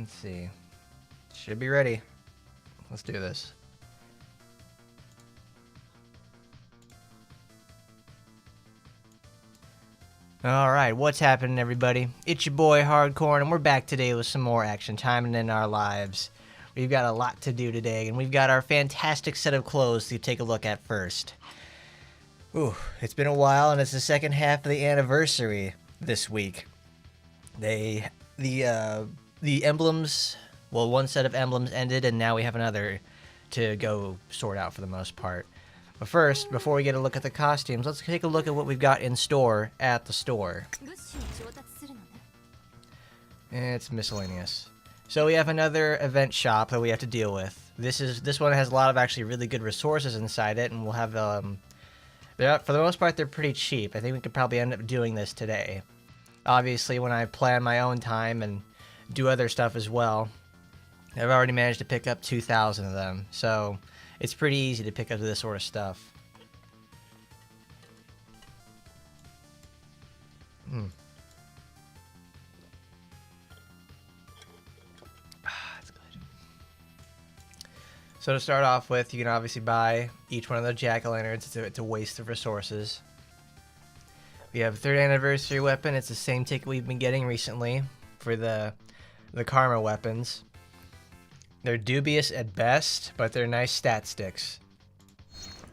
Let's see. Should be ready. Let's do this. Alright, what's happening, everybody? It's your boy Hardcore, and we're back today with some more action time in our lives. We've got a lot to do today, and we've got our fantastic set of clothes to take a look at first. Ooh, it's been a while, and it's the second half of the anniversary this week. The emblems, well, one set of emblems ended, and now we have another to go sort out for the most part. But first, before we get a look at the costumes, let's take a look at what we've got in store at the store. It's miscellaneous. So we have another event shop that we have to deal with. This one has a lot of actually really good resources inside it, and we'll have for the most part they're pretty cheap. I think we could probably end up doing this today. Obviously, when I plan my own time and do other stuff as well, I've already managed to pick up 2,000 of them. So it's pretty easy to pick up this sort of stuff. That's good. So to start off with, you can obviously buy each one of the jack-o'-lanterns. It's a waste of resources. We have a 3rd anniversary weapon. It's the same ticket we've been getting recently for the Karma weapons. They're dubious at best, but they're nice stat sticks.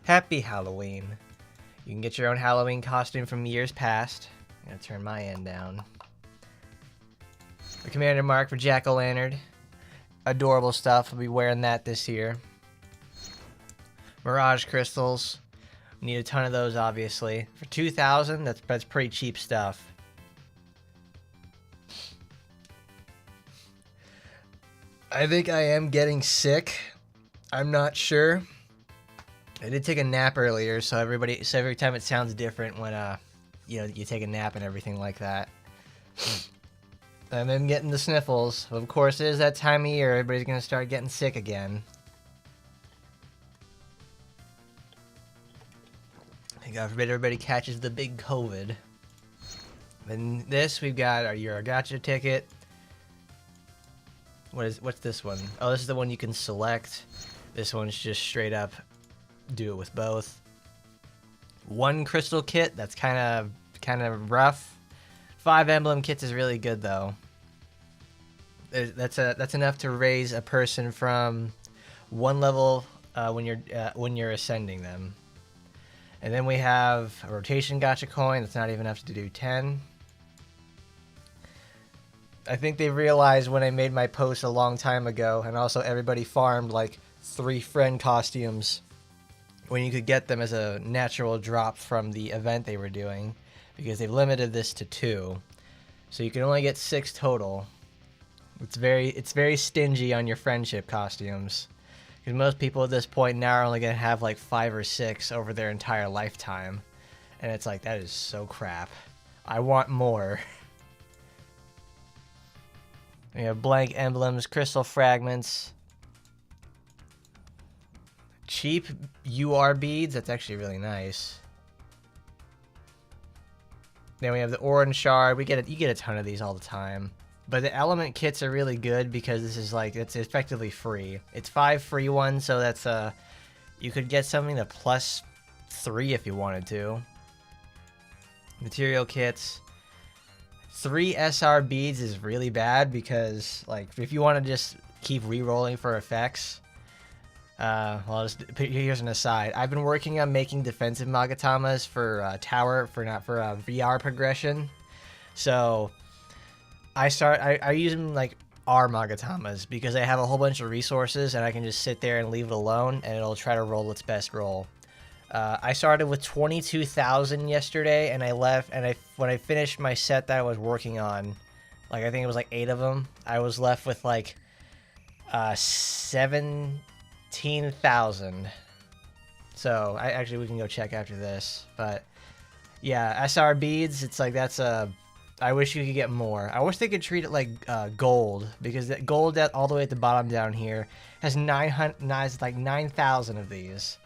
Happy Halloween. You can get your own Halloween costume from years past. I'm gonna turn my end down. The Commander Mark for Jack-o'-lantern. Adorable stuff. I'll be wearing that this year. Mirage crystals. Need a ton of those, obviously. For 2,000, that's pretty cheap stuff. I think I am getting sick. I'm not sure. I did take a nap earlier, so every time it sounds different when you take a nap and everything like that. And I'm getting the sniffles. Of course, it is that time of year. Everybody's gonna start getting sick again. God forbid everybody catches the big COVID. Then this, we've got your gacha ticket. What's this one? Oh, this is the one you can select. This one's just straight up do it with both. 1 crystal kit, that's kind of rough. 5 emblem kits is really good though. That's enough to raise a person from 1 level when you're ascending them. And then we have a rotation gacha coin. That's not even enough to do 10. I think they realized when I made my post a long time ago, and also everybody farmed like 3 friend costumes when you could get them as a natural drop from the event they were doing, because they've limited this to 2. So you can only get 6 total. It's very stingy on your friendship costumes, because most people at this point now are only going to have like 5 or 6 over their entire lifetime. And it's like, that is so crap. I want more. We have blank emblems, crystal fragments, cheap UR beads. That's actually really nice. Then we have the orange shard. You get a ton of these all the time. But the element kits are really good because this is like, it's effectively free. It's 5 free ones, so that's you could get something to +3 if you wanted to. Material kits. 3 SR beads is really bad because, like, if you want to just keep re-rolling for effects, well, here's an aside. I've been working on making defensive Magatamas for tower, for VR progression. So I use them like R Magatamas because I have a whole bunch of resources and I can just sit there and leave it alone and it'll try to roll its best roll. I started with 22,000 yesterday, and I left. And when I finished my set that I was working on, like I think it was like 8 of them, I was left with like 17,000. So we can go check after this. But yeah, SR beads. It's like I wish you could get more. I wish they could treat it like gold, because that gold all the way at the bottom down here has 9,000 of these.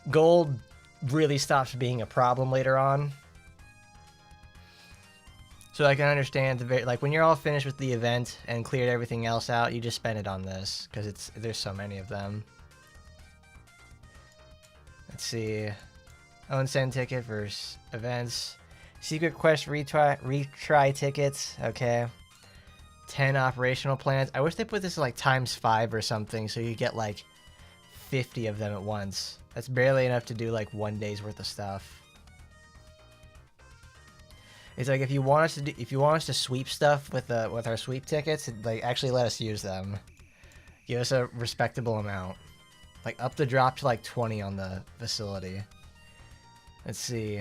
Gold really stops being a problem later on. So I can understand like when you're all finished with the event and cleared everything else out, you just spend it on this because there's so many of them. Let's see. Own send ticket versus events. Secret quest retry tickets. Okay. 10 operational plans. I wish they put this like ×5 or something so you get like 50 of them at once. That's barely enough to do like 1 day's worth of stuff. It's like if you want us to sweep stuff with our sweep tickets, like actually let us use them. Give us a respectable amount. Like up the drop to like 20 on the facility. Let's see.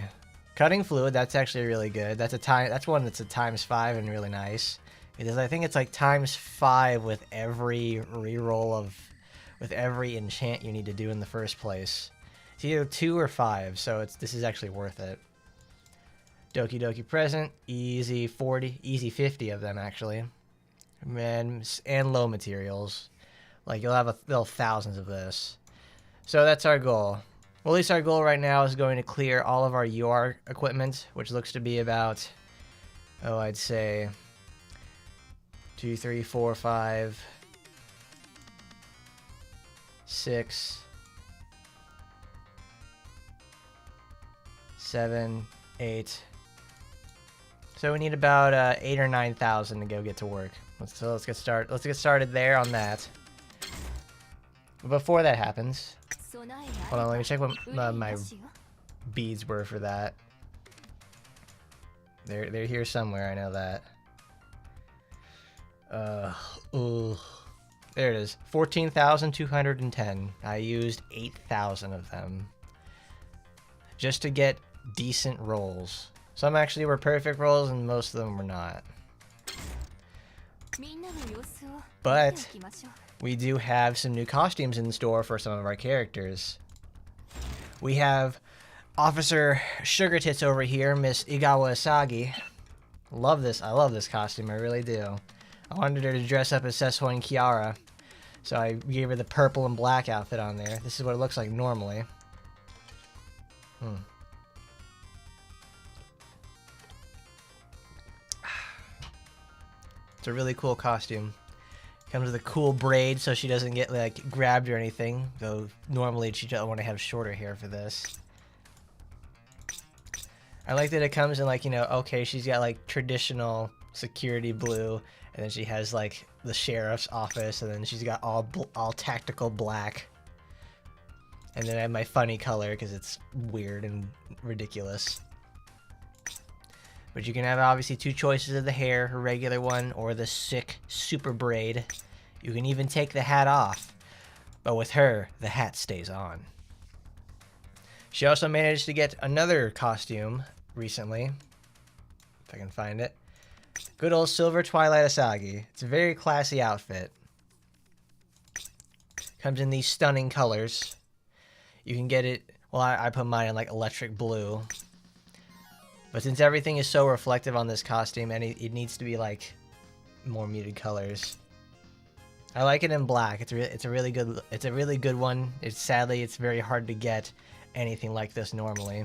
Cutting fluid, that's actually really good. That's one that's a ×5 and really nice. Because I think it's like ×5 with every reroll with every enchant you need to do in the first place. It's either 2 or 5, so this is actually worth it. Doki Doki present, easy 40, easy 50 of them actually, and low materials. Like you'll have thousands of this. So that's our goal. Well, at least our goal right now is going to clear all of our UR equipment, which looks to be about, oh, I'd say 2, 3, 4, 5, 6, 7, 8. So we need about 8,000 or 9,000 to go get to work. Let's get started. Let's get started there on that. But before that happens, hold on. Let me check what my beads were for that. They're here somewhere. I know that. There it is. 14,210. I used 8,000 of them just to get decent rolls. Some actually were perfect rolls, and most of them were not. But we do have some new costumes in store for some of our characters. We have Officer Sugar Tits over here, Miss Igawa Asagi. Love this. I love this costume. I really do. I wanted her to dress up as Sesuo and Kiara, so I gave her the purple and black outfit on there. This is what it looks like normally. It's a really cool costume. Comes with a cool braid so she doesn't get like grabbed or anything. Though normally she don't want to have shorter hair for this. I like that it comes in like, you know, okay, she's got like traditional security blue, and then she has like the sheriff's office, and then she's got all tactical black. And then I have my funny color because it's weird and ridiculous. But you can have obviously 2 choices of the hair, a regular one or the sick super braid. You can even take the hat off, but with her, the hat stays on. She also managed to get another costume recently, if I can find it. Good old Silver Twilight Asagi. It's a very classy outfit. Comes in these stunning colors. You can get it, well, I put mine in like electric blue. But since everything is so reflective on this costume, and it needs to be like more muted colors. I like it in black. It's a really good one. Sadly it's very hard to get anything like this normally.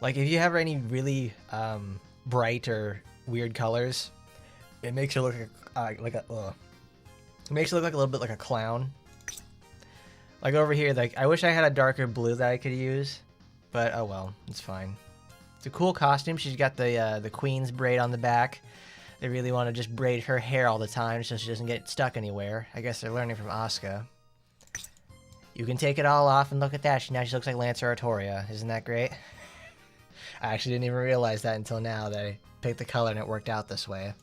Like if you have any really bright or weird colors, it makes you look it makes you look like a little bit like a clown. Like over here, like I wish I had a darker blue that I could use. But oh well, it's fine. It's a cool costume. She's got the queen's braid on the back. They really want to just braid her hair all the time so she doesn't get stuck anywhere. I guess they're learning from Asuka. You can take it all off and look at that. Now she looks like Lancer Artoria. Isn't that great? I actually didn't even realize that until now that I picked the color and it worked out this way.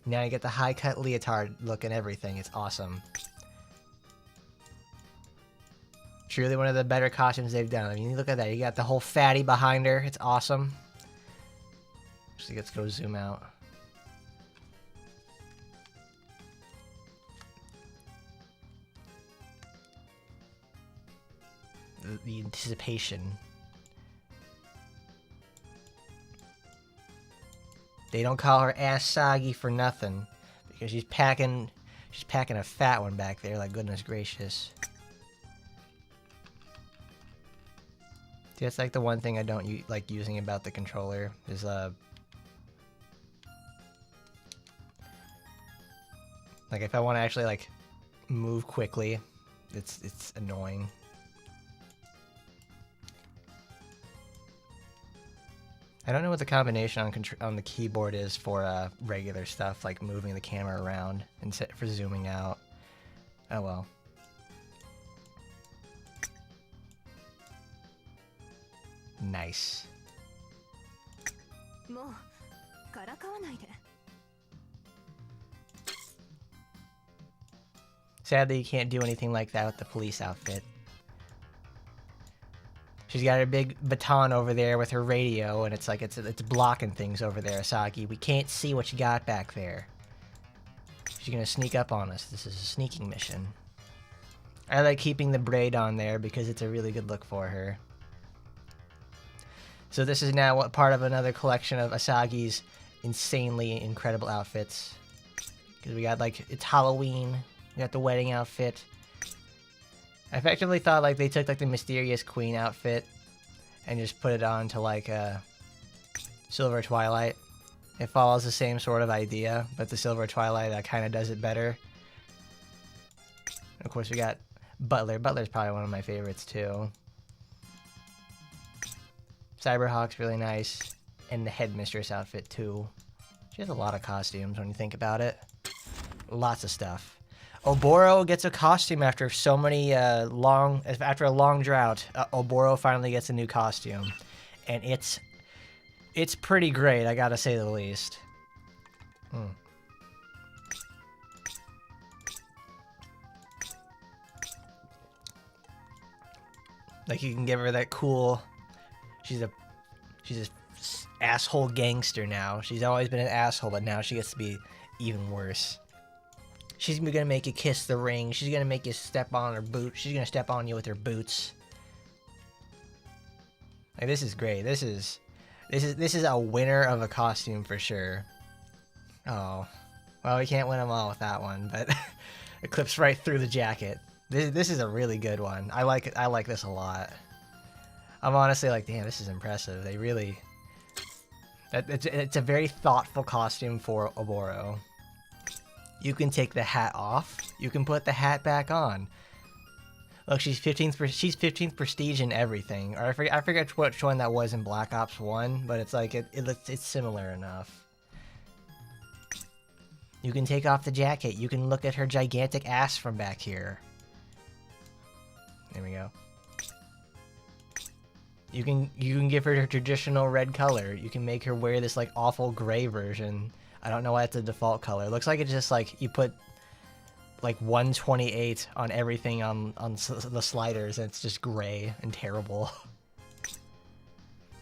Now you get the high cut leotard look and everything. It's awesome. Truly one of the better costumes they've done. I mean, look at that. You got the whole fatty behind her. It's awesome. Actually, let's go zoom out. The anticipation. They don't call her Asagi for nothing, because she's packing a fat one back there. Like goodness gracious. See, that's like the one thing I don't like using about the controller is like if I want to actually like move quickly, it's annoying. I don't know what the combination on the keyboard is for regular stuff, like moving the camera around and for zooming out. Oh well. Nice. Sadly, you can't do anything like that with the police outfit. She's got her big baton over there with her radio, and it's like it's blocking things over there, Asagi. We can't see what you got back there. She's gonna sneak up on us. This is a sneaking mission. I like keeping the braid on there because it's a really good look for her. So this is now part of another collection of Asagi's insanely incredible outfits. Because we got like, it's Halloween. We got the wedding outfit. I effectively thought like they took like the Mysterious Queen outfit and just put it on to like Silver Twilight. It follows the same sort of idea, but the Silver Twilight kind of does it better. And of course we got Butler. Butler's probably one of my favorites too. Cyberhawk's really nice. And the Headmistress outfit too. She has a lot of costumes when you think about it. Lots of stuff. Oboro gets a costume after so many after a long drought. Oboro finally gets a new costume, and it's pretty great, I gotta say the least. Like you can give her that cool. She's a asshole gangster now. She's always been an asshole, but now she gets to be even worse. She's gonna make you kiss the ring. She's gonna make you step on her boot. She's gonna step on you with her boots. Like this is great. This is a winner of a costume for sure. Oh, well we can't win them all with that one, but it clips right through the jacket. This is a really good one. I like it. I like this a lot. I'm honestly like, damn, this is impressive. They really. It's a very thoughtful costume for Oboro. You can take the hat off. You can put the hat back on. Look, she's 15th prestige in everything. Or I forget which one that was in Black Ops 1, but it's like it's similar enough. You can take off the jacket. You can look at her gigantic ass from back here. There we go. You can give her traditional red color. You can make her wear this like awful gray version. I don't know why it's a default color. It looks like it's just like you put like 128 on everything on the sliders and it's just gray and terrible.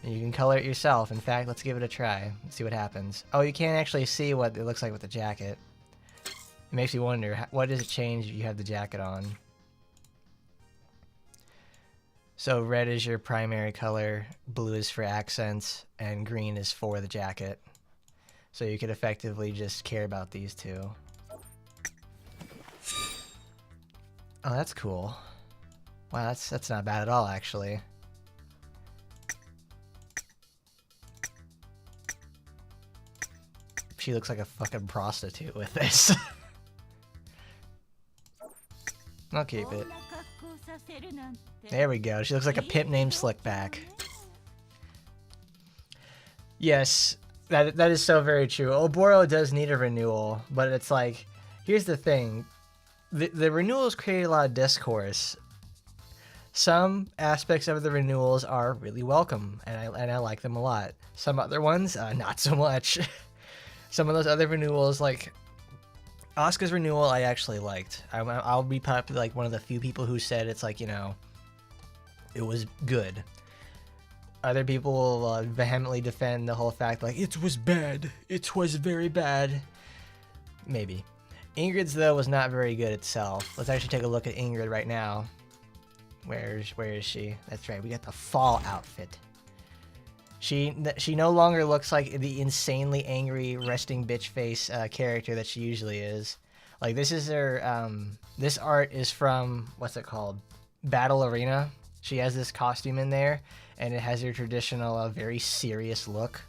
And you can color it yourself. In fact, let's give it a try. Let's see what happens. Oh, you can't actually see what it looks like with the jacket. It makes you wonder, what does it change if you have the jacket on? So red is your primary color, blue is for accents, and green is for the jacket. So you could effectively just care about these two. Oh, that's cool. Wow, that's not bad at all, actually. She looks like a fucking prostitute with this. I'll keep it. There we go. She looks like a pimp named Slickback. Yes, that is so very true. Oboro does need a renewal, but it's like, here's the thing. The renewals create a lot of discourse. Some aspects of the renewals are really welcome, and I like them a lot. Some other ones, not so much. Some of those other renewals, like Asuka's renewal, I actually liked. I'll be probably like one of the few people who said it's like, you know, it was good. Other people will vehemently defend the whole fact like, it was bad. It was very bad. Maybe. Ingrid's, though, was not very good itself. Let's actually take a look at Ingrid right now. Where is she? That's right, we got the fall outfit. She no longer looks like the insanely angry resting bitch face character that she usually is. Like, this is her, this art is from, what's it called? Battle Arena. She has this costume in there, and it has her traditional, very serious look.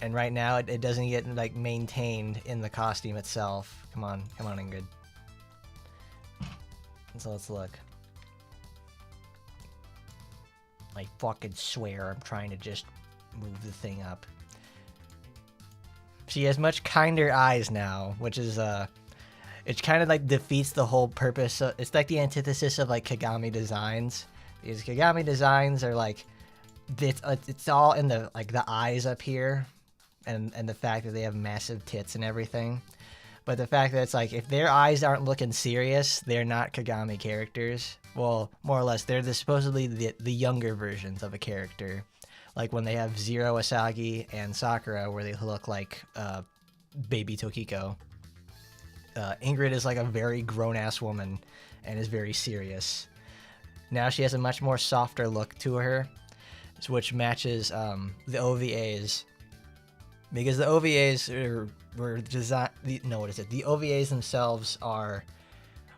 And right now, it doesn't get like maintained in the costume itself. Come on, Ingrid. So let's look. I fucking swear, I'm trying to just move the thing up. She has much kinder eyes now, which is it kind of like defeats the whole purpose. It's like the antithesis of like Kagami designs, because Kagami designs are like it's all in the like the eyes up here, and the fact that they have massive tits and everything. But the fact that it's like if their eyes aren't looking serious, they're not Kagami characters. Well, more or less, they're supposedly the younger versions of a character. Like when they have Zero Asagi and Sakura, where they look like baby Tokiko. Ingrid is like a very grown-ass woman and is very serious. Now she has a much more softer look to her, which matches the OVAs. Because the OVAs were designed... No, what is it? The OVAs themselves are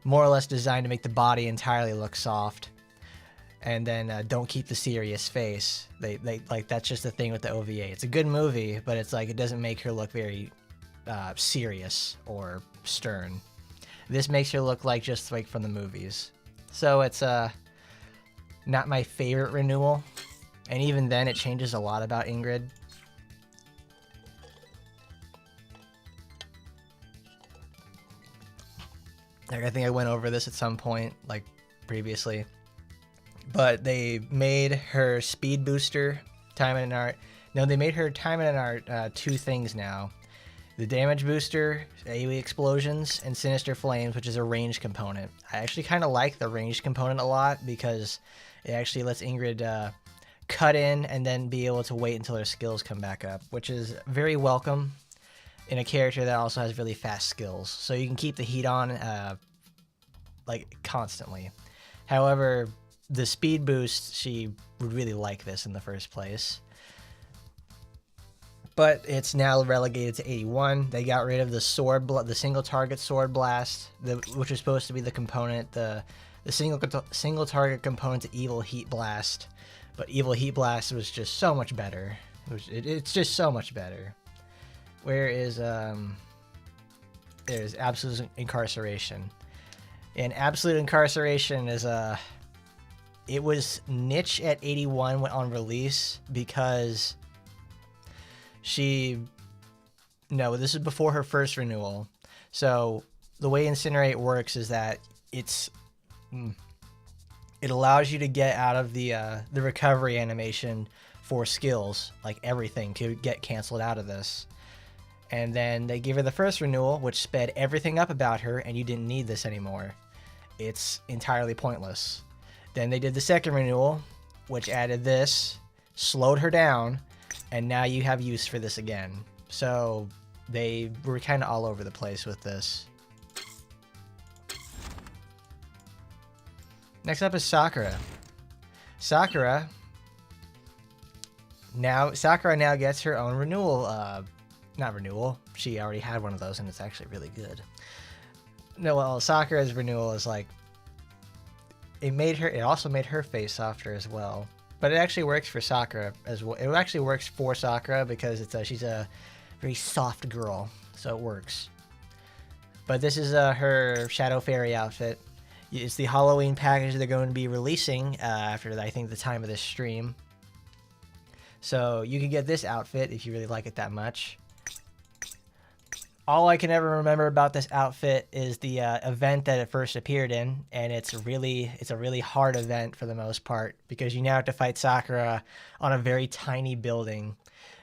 more or less designed to make the body entirely look soft. And then don't keep the serious face. They like that's just the thing with the OVA. It's a good movie, but it's like it doesn't make her look very serious or stern. This makes her look like just like from the movies. So it's not my favorite renewal, and even then it changes a lot about Ingrid. Like I think I went over this at some point like previously. But they made her speed booster, Taimanin art. No, they made her Taimanin art two things now. The damage booster, AoE explosions, and sinister flames, which is a ranged component. I actually kind of like the ranged component a lot because it actually lets Ingrid cut in and then be able to wait until her skills come back up, which is very welcome in a character that also has really fast skills. So you can keep the heat on like constantly. However, the speed boost, she would really like this in the first place. But it's now relegated to 81. They got rid of the the single target sword blast, which was supposed to be the component, the single target component to evil heat blast. But evil heat blast was just so much better. It's just so much better. Where is there's absolute incarceration. And absolute incarceration is it was niche at 81 on release because no, this is before her first renewal. So the way Incinerate works is that it allows you to get out of the recovery animation for skills, like everything to get canceled out of this. And then they gave her the first renewal, which sped everything up about her, and you didn't need this anymore. It's entirely pointless. Then they did the second renewal, which added this, slowed her down, and now you have use for this again. So they were kind of all over the place with this. Next up is Sakura. Sakura now gets her own renewal. Not renewal. She already had one of those, and it's actually really good. No, well, Sakura's renewal is like... It also made her face softer as well. But it actually works for Sakura as well. It actually works for Sakura because she's a very soft girl, so it works. But this is her Shadow Fairy outfit. It's the Halloween package they're going to be releasing after, I think, the time of this stream. So you can get this outfit if you really like it that much. All I can ever remember about this outfit is the event that it first appeared in, and it's a really hard event for the most part because you now have to fight Sakura on a very tiny building,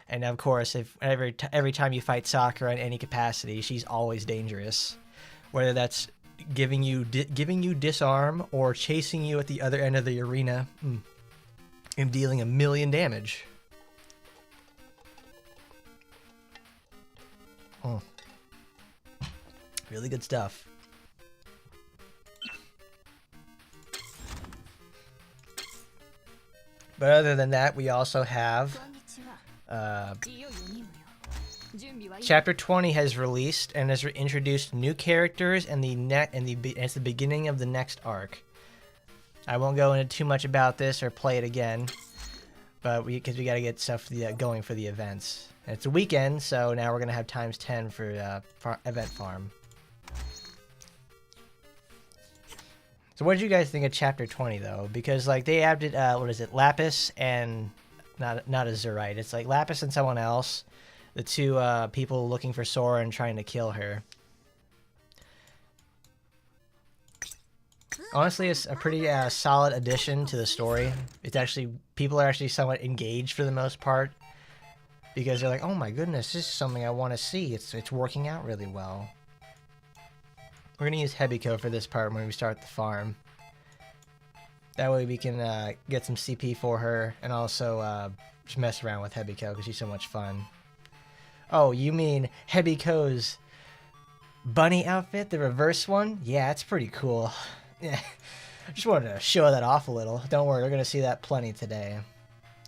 and of course, if every time you fight Sakura in any capacity, she's always dangerous, whether that's giving you disarm or chasing you at the other end of the arena and dealing 1,000,000 damage. Oh. Really good stuff. But other than that, we also have Chapter 20 has released and has introduced new characters and it's the beginning of the next arc. I won't go into too much about this or play it again, but because we got to get stuff going for the events. And it's a weekend, so now we're gonna have times 10 for event farm. So what did you guys think of chapter 20 though? Because like they added what is it, Lapis and not Azurite. It's like Lapis and someone else, the two people looking for Sora and trying to kill her. Honestly, it's a pretty solid addition to the story. It's actually, people are actually somewhat engaged for the most part, because they're like, oh my goodness, this is something I want to see. It's working out really well. We're gonna use Hebiko for this part when we start the farm. That way we can get some CP for her, and also just mess around with Hebiko because she's so much fun. Oh, you mean Hebiko's bunny outfit, the reverse one? Yeah, it's pretty cool. Yeah, just wanted to show that off a little. Don't worry, we're gonna see that plenty today.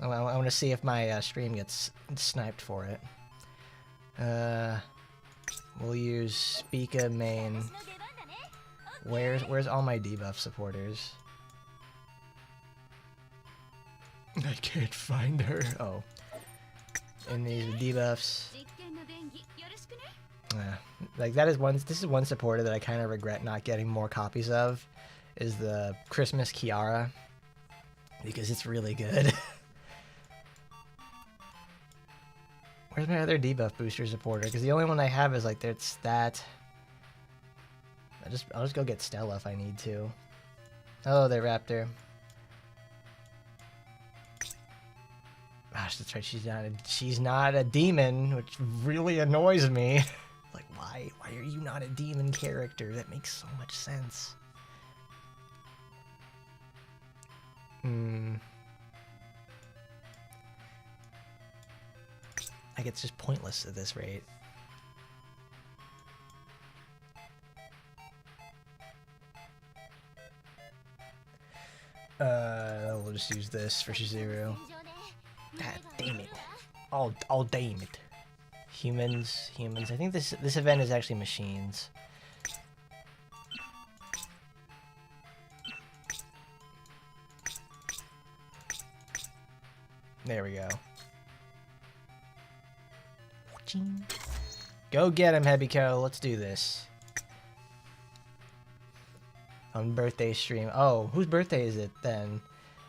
I want to see if my stream gets sniped for it. We'll use Spica main. Where's all my debuff supporters? I can't find her. Oh, in these debuffs. Like that is one. This is one supporter that I kind of regret not getting more copies of. Is the Christmas Kiara, because it's really good. Where's my other debuff booster supporter? Because the only one I have is like it's that. I'll just go get Stella if I need to. Oh, there, Raptor. Gosh, that's right. She's not a demon, which really annoys me. Like, why are you not a demon character? That makes so much sense. Like, it's just pointless at this rate. We'll just use this for Shizuru. God damn it. All damn it. Humans. I think this event is actually machines. There we go. Go get him, Hebiko. Let's do this. On birthday stream. Oh, whose birthday is it then?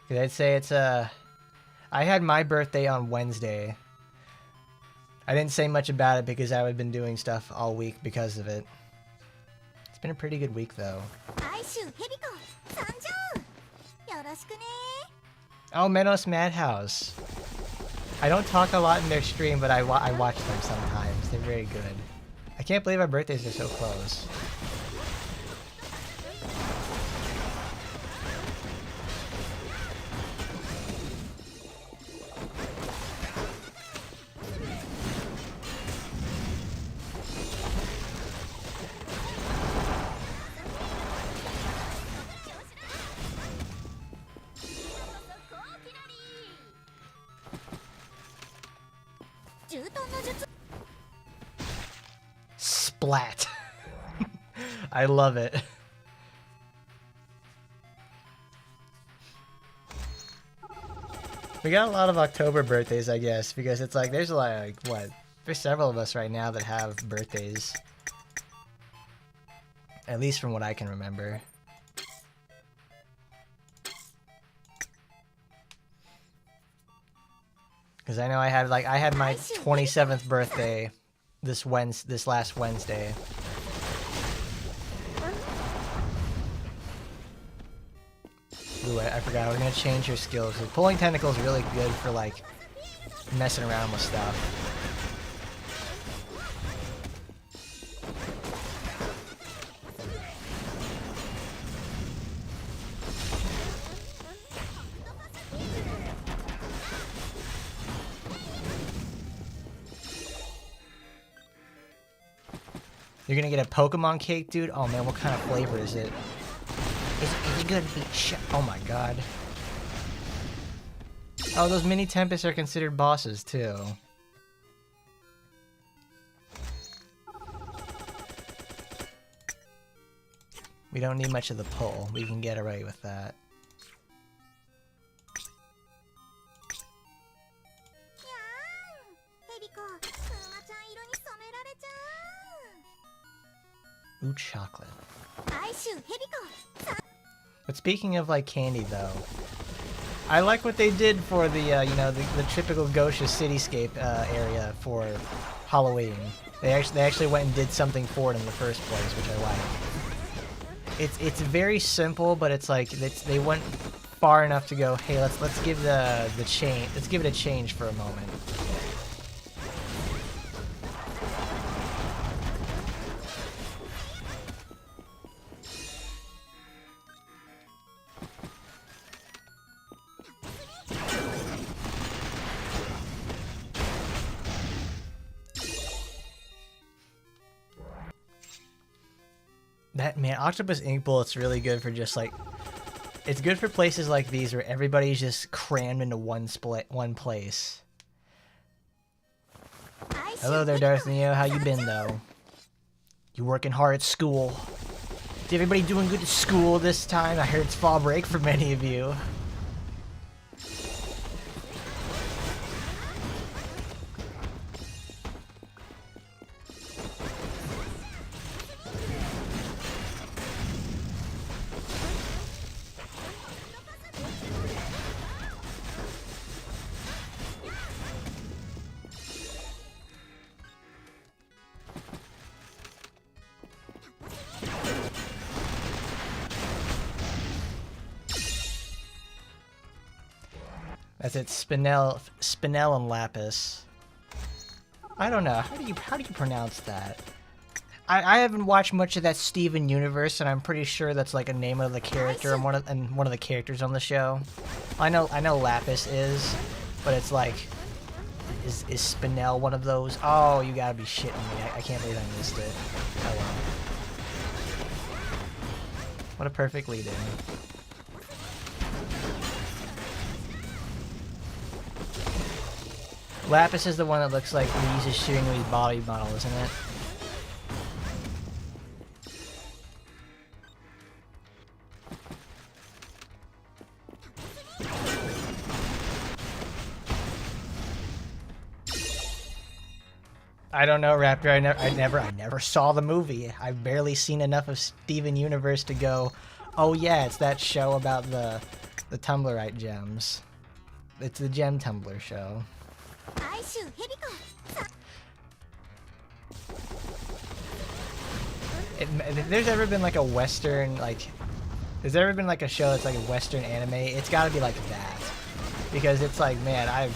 Because I'd say it's I had my birthday on Wednesday. I didn't say much about it because I've been doing stuff all week because of it. It's been a pretty good week though. Oh, Menos Madhouse. I don't talk a lot in their stream, but I watch them sometimes. They're very good. I can't believe our birthdays are so close. Splat. I love it. We got a lot of October birthdays, I guess, because it's like there's like what? There's several of us right now that have birthdays. At least from what I can remember. Because I know I had my 27th birthday this last Wednesday. Ooh, I forgot. We're gonna change your skills. Pulling tentacles is really good for like messing around with stuff. You're gonna get a Pokemon cake, dude? Oh man, what kind of flavor is it? Is it gonna be oh my god. Oh, those mini Tempests are considered bosses too. We don't need much of the pull. We can get away with that. Ooh, chocolate. But speaking of like candy though, I like what they did for the you know the typical Gosha cityscape area for Halloween. They actually went and did something for it in the first place, which I like. It's very simple, but it's like they went far enough to go, hey, let's give let's give it a change for a moment. That man, Octopus Ink Bullet's really good for just like, it's good for places like these where everybody's just crammed into one place. Hello there, Darth Neo. How you been though? You working hard at school? Is everybody doing good at school this time? I heard it's fall break for many of you. That's it, Spinel and Lapis. I don't know. How do you pronounce that? I haven't watched much of that Steven Universe, and I'm pretty sure that's like a name of the character and one of the characters on the show. I know Lapis is, but it's like, is Spinel one of those? Oh, you gotta be shitting me! I can't believe I missed it. Oh well. What a perfect lead-in. Lapis is the one that looks like he uses shooting with his body model, isn't it? I don't know, Raptor. I never saw the movie. I've barely seen enough of Steven Universe to go, oh yeah, it's that show about the Tumblrite gems. It's the Gem Tumblr show. If there's ever been like a Western, like, there's ever been like a show that's like a Western anime, it's gotta be like that. Because it's like, man,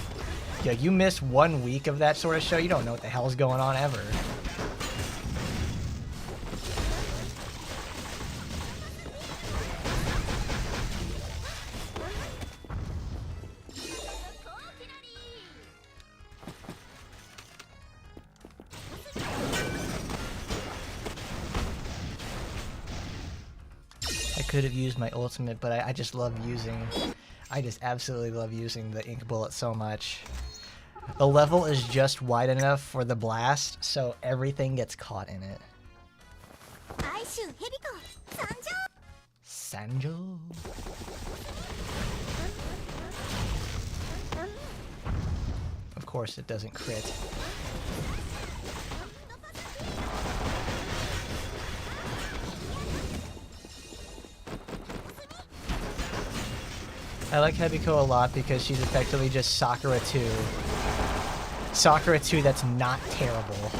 you miss 1 week of that sort of show, you don't know what the hell's going on ever. Could have used my ultimate, but I just absolutely love using the Ink Bullet so much. The level is just wide enough for the blast, so everything gets caught in it. Sanjo? Of course it doesn't crit. I like Hebiko a lot because she's effectively just Sakura 2. Sakura 2 that's not terrible.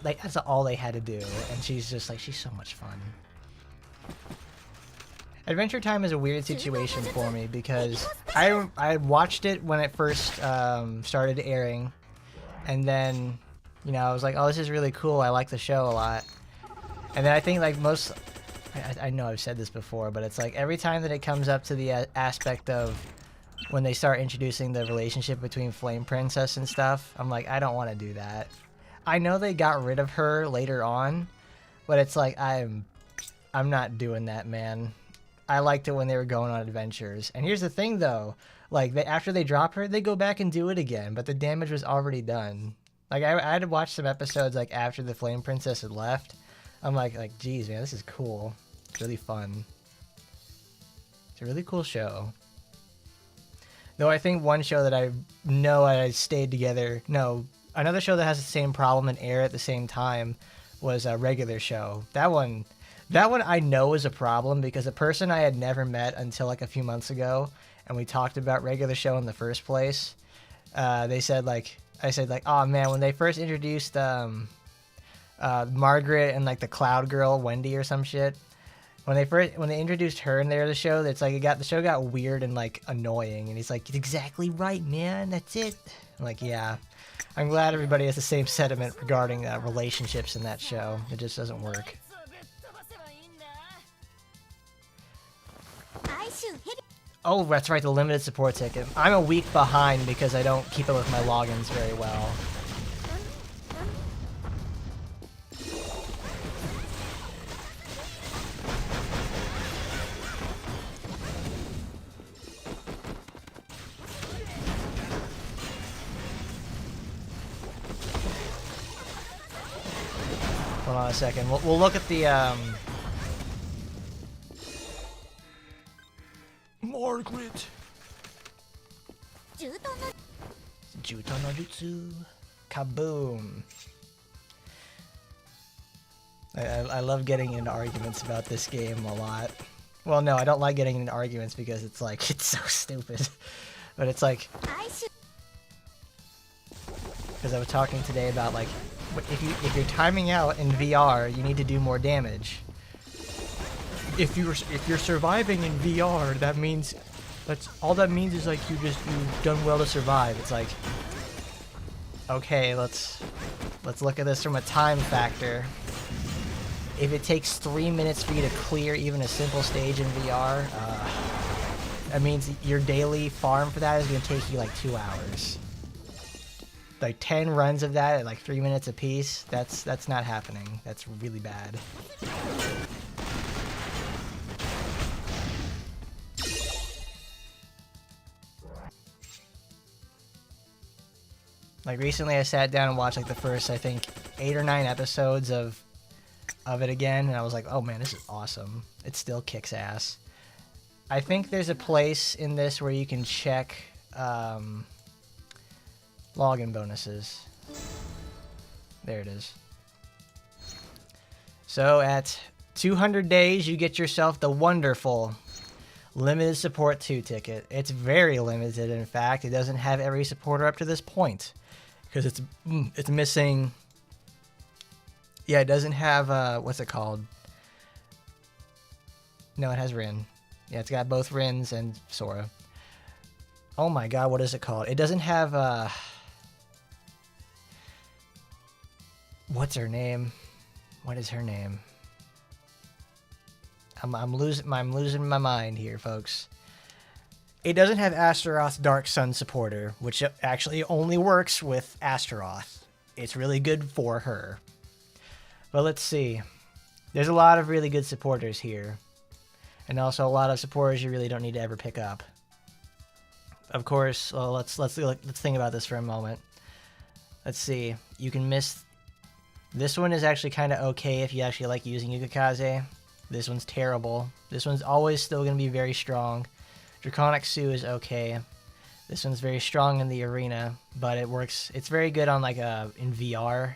Like that's all they had to do, and she's just like, she's so much fun. Adventure Time is a weird situation for me because I watched it when it first started airing, and then, you know, I was like, oh, this is really cool, I like the show a lot. And then I think like I know I've said this before, but it's like every time that it comes up to the aspect of when they start introducing the relationship between Flame Princess and stuff, I'm like, I don't want to do that. I know they got rid of her later on, but it's like, I'm not doing that, man. I liked it when they were going on adventures. And here's the thing though, like after they drop her, they go back and do it again, but the damage was already done. Like I had to watch some episodes like after the Flame Princess had left. I'm like, geez, man, this is cool. It's really fun. It's a really cool show. Though I think one show that I know I stayed together, no, another show that has the same problem and air at the same time was a regular show. That one I know is a problem because a person I had never met until like a few months ago, and we talked about regular show in the first place. They said like, I said like, oh man, when they first introduced Margaret and like the Cloud Girl Wendy or some shit. When they introduced her in there, the show, that's like the show got weird and like annoying, and he's like, "It's exactly right, man. That's it." I'm like, yeah, I'm glad everybody has the same sentiment regarding relationships in that show. It just doesn't work. Oh, that's right, the limited support ticket. I'm a week behind because I don't keep up with my logins very well. Hold on a second. We'll look at the Margaret. Juto no Jutsu. Kaboom. I love getting into arguments about this game a lot. Well, no, I don't like getting into arguments because it's like, it's so stupid. But it's like, because I was talking today about like, if you're timing out in VR, you need to do more damage. If you're surviving in VR, that means all that means is like you've done well to survive. It's like, okay, let's look at this from a time factor. If it takes 3 minutes for you to clear even a simple stage in VR, that means your daily farm for that is going to take you like 2 hours. Like 10 runs of that at like 3 minutes a piece, that's not happening. That's really bad. Like recently I sat down and watched like the first, I think, 8 or 9 episodes of it again, and I was like, oh man, this is awesome. It still kicks ass. I think there's a place in this where you can check login bonuses. There it is. So at 200 days, you get yourself the wonderful limited support 2 ticket. It's very limited, in fact. It doesn't have every supporter up to this point because it's missing. Yeah, it doesn't have what's it called? No, it has Rin. Yeah, it's got both Rins and Sora. Oh my god, what is it called? It doesn't have what's her name? What is her name? I'm losing my mind here, folks. It doesn't have Astaroth's Dark Sun supporter, which actually only works with Astaroth. It's really good for her. But let's see. There's a lot of really good supporters here. And also a lot of supporters you really don't need to ever pick up. Of course, well, let's think about this for a moment. Let's see. You can miss. This one is actually kind of okay if you actually like using Yukikaze. This one's terrible. This one's always still going to be very strong. Draconic Sue is okay. This one's very strong in the arena, but it works. It's very good on like in VR.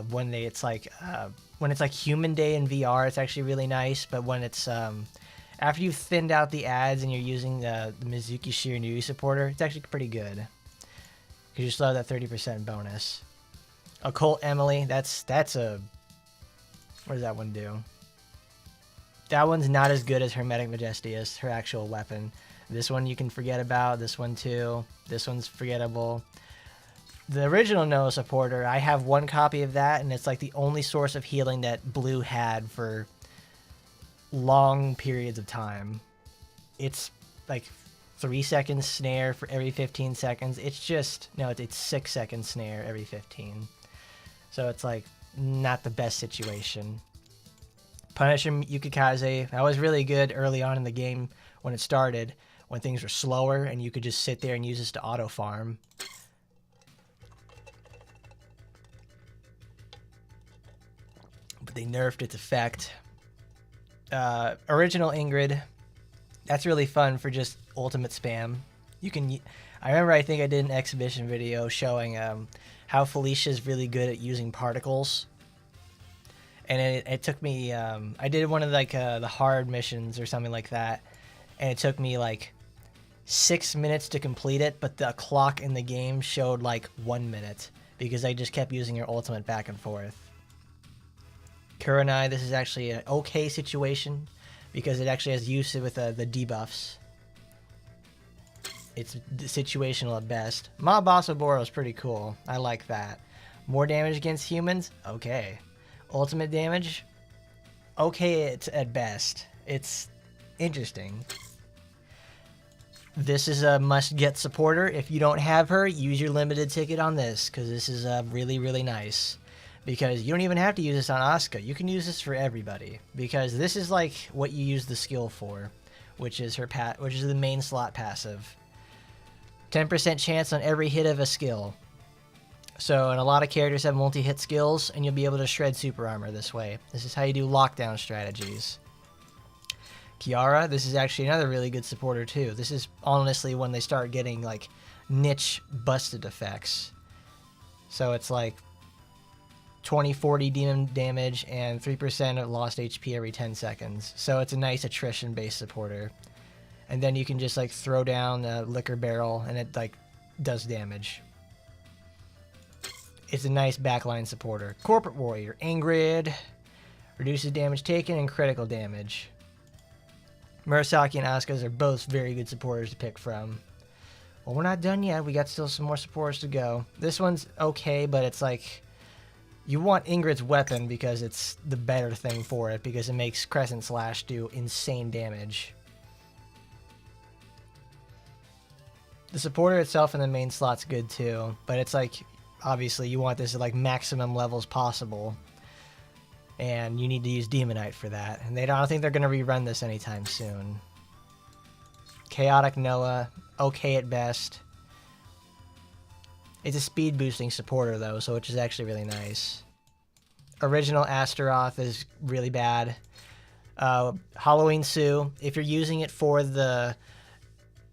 When it's like Human Day in VR, it's actually really nice. But when it's after you've thinned out the ads and you're using the Mizuki Shiranui supporter, it's actually pretty good. Because you still have that 30% bonus. Occult Emily, that's a. What does that one do? That one's not as good as Hermetic Majestius, her actual weapon. This one you can forget about. This one too. This one's forgettable. The original Noah supporter, I have one copy of that, and it's like the only source of healing that Blue had for long periods of time. It's like 3 seconds snare for every 15 seconds. It's just, no, it's 6 seconds snare every 15. So it's like not the best situation. Punisher Yukikaze, that was really good early on in the game when it started, when things were slower and you could just sit there and use this to auto farm. But they nerfed its effect. Original Ingrid, that's really fun for just ultimate spam. You can. I remember. I think I did an exhibition video showing how Felicia's really good at using particles. And it took me. I did one of like the hard missions or something like that, and it took me like 6 minutes to complete it. But the clock in the game showed like 1 minute because I just kept using her ultimate back and forth. Kurenai, this is actually an okay situation because it actually has use with the debuffs. It's situational at best. Ma Basoboro is pretty cool. I like that. More damage against humans? Okay. Ultimate damage? Okay, it's at best. It's interesting. This is a must-get supporter. If you don't have her, use your limited ticket on this, because this is really, really nice. Because you don't even have to use this on Asuka. You can use this for everybody. Because this is like what you use the skill for, which is the main slot passive. 10% chance on every hit of a skill. So, and a lot of characters have multi-hit skills, and you'll be able to shred super armor this way. This is how you do lockdown strategies. Kiara, this is actually another really good supporter too. This is honestly when they start getting like niche busted effects. So it's like 20-40 demon damage and 3% of lost HP every 10 seconds. So it's a nice attrition-based supporter. And then you can just like throw down a liquor barrel and it like does damage. It's a nice backline supporter. Corporate Warrior, Ingrid. Reduces damage taken and critical damage. Murasaki and Asuka are both very good supporters to pick from. Well, we're not done yet. We got still some more supporters to go. This one's okay, but it's like... You want Ingrid's weapon because it's the better thing for it, because it makes Crescent Slash do insane damage. The supporter itself in the main slot's good too, but it's like, obviously you want this at like maximum levels possible. And you need to use Demonite for that. And I don't think they're going to rerun this anytime soon. Chaotic Noah, okay at best. It's a speed boosting supporter though, so which is actually really nice. Original Astaroth is really bad. Halloween Sue, if you're using it for the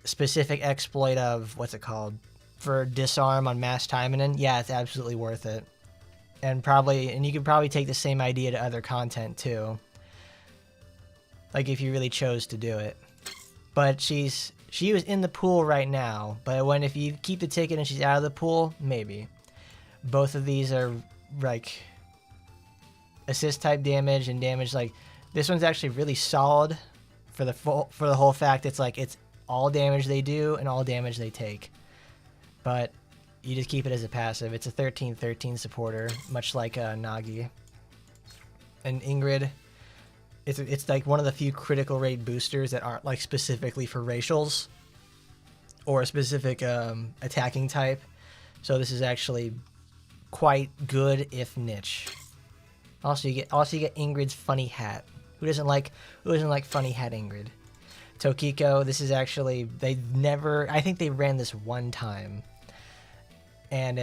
specific exploit of, what's it called? For disarm on Mass Taimanin, yeah, it's absolutely worth it. And you could probably take the same idea to other content too. Like if you really chose to do it. But she was in the pool right now, but if you keep the ticket and she's out of the pool, maybe. Both of these are like assist type damage and damage like this one's actually really solid for the whole fact it's like it's all damage they do and all damage they take. But you just keep it as a passive. It's a 13/13 supporter, much like Nagi. And Ingrid, it's like one of the few critical rate boosters that aren't like specifically for racials or a specific attacking type. So this is actually quite good if niche. Also you get Ingrid's funny hat. Who doesn't like funny hat Ingrid? Tokiko, this is actually I think they ran this one time. And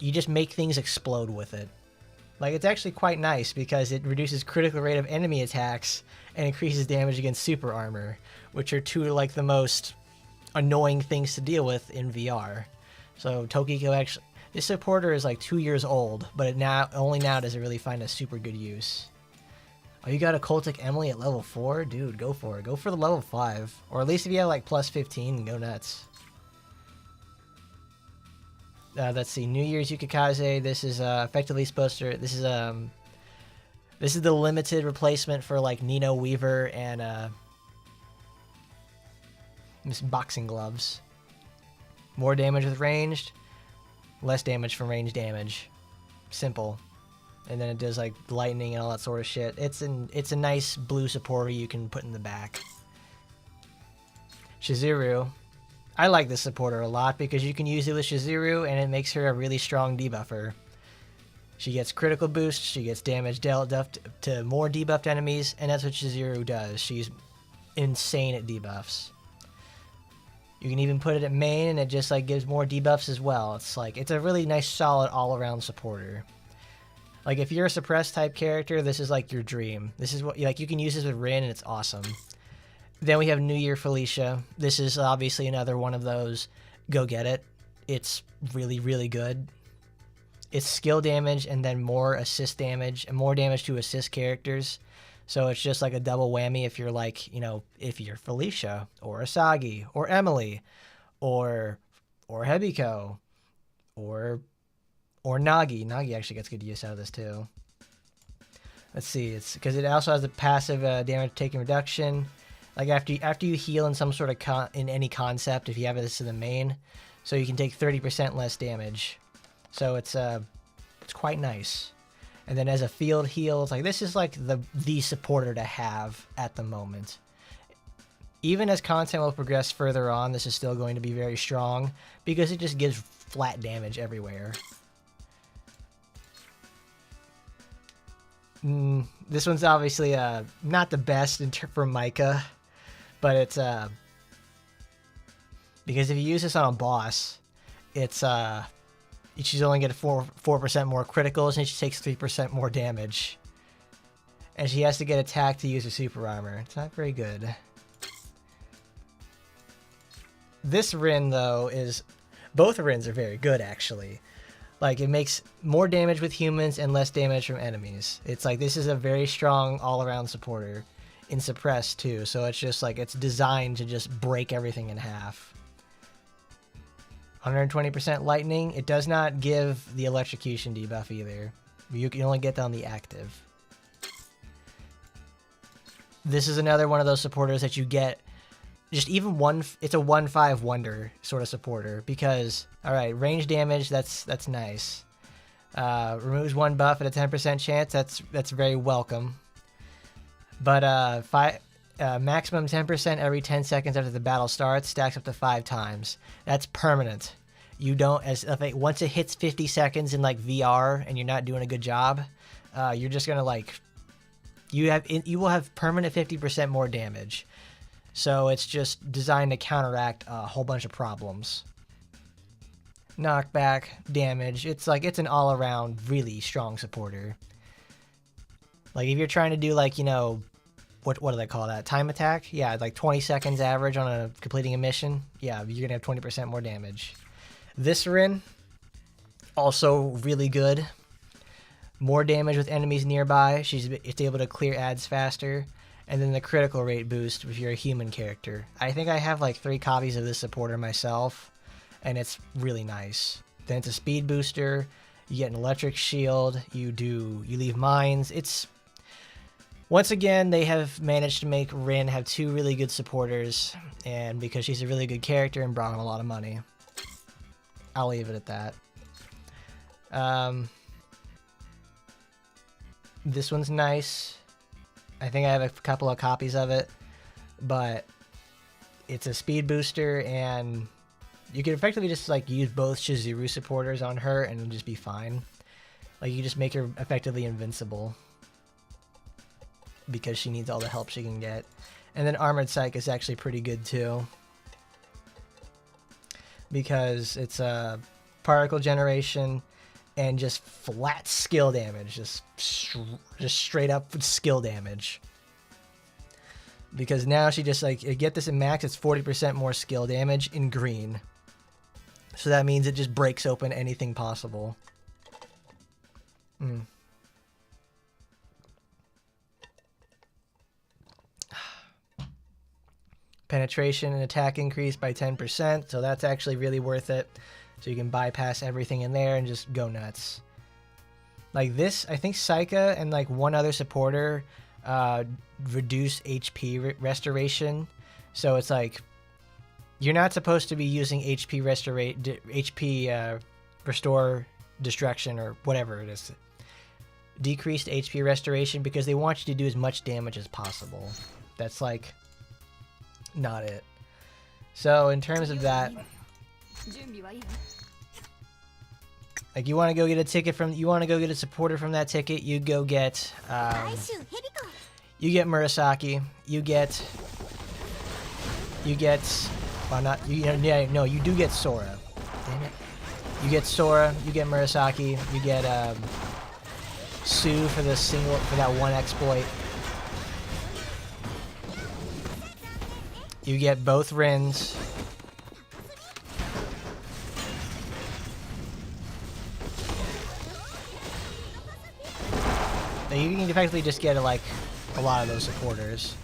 you just make things explode with it. Like, it's actually quite nice because it reduces critical rate of enemy attacks and increases damage against super armor, which are two like the most annoying things to deal with in VR. So Tokiko actually, this supporter is like 2 years old, but only now does it really find a super good use. Oh, you got a Cultic Emily at level 4? Dude, go for it. Go for the level 5. Or at least if you have like plus 15, go nuts. Let's see, New Year's Yukikaze. This is effectively supposed to. This is the limited replacement for like Nino Weaver and Miss Boxing Gloves. More damage with ranged, less damage from ranged damage. Simple. And then it does like lightning and all that sort of shit. It's a nice blue supporter you can put in the back. Shizuru. I like this supporter a lot because you can use it with Shizuru and it makes her a really strong debuffer. She gets critical boost, she gets damage dealt to more debuffed enemies, and that's what Shizuru does. She's insane at debuffs. You can even put it at main and it just like gives more debuffs as well. It's a really nice solid all-around supporter. Like if you're a suppressed type character, this is like your dream. This is what you can use this with Rin and it's awesome. Then we have New Year Felicia. This is obviously another one of those. Go get it. It's really, really good. It's skill damage and then more assist damage and more damage to assist characters. So it's just like a double whammy if you're like, you know, if you're Felicia or Asagi or Emily or Hebiko or Nagi. Nagi actually gets good use out of this too. Let's see. It's because it also has a passive damage taking reduction. Like after you heal in some sort of in any concept, if you have this in the main, so you can take 30% less damage. So it's quite nice. And then as a field heal, it's like this is like the supporter to have at the moment. Even as content will progress further on, this is still going to be very strong because it just gives flat damage everywhere. This one's obviously not the best for Micah, but it's because if you use this on a boss, it's she's only getting 4% more criticals and she takes 3% more damage, and she has to get attacked to use her super armor. It's not very good. This Rin though is both Rins are very good actually. Like it makes more damage with humans and less damage from enemies. It's like this is a very strong all-around supporter in suppress too. So it's just like it's designed to just break everything in half. 120% lightning. It does not give the electrocution debuff either. You can only get that on the active. This is another one of those supporters that you get just even one. It's a 1/5 wonder sort of supporter because all right, range damage. That's nice. Removes one buff at a 10% chance. That's very welcome. But maximum 10% every 10 seconds after the battle starts, stacks up to 5 times. That's permanent. You don't once it hits 50 seconds in like VR and you're not doing a good job, you're just gonna like you will have permanent 50% more damage. So it's just designed to counteract a whole bunch of problems. Knockback, damage. It's like it's an all-around really strong supporter. Like if you're trying to do like, you know, what do they call that? Time attack? Yeah, like 20 seconds average on completing a mission. Yeah, you're gonna have 20% more damage. This Rin, also really good. More damage with enemies nearby. It's able to clear ads faster. And then the critical rate boost if you're a human character. I think I have like 3 copies of this supporter myself, and it's really nice. Then it's a speed booster. You get an electric shield. You leave mines. It's once again they have managed to make Rin have 2 really good supporters, and because she's a really good character and brought him a lot of money. I'll leave it at that. This one's nice. I think I have a couple of copies of it, but it's a speed booster, and you can effectively just like use both Chizuru supporters on her, and it'll just be fine. Like you just make her effectively invincible because she needs all the help she can get. And then Armored Psych is actually pretty good too, because it's a particle generation and just flat skill damage, just straight up skill damage. Because now she just like, get this at max, it's 40% more skill damage in green. So that means it just breaks open anything possible. Penetration and attack increase by 10%, so that's actually really worth it. So you can bypass everything in there and just go nuts. Like this, I think Saika and like one other supporter reduce HP restoration. So it's like you're not supposed to be using HP restore destruction or whatever it is. Decreased HP restoration because they want you to do as much damage as possible. That's like not it. So in terms of that, like you want to go get a ticket from, you want to go get a supporter from that ticket, you go get you get Murasaki, you do get Sora. Damn it. You get Sora, you get Murasaki, you get Sue for that one exploit. You get both Rins. Now you can effectively just get like a lot of those supporters.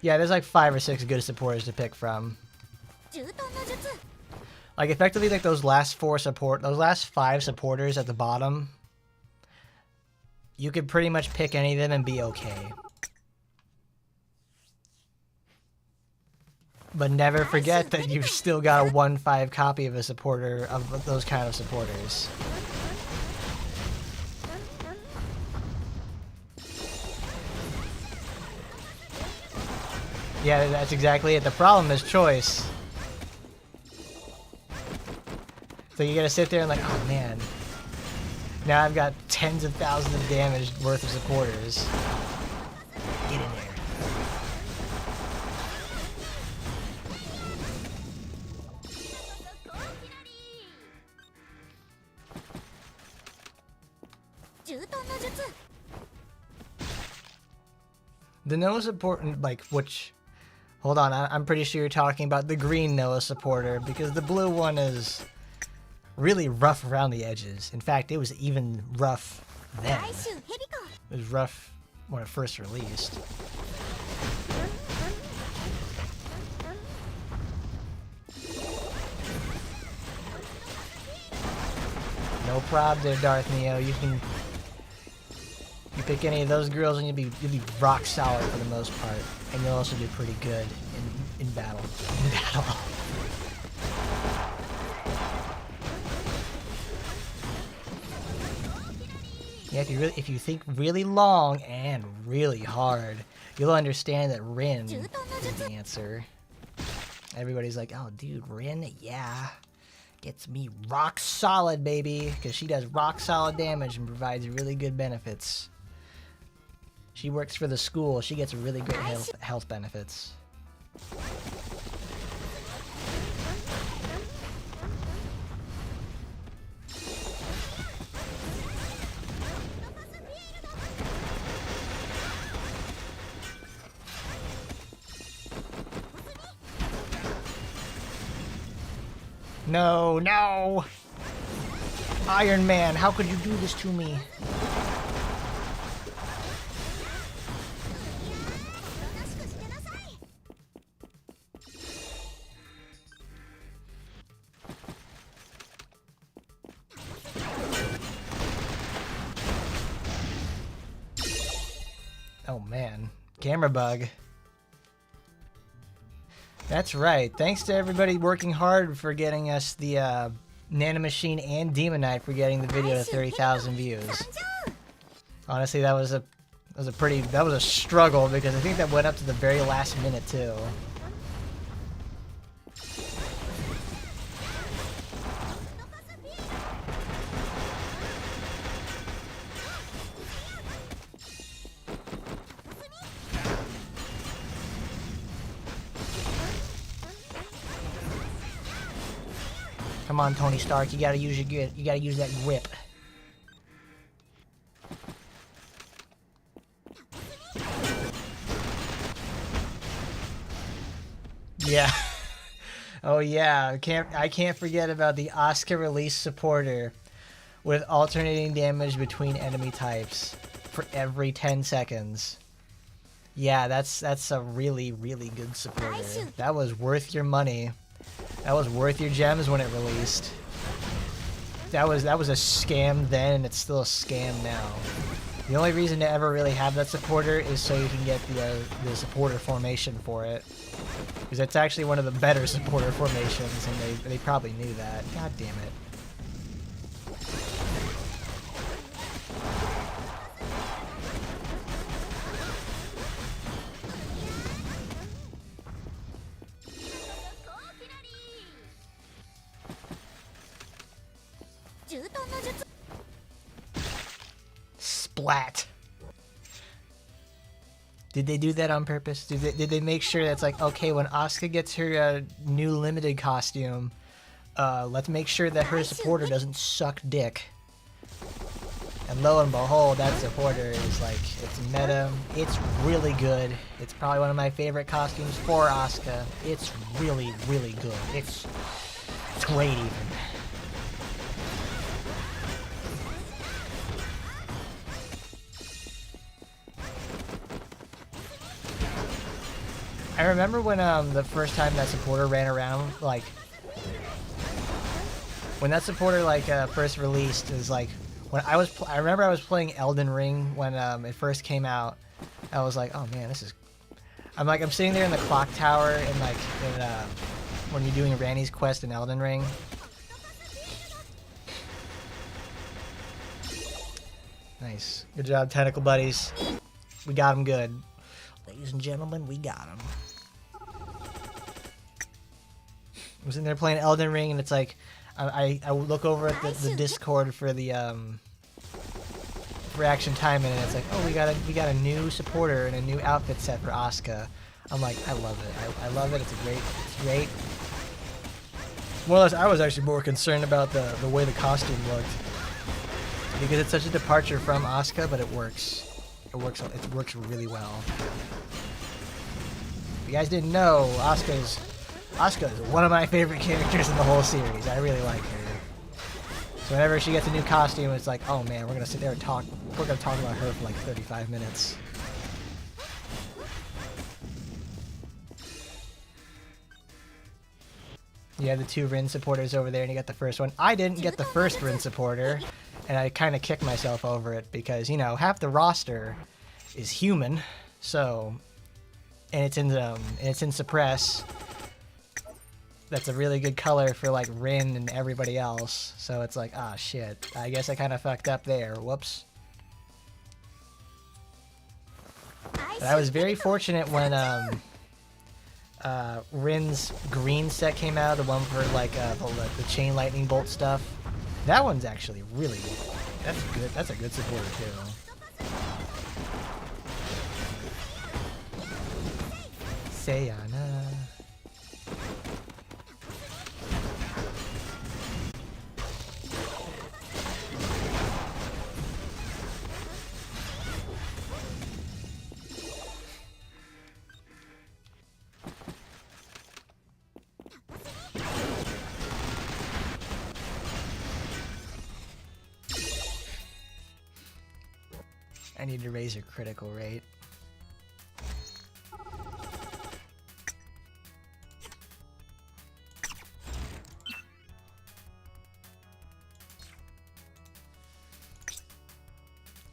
Yeah, there's like 5 or 6 good supporters to pick from. Like effectively, like those last 5 supporters at the bottom, you could pretty much pick any of them and be okay. But never forget that you've still got a 1/5 copy of a supporter of those kind of supporters. Yeah, that's exactly it. The problem is choice. So you gotta sit there and like, oh man. Now I've got tens of thousands of damage worth of supporters. Get in there. The Noah support, like, which... Hold on, I'm pretty sure you're talking about the green Noah supporter, because the blue one is really rough around the edges. In fact, it was even rough then. It was rough when it first released. No prob there, Darth Neo. You pick any of those girls and you'll be rock solid for the most part, and you'll also do pretty good in battle. Yeah, if you think really long and really hard, you'll understand that Rin is the answer. Everybody's like, oh dude, Rin, yeah. Gets me rock solid, baby, because she does rock solid damage and provides really good benefits. She works for the school. She gets really great health benefits. No, no! Iron Man, how could you do this to me? Oh man, camera bug. That's right. Thanks to everybody working hard for getting us the Nanomachine and Demon Knight for getting the video to 30,000 views. Honestly, that was a struggle because I think that went up to the very last minute too. Come on, Tony Stark, you gotta use that grip. Yeah. Oh yeah, I can't forget about the Oscar release supporter with alternating damage between enemy types for every 10 seconds. Yeah, that's a really, really good supporter. That was worth your money. That was worth your gems when it released. That was a scam then, and it's still a scam now. The only reason to ever really have that supporter is so you can get the supporter formation for it. Because it's actually one of the better supporter formations, and they probably knew that. God damn it. Splat. Did they do that on purpose? Did they make sure that's like, okay, when Asuka gets her new limited costume, let's make sure that her supporter doesn't suck dick. And lo and behold, that supporter is like, it's meta, it's really good. It's probably one of my favorite costumes for Asuka. It's really, really good. It's great even. I remember when the first time that supporter ran around, like, when that supporter like first released, is like, when I remember I was playing Elden Ring when it first came out. I was like, oh man, this is. I'm sitting there in the clock tower and like when you're doing Randy's quest in Elden Ring. Nice, good job, Tentacle Buddies. We got him good, ladies and gentlemen. We got him. I was in there playing Elden Ring, and it's like. I look over at the Discord for the reaction time, and it's like, oh, we got a new supporter and a new outfit set for Asuka. I'm like, I love it. I love it. It's great. More or less, I was actually more concerned about the way the costume looked, because it's such a departure from Asuka, but it works. It works really well. If you guys didn't know, Asuka is one of my favorite characters in the whole series. I really like her. So whenever she gets a new costume, it's like, oh man, we're gonna sit there and talk. We're gonna talk about her for like 35 minutes. You have the 2 Rin supporters over there, and you got the first one. I didn't get the first Rin supporter, and I kind of kicked myself over it because, you know, half the roster is human, so, and it's in suppress. That's a really good color for like Rin and everybody else. So it's like, ah, shit. I guess I kind of fucked up there. Whoops. But I was very fortunate when Rin's green set came out, the one for like the chain lightning bolt stuff. That one's actually really good. That's good. That's a good supporter too. Sayana. I need to raise your critical rate.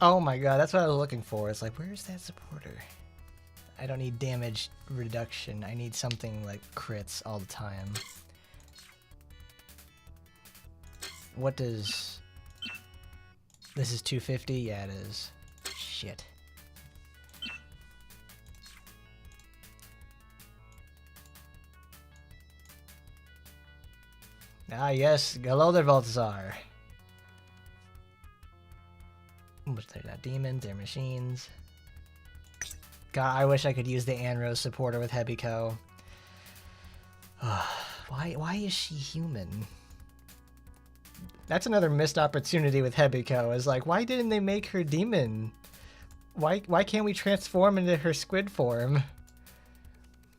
Oh my god, that's what I was looking for. It's like, where's that supporter? I don't need damage reduction. I need something like crits all the time. What does... This is 250? Yeah, it is. Shit. Ah, yes. Hello there, Balthazar. They're not demons, they're machines. God, I wish I could use the Anrose supporter with Hebiko. Why is she human? That's another missed opportunity with Hebiko. Is like, why didn't they make her demon? Why can't we transform into her squid form?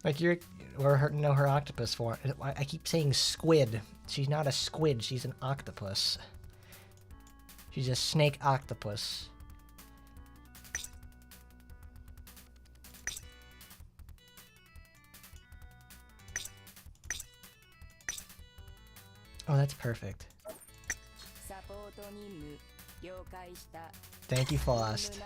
Like her octopus form. I keep saying squid. She's not a squid, she's an octopus. She's a snake octopus. Oh, that's perfect. Thank you, Frost.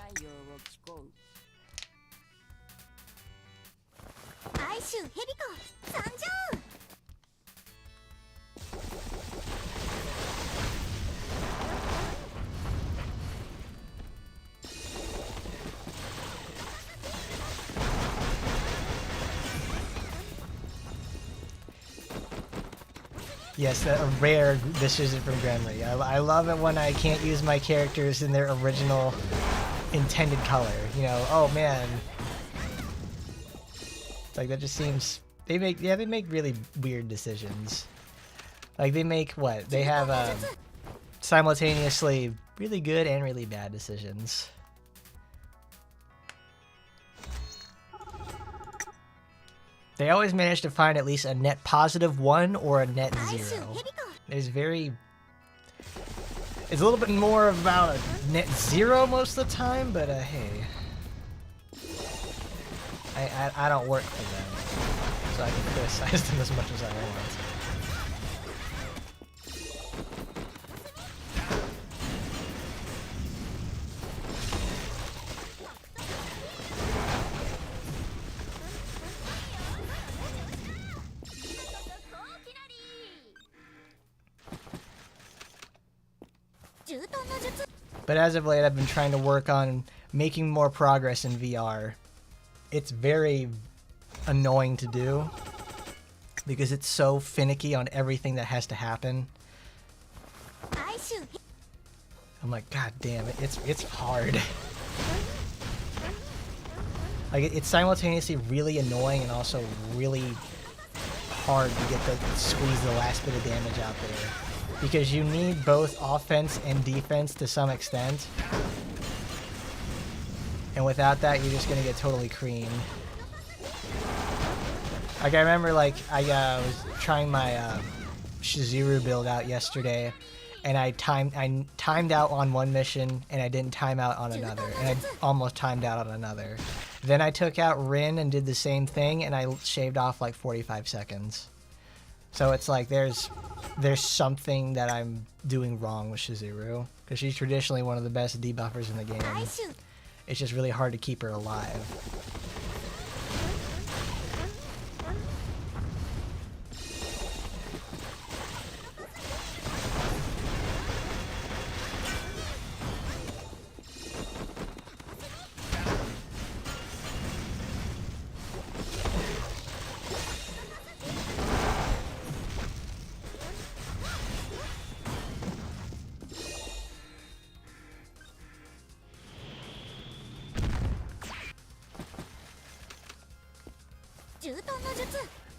Yes, a rare decision from Gremley. I love it when I can't use my characters in their original intended color. You know, oh man. It's like, that just seems... They make really weird decisions. Like, they make what? They have simultaneously Really good and really bad decisions. They always manage to find at least a net +1 or a net 0. There's very... It's a little bit more about a net 0 most of the time, but hey. I don't work for them, so I can criticize them as much as I want. But as of late, I've been trying to work on making more progress in VR. It's very annoying to do because it's so finicky on everything that has to happen. I'm like, God damn it, it's hard. Like it's simultaneously really annoying and also really hard to get the squeeze the last bit of damage out there. Because you need both offense and defense to some extent. And without that, you're just gonna get totally creamed. Like I remember, like I was trying my Shizuru build out yesterday, and I timed out on one mission, and I didn't time out on another, and I almost timed out on another. Then I took out Rin and did the same thing, and I shaved off like 45 seconds. So it's like there's something that I'm doing wrong with Shizuru, because she's traditionally one of the best debuffers in the game. It's just really hard to keep her alive.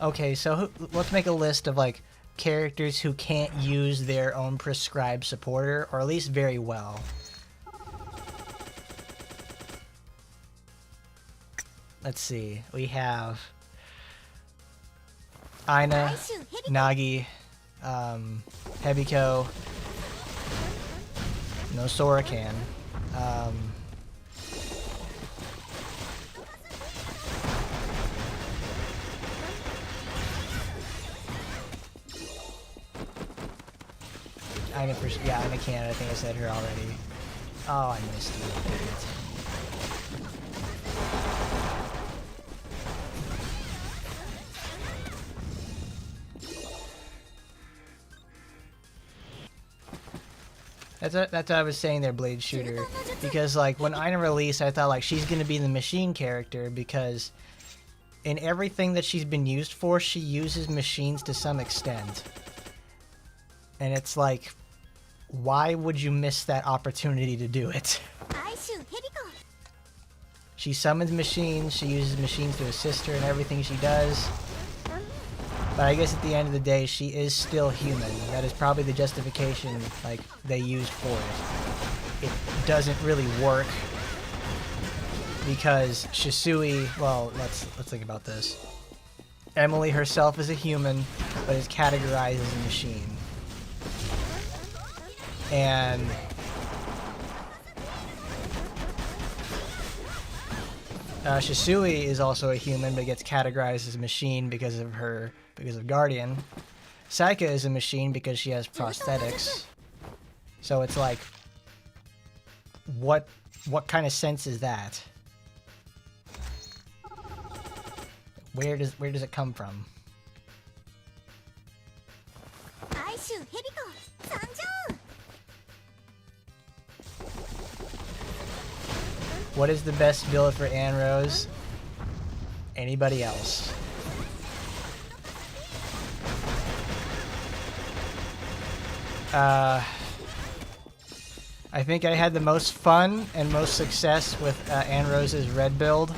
Okay, so let's make a list of like characters who can't use their own prescribed supporter, or at least very well. Let's see. We have Aina, Nagi, Hebiko. No, Sora can. Yeah, Aina can. I think I said her already. Oh, I missed you. That's what I was saying there, Blade Shooter. Because like when Aina released, I thought like she's gonna be the machine character, because in everything that she's been used for, she uses machines to some extent. And it's like, why would you miss that opportunity to do it? She summons machines, she uses machines to assist her in everything she does. But I guess at the end of the day, she is still human. That is probably the justification like they used for it. It doesn't really work because Shisui, well, let's think about this. Emily herself is a human, but is categorized as a machine. And Shisui is also a human, but gets categorized as a machine because of Guardian. Saika is a machine because she has prosthetics. So it's like, what kind of sense is that? Where does it come from? What is the best build for Anrose? Anybody else? I think I had the most fun and most success with Anrose's red build.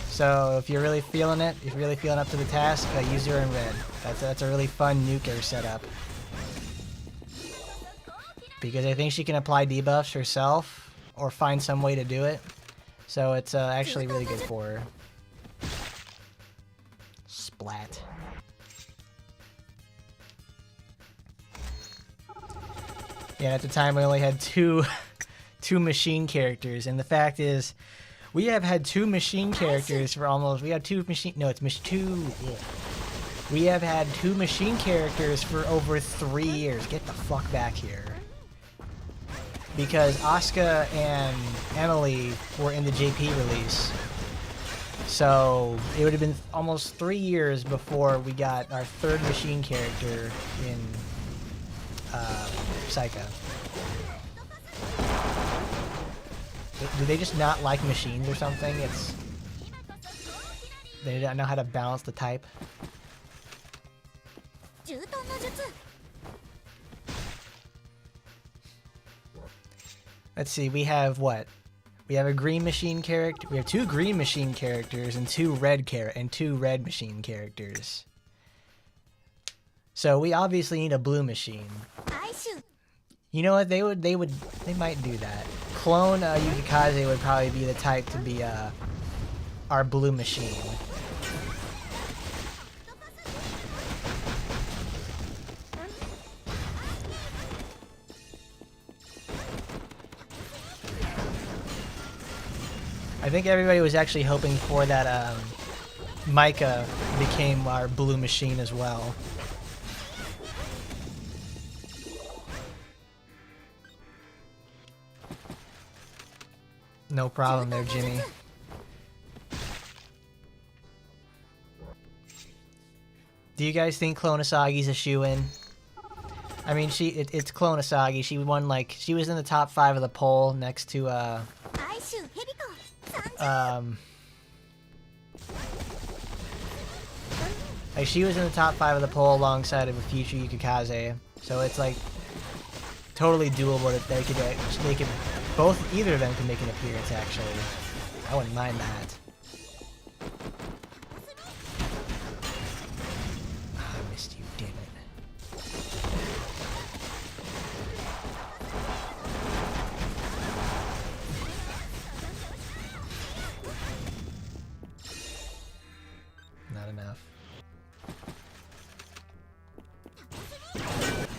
So if you're really feeling it, if you're really feeling up to the task, use her in red. That's a really fun nuker setup. because I think she can apply debuffs herself or find some way to do it. So it's actually really good for her. Splat. Yeah, at the time we only had two machine characters, and the fact is, we have had 2 machine characters for almost. We have 2 machine. No, it's two. Yeah. We have had 2 machine characters for over 3 years. Get the fuck back here. Because Asuka and Emily were in the JP release. So it would have been almost 3 years before we got our 3rd machine character in Psycho. Do they just not like machines or something? They don't know how to balance the type. Let's see, we have what? We have a green machine character. We have 2 green machine characters and 2 red machine characters. So we obviously need a blue machine. You know what? They might do that. Clone Yukikaze would probably be the type to be our blue machine. I think everybody was actually hoping for that Micah became our blue machine as well. No problem there, Jimmy. Do you guys think Clone Asagi's a shoo-in? I mean, it's Clone Asagi. She won, like, she was in the top 5 of the poll next to, like, she was in the top 5 of the poll alongside of a future Yukikaze. So it's, like, totally doable that they could either of them can make an appearance, actually. I wouldn't mind that. Oh, I missed you, damn it. Not enough.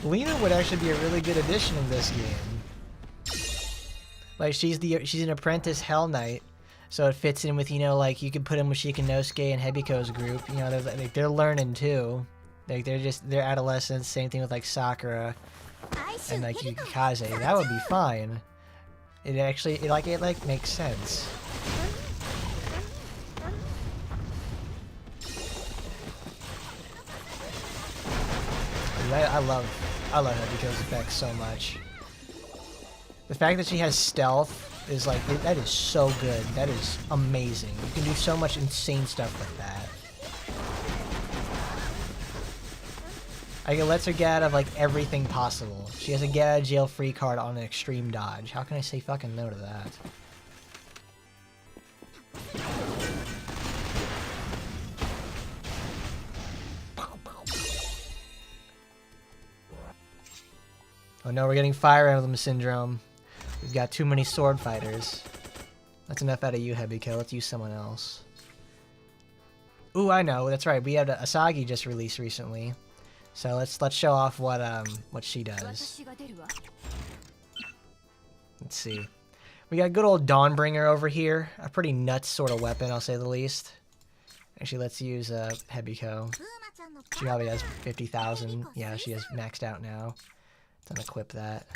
Lena would actually be a really good addition in this game. Like, she's an apprentice Hell Knight, so it fits in with, you know, like, you could put in with Shikanosuke and Hebiko's group. You know, they're learning too. Like, they're adolescents. Same thing with, like, Sakura and, like, Yukikaze. That would be fine. It makes sense. I love Hebiko's effects so much. The fact that she has stealth is like, that is so good. That is amazing. You can do so much insane stuff with that. Like, it lets her get out of, like, everything possible. She has a get out of jail free card on an extreme dodge. How can I say fucking no to that? Oh no, we're getting Fire Emblem Syndrome. We've got too many sword fighters. That's enough out of you, Hebiko. Let's use someone else. Ooh, I know. That's right. We had Asagi just released recently. So let's show off what she does. Let's see. We got good old Dawnbringer over here. A pretty nuts sort of weapon, I'll say the least. Actually, let's use Hebiko. She probably has 50,000. Yeah, she has maxed out now. Let's unequip that.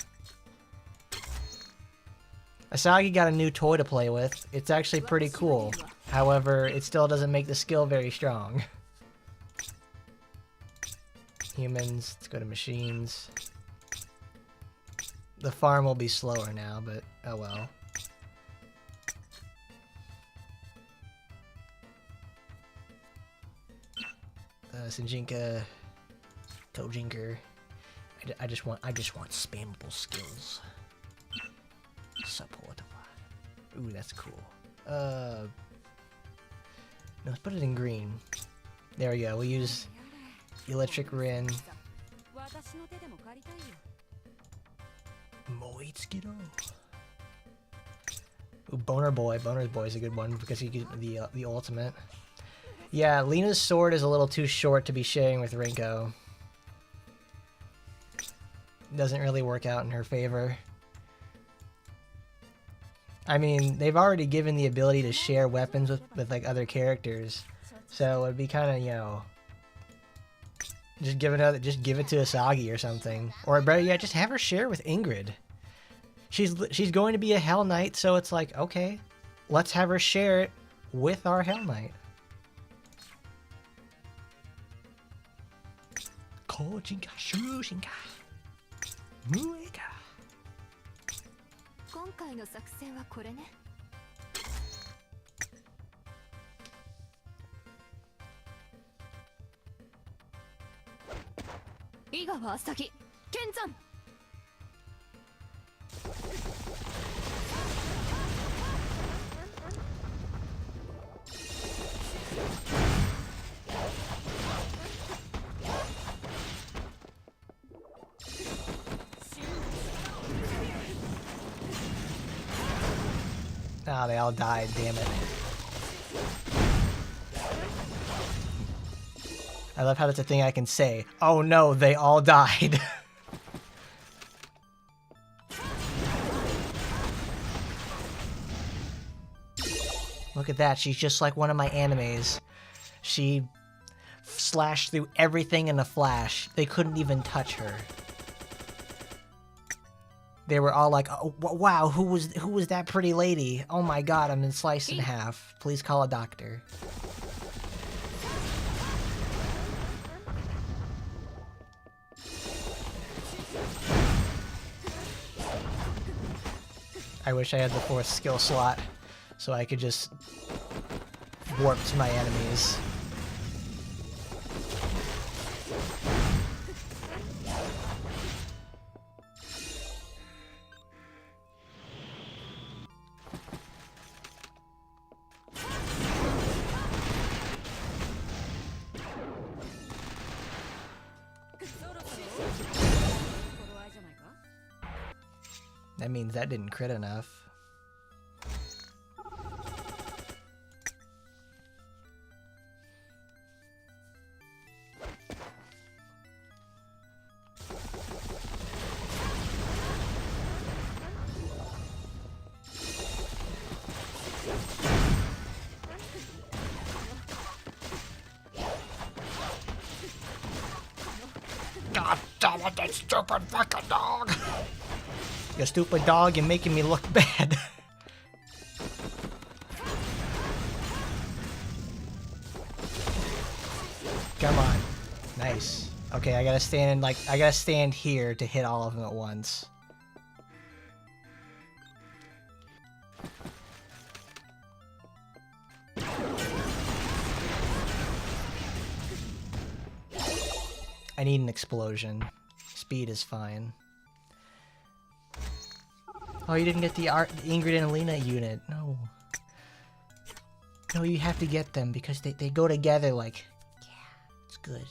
Asagi got a new toy to play with. It's actually pretty cool. However, it still doesn't make the skill very strong. Humans, let's go to machines. The farm will be slower now, but oh well. Sinjinka, Tojinker. I just want spammable skills. Support. Ooh, that's cool. No, let's put it in green. There we go. We'll use Electric Rin. Ooh, Boner Boy. Boner Boy is a good one because he gets the ultimate. Yeah, Lena's sword is a little too short to be sharing with Rinko. Doesn't really work out in her favor. I mean, they've already given the ability to share weapons with like other characters, so it'd be kind of, you know, just give it to Asagi or something, or better yet, just have her share with Ingrid. She's going to be a Hell Knight, so it's like, okay, let's have her share it with our Hell Knight. Ah, they all died, damn it. I love how that's a thing I can say. Oh no, they all died. Look at that, she's just like one of my animes. She slashed through everything in a flash. They couldn't even touch her. They were all like, oh, wow, who was that pretty lady? Oh my god, I'm been sliced in half. Please call a doctor. I wish I had the 4th skill slot so I could just warp to my enemies. That means that didn't crit enough. God damn it, that stupid fucking dog! You stupid dog, you're making me look bad. Come on. Nice. Okay, I gotta stand here to hit all of them at once. I need an explosion. Speed is fine. Oh, you didn't get the Ingrid and Lena unit. No. No, you have to get them because they go together like... Yeah, it's good.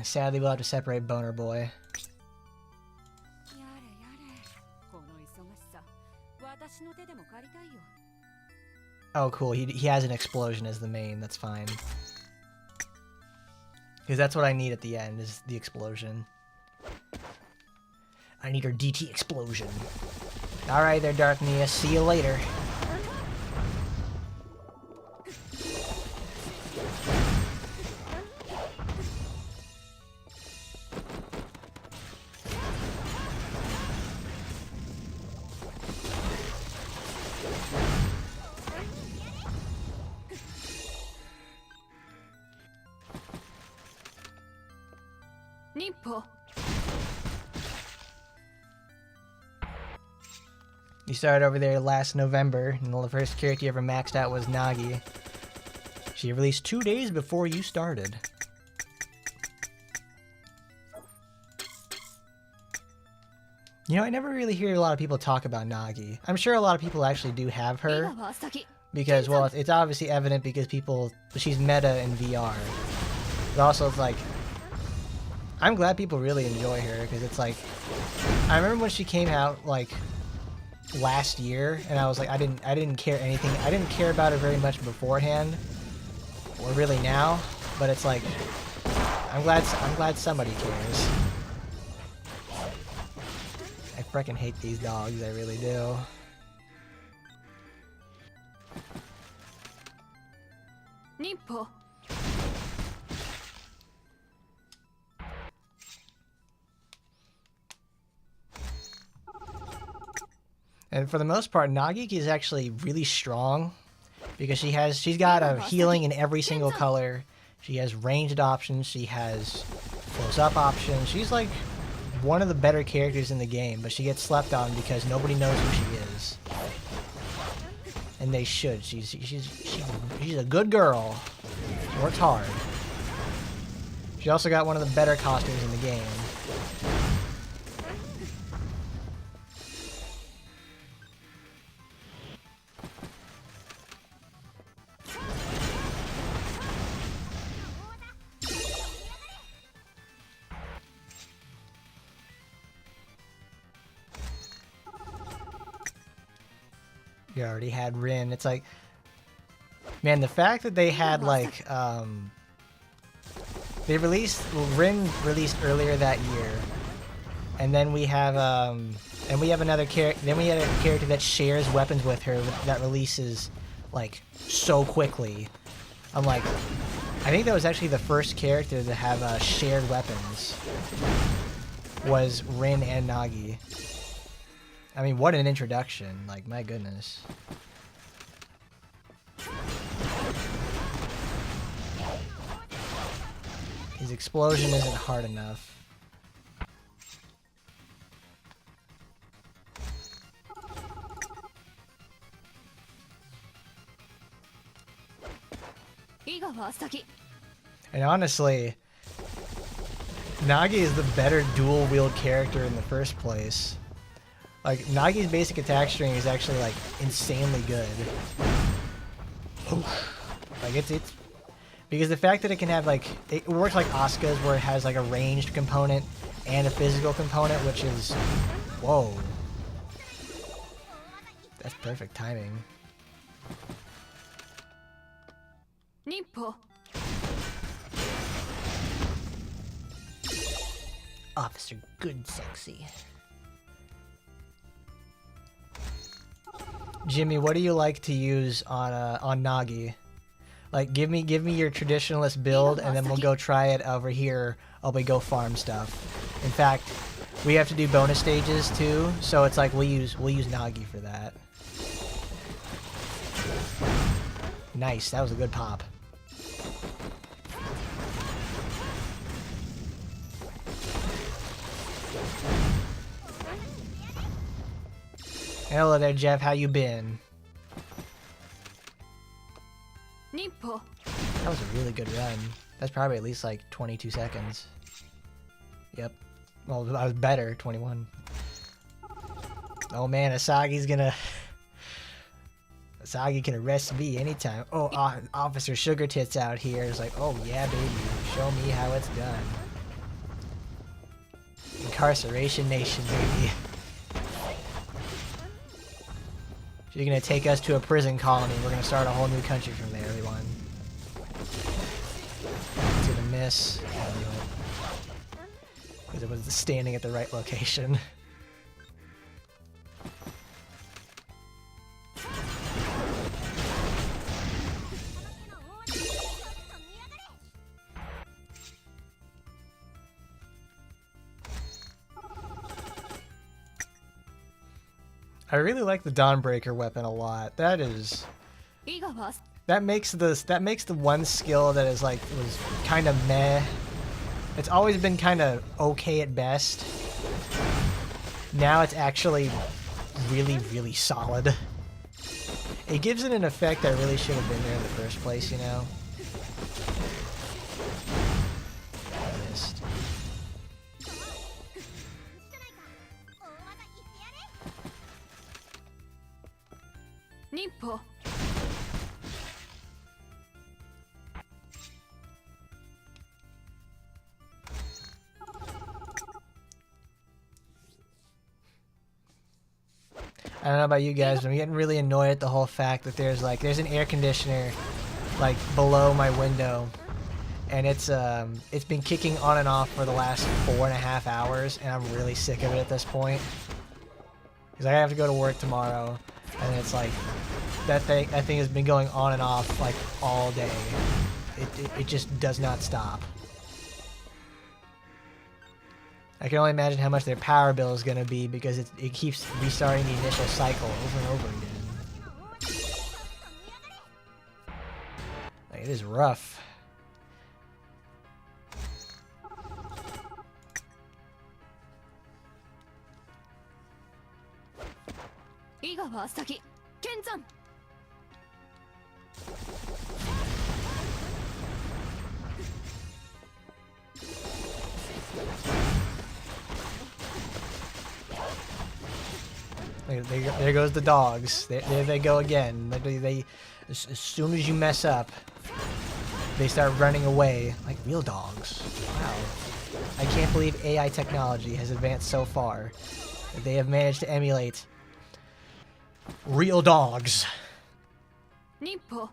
Sadly, we'll have to separate Boner Boy. Oh, cool. He has an explosion as the main. That's fine. Because that's what I need at the end, is the explosion. I need her DT explosion. Alright there, Dark Nia. See you later. You started over there last November, and the first character you ever maxed out was Nagi. She released 2 days before you started. You know, I never really hear a lot of people talk about Nagi. I'm sure a lot of people actually do have her, because, well, it's obviously evident because she's meta in VR. But also, it's like, I'm glad people really enjoy her because it's like, I remember when she came out like last year, and I was like, I didn't care anything. I didn't care about her very much beforehand, or really now. But it's like, I'm glad somebody cares. I freaking hate these dogs. I really do. Nippo. And for the most part, Nagiki is actually really strong because she's got a healing in every single color. She has ranged options. She has close up options. She's like one of the better characters in the game, but she gets slept on because nobody knows who she is. And they should. She's a good girl. She works hard. She also got one of the better costumes in the game. You already had Rin. It's like, man, the fact that they had like, they released, Rin released earlier that year, and then we have another character. Then we had a character that shares weapons with her that releases like so quickly. I'm like, I think that was actually the first character to have shared weapons. Was Rin and Nagi. I mean, what an introduction. Like, my goodness. His explosion isn't hard enough. And honestly, Nagi is the better dual-wield character in the first place. Like, Nagi's basic attack string is actually, like, insanely good. Like, it's... Because the fact that it can have, like... It works like Asuka's, where it has, like, a ranged component and a physical component, which is... Whoa. That's perfect timing. Nippo. Officer Good Sexy. Jimmy, what do you like to use on Nagi? Like, give me your traditionalist build, and then we'll go try it over here while we go farm stuff. In fact, we have to do bonus stages too, so it's like we'll use Nagi for that. Nice, that was a good pop. Hello there, Jeff. How you been? Nippo. That was a really good run. That's probably at least like 22 seconds. Yep. Well, I was better, 21. Oh man, Asagi's gonna... Asagi can arrest me anytime. Oh, Officer Sugar Tits out here is like, oh yeah, baby, show me how it's done. Incarceration Nation, baby. She's gonna take us to a prison colony. We're gonna start a whole new country from there, everyone. To the miss. Because it was standing at the right location. I really like the Dawnbreaker weapon a lot. That makes the one skill that is like was kind of meh. It's always been kind of okay at best. Now it's actually really, really solid. It gives it an effect that really should have been there in the first place, you know? I missed. Nippo. I don't know about you guys, but I'm getting really annoyed at the whole fact that there's an air conditioner like below my window, and it's been kicking on and off for the last 4.5 hours, and I'm really sick of it at this point. Because I have to go to work tomorrow, and it's like that thing has been going on and off like all day. It just does not stop. I can only imagine how much their power bill is going to be because it keeps restarting the initial cycle over and over again. Like, it is rough. There goes the dogs. There they go again. They as soon as you mess up, they start running away like real dogs. Wow. I can't believe AI technology has advanced so far that they have managed to emulate real dogs. Nippo.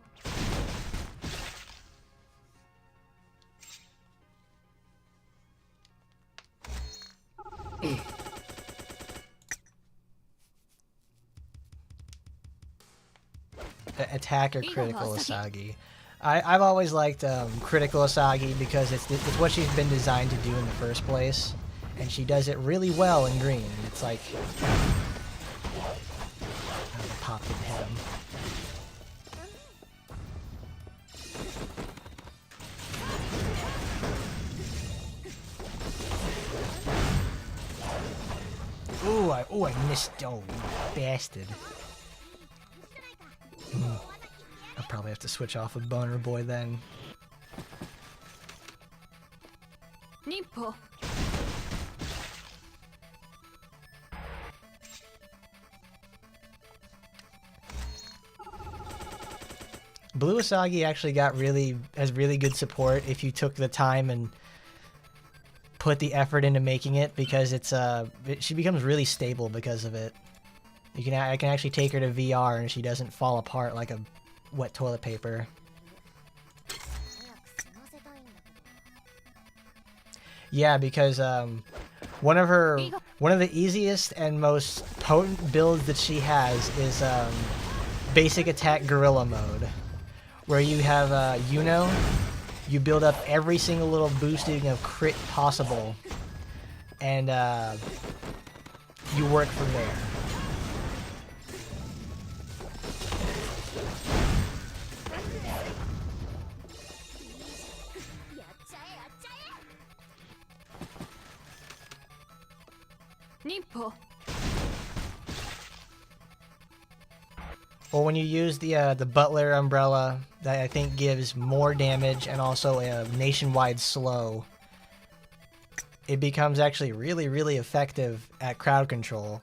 Attack or critical Asagi. I've always liked critical Asagi because it's what she's been designed to do in the first place, and she does it really well in green. It's like the pop didn't hit him. Ooh, I missed. Oh, bastard. I'll probably have to switch off with Boner Boy then. Nippo. Blue Asagi actually has really good support if you took the time and put the effort into making it, because she becomes really stable because of it. I can actually take her to VR and she doesn't fall apart like a wet toilet paper. Yeah, because one of the easiest and most potent builds that she has is basic attack gorilla mode, where you have you build up every single little boosting of crit possible, and you work from there. Nippo. Well, when you use the Butler umbrella, that I think gives more damage and also a nationwide slow, it becomes actually really, really effective at crowd control.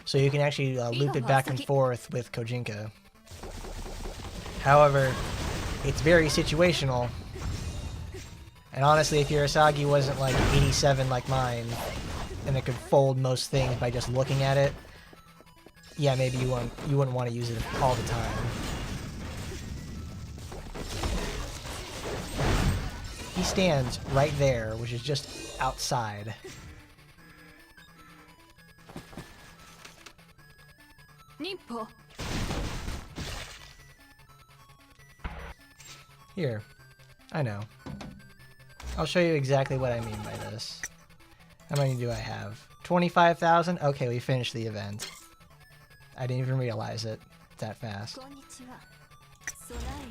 So you can actually loop it back and forth with Kojinka. However, it's very situational. And honestly, if your Asagi wasn't like 87 like mine, and it could fold most things by just looking at it, yeah, maybe you wouldn't want to use it all the time. He stands right there, which is just outside. Nippo. Here, I know. I'll show you exactly what I mean by this. How many do I have? 25,000? Okay, we finished the event. I didn't even realize it that fast.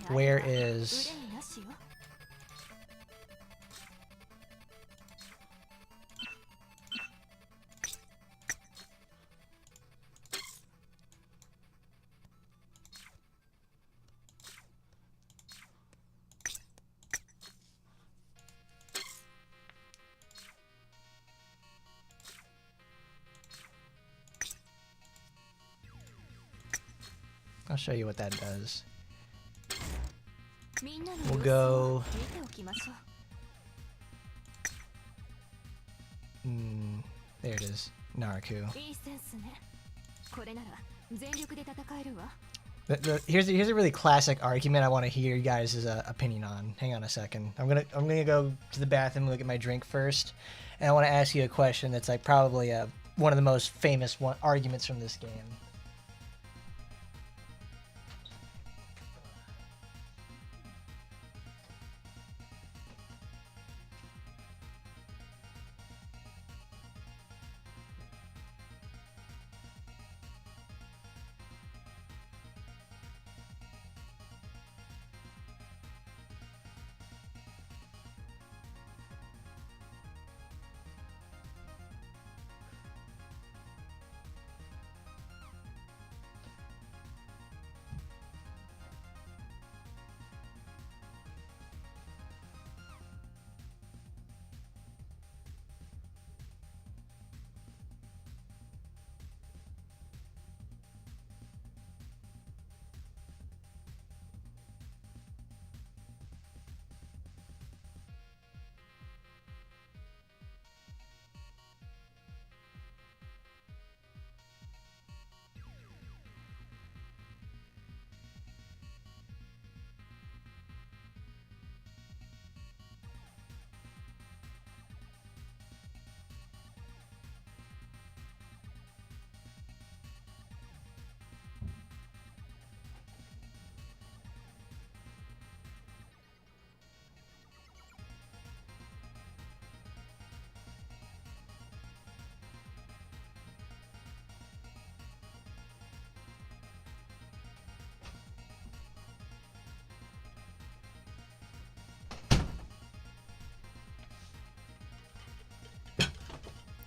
Where is... I'll show you what that does. We'll go... there it is. Naraku. 全力で戦えるわ。Here's a really classic argument I want to hear you guys' opinion on. Hang on a second. I'm gonna go to the bathroom and look at my drink first, and I want to ask you a question that's like probably one of the most famous arguments from this game.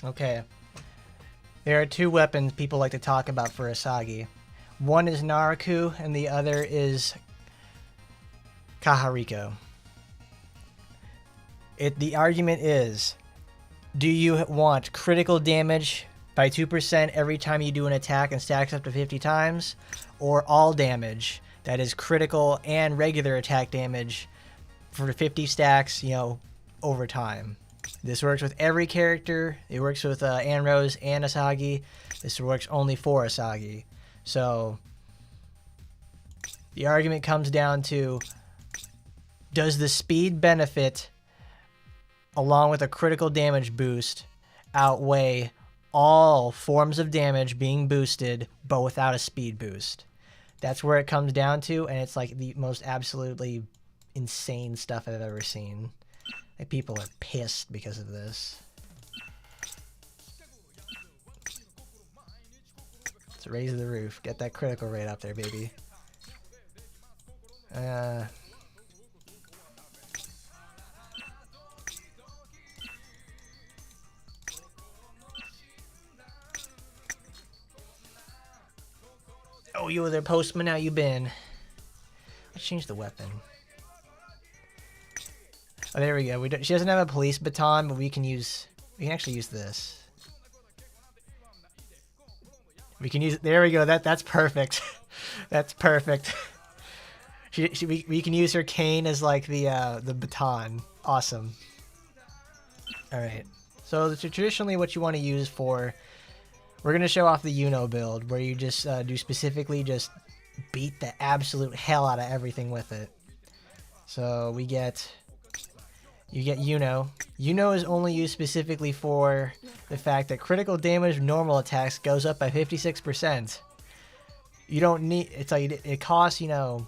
Okay. There are two weapons people like to talk about for Asagi. One is Naraku, and the other is Kahariko. The argument is, do you want critical damage by 2% every time you do an attack and stacks up to 50 times, or all damage that is critical and regular attack damage for 50 stacks, over time? This works with every character. It works with Anrose and Asagi. This works only for Asagi. So the argument comes down to, does the speed benefit along with a critical damage boost outweigh all forms of damage being boosted but without a speed boost? That's where it comes down to, and it's like the most absolutely insane stuff I've ever seen. Like, people are pissed because of this. Let's raise the roof. Get that critical rate up there, baby. Oh, you were their postman, now you been. Let's change the weapon. Oh, there we go. She doesn't have a police baton, but we can actually use this. We can use, there we go. That's perfect. That's perfect. We can use her cane as like the baton. Awesome. All right. So traditionally, what you want to use for, we're gonna show off the Yuno build where you just do specifically just beat the absolute hell out of everything with it. So you get Yuno. Yuno is only used specifically for the fact that critical damage normal attacks goes up by 56%. You don't need, it's like it costs, your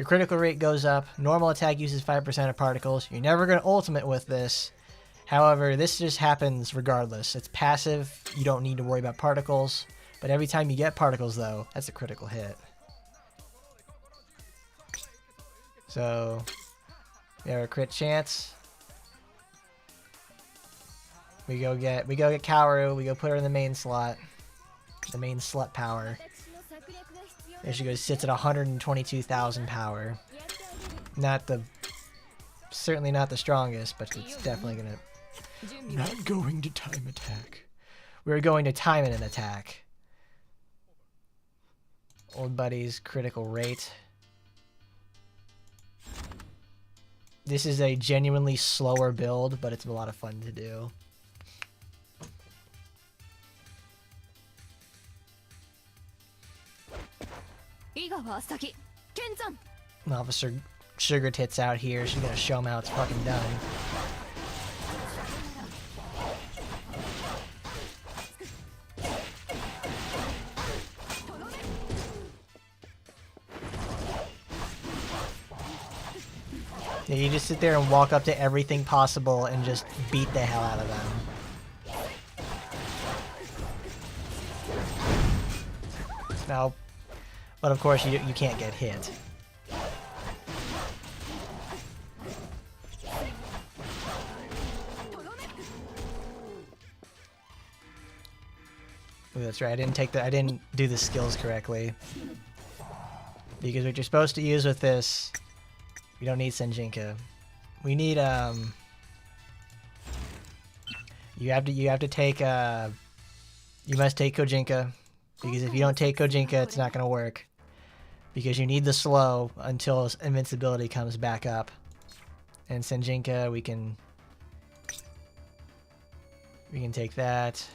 critical rate goes up. Normal attack uses 5% of particles. You're never going to ultimate with this. However, this just happens regardless. It's passive. You don't need to worry about particles. But every time you get particles, though, that's a critical hit. So, we have a crit chance. We go get Kaoru. We go put her in the main slot. The main slut power. There she goes. Sits at 122,000 power. Certainly not the strongest, but it's definitely gonna. Not going to time attack. We're going to time an attack. Old buddy's critical rate. This is a genuinely slower build, but it's a lot of fun to do. 井川咲剣山 Officer Sugar Tits out here. She's gonna show him how it's fucking done. Yeah, you just sit there and walk up to everything possible and just beat the hell out of them. No. But of course you can't get hit. Ooh, that's right. I didn't do the skills correctly. Because what you're supposed to use with this, we don't need Senjinka. We need you have to take you must take Kojinka, because if you don't take Kojinka, it's not gonna work. Because you need the slow until invincibility comes back up. And Senjinka, we can take that.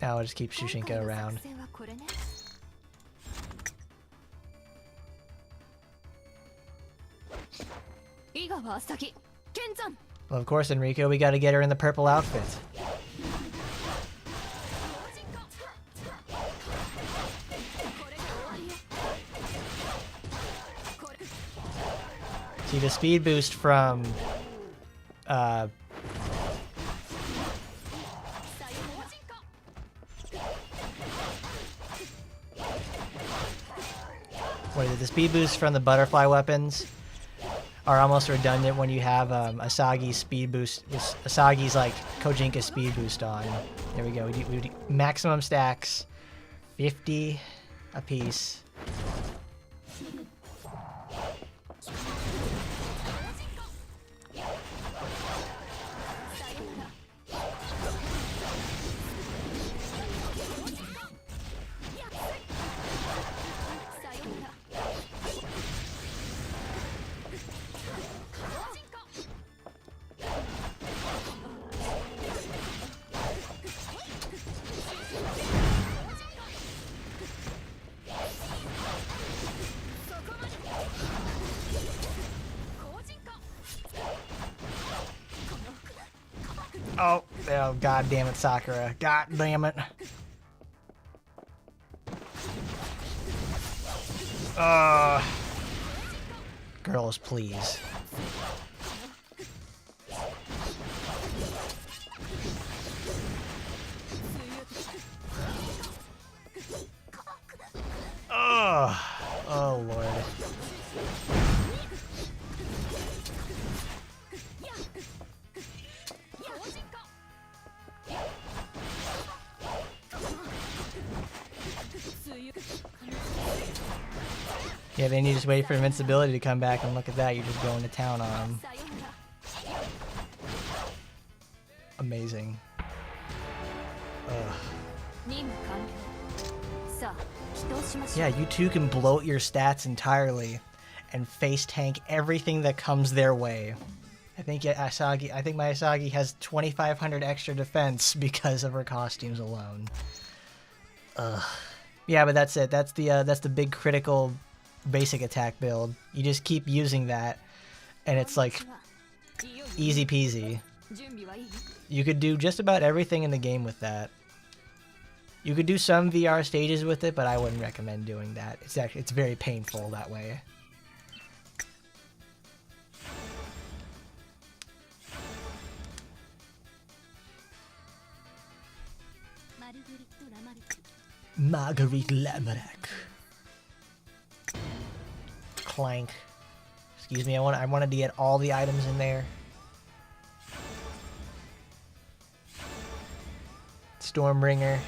Now I'll just keep Shushinka around. Well, of course, Enrico, we gotta get her in the purple outfit. See, the speed boost from what is it? The speed boosts from the butterfly weapons are almost redundant when you have Asagi's speed boost. Asagi's like Kojinka speed boost on. There we go. We do maximum stacks, 50 apiece. Oh, god damn it, Sakura. God damn it. Girls, please. Oh, Lord. Yeah, then you just wait for invincibility to come back, and look at that, you're just going to town on them. Amazing. Ugh. Yeah, you two can bloat your stats entirely and face tank everything that comes their way. I think my Asagi has 2,500 extra defense because of her costumes alone. Ugh. Yeah, but that's it. That's the big critical basic attack build. You just keep using that, and it's like easy peasy. You could do just about everything in the game with that. You could do some VR stages with it, but I wouldn't recommend doing that. It's very painful that way. Marguerite Lamarck. Clank. Excuse me, I wanted to get all the items in there. Stormbringer.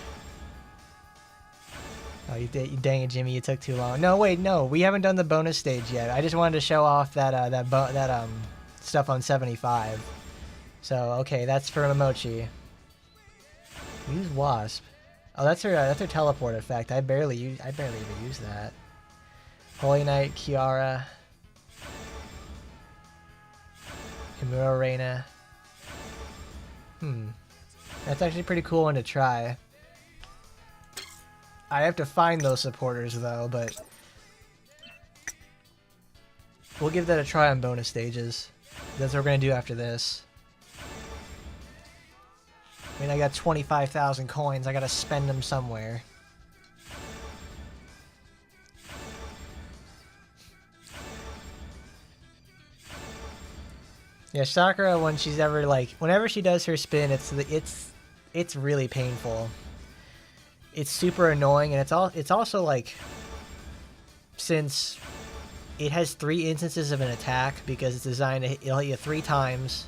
Oh, dang it, Jimmy! You took too long. No, wait, no, we haven't done the bonus stage yet. I just wanted to show off that stuff on 75. So okay, that's for Momochi. Use Wasp. Oh, that's her teleport effect. I barely even use that. Holy Knight, Kiara, Himura Reina. That's actually a pretty cool one to try. I have to find those supporters though, but we'll give that a try on bonus stages. That's what we're gonna do after this. I mean, I got 25,000 coins. I gotta spend them somewhere. Yeah, Sakura, when she's ever like, whenever she does her spin, it's really painful. It's super annoying, and it's also like, since it has 3 instances of an attack because it's designed to it'll hit you 3 times.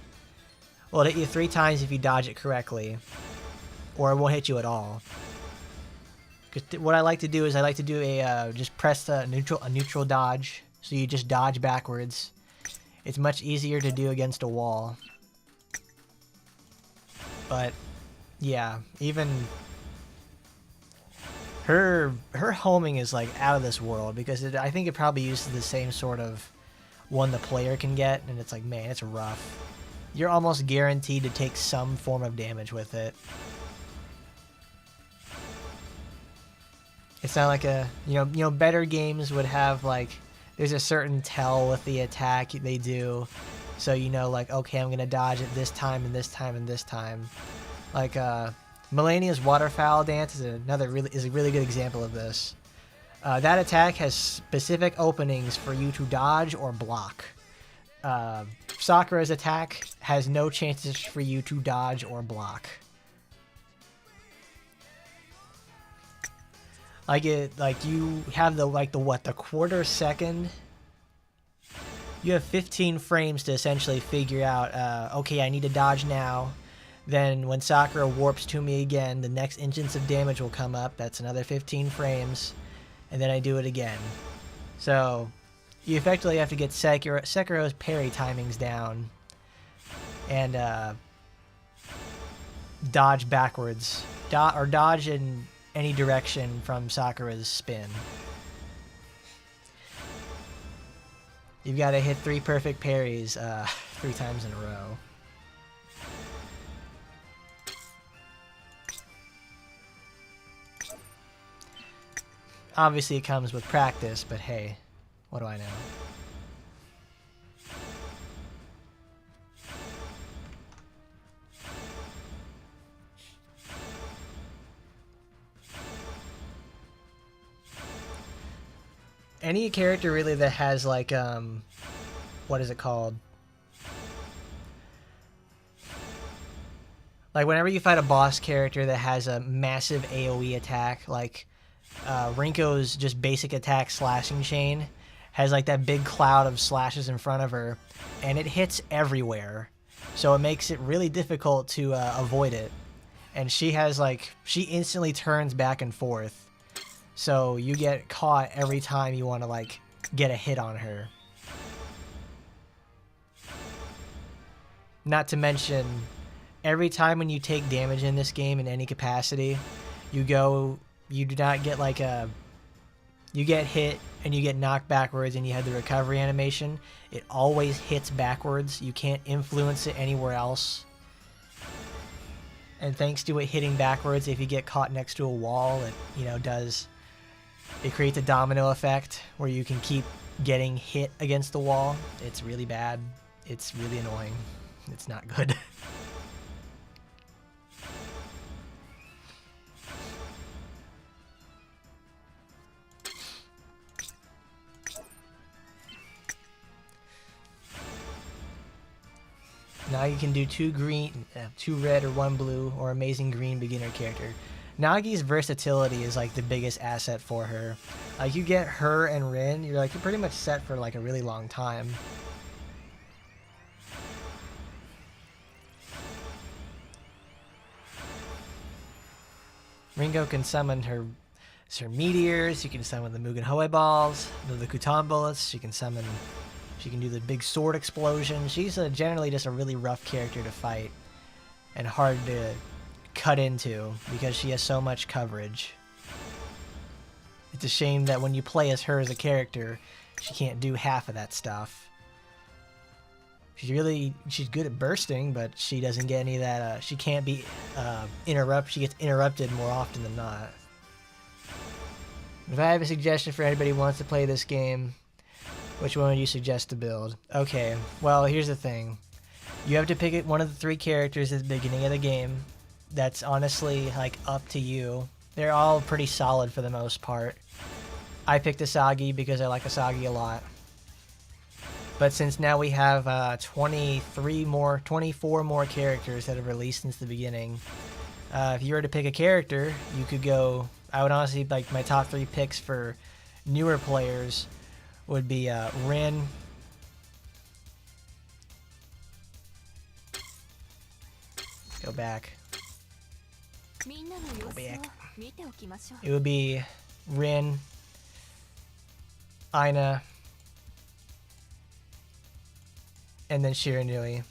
Well, it'll hit you 3 times if you dodge it correctly, or it won't hit you at all. Because what I like to do is I like to do a just press a neutral dodge, so you just dodge backwards. It's much easier to do against a wall. But yeah, even her homing is like out of this world because I think it probably uses the same sort of one the player can get, and it's like, man, it's rough. You're almost guaranteed to take some form of damage with it. It's not like a you know better games would have like there's a certain tell with the attack they do, so you know like, okay, I'm gonna dodge it this time and this time and this time. Like Melania's waterfowl dance is a really good example of this. That attack has specific openings for you to dodge or block. Sakura's attack has no chances for you to dodge or block. Like you have the quarter second. You have 15 frames to essentially figure out, okay, I need to dodge now. Then when Sakura warps to me again, the next instance of damage will come up. That's another 15 frames. And then I do it again. So you effectively have to get Sekiro's parry timings down. And dodge backwards. Or dodge in any direction from Sakura's spin. You've got to hit 3 perfect parries 3 times in a row. Obviously it comes with practice, but hey, what do I know? Any character really that has like what is it called? Like whenever you fight a boss character that has a massive AoE attack, like Rinko's just basic attack slashing chain has like that big cloud of slashes in front of her, and it hits everywhere, so it makes it really difficult to avoid it. And she instantly turns back and forth. So you get caught every time you want to like get a hit on her. Not to mention, every time when you take damage in this game in any capacity, you do not get like you get hit and you get knocked backwards and you have the recovery animation. It always hits backwards. You can't influence it anywhere else. And thanks to it hitting backwards, if you get caught next to a wall, it creates a domino effect where you can keep getting hit against the wall. It's really bad. It's really annoying. It's not good. Now you can do 2 red or 1 blue, or amazing green beginner character. Nagi's versatility is like the biggest asset for her. Like you get her and Rin, you're pretty much set for like a really long time. Ringo can summon her meteors. You can summon the Mugen Hoei balls, the Kutan bullets. She can do the big sword explosion. She's generally just a really rough character to fight and hard to cut into because she has so much coverage. It's a shame that when you play as her as a character, she can't do half of that stuff. She's good at bursting, but she doesn't get any of that. She can't be She gets interrupted more often than not. If I have a suggestion for anybody who wants to play this game, which one would you suggest to build? Okay, well, here's the thing. You have to pick one of the 3 characters at the beginning of the game. That's honestly, like, up to you. They're all pretty solid for the most part. I picked Asagi because I like Asagi a lot. But since now we have 24 more characters that have released since the beginning, if you were to pick a character, you could go... I would honestly, like, my top 3 picks for newer players would be Rin. Go back. Go back. It would be Rin, Aina, and then Shiranui.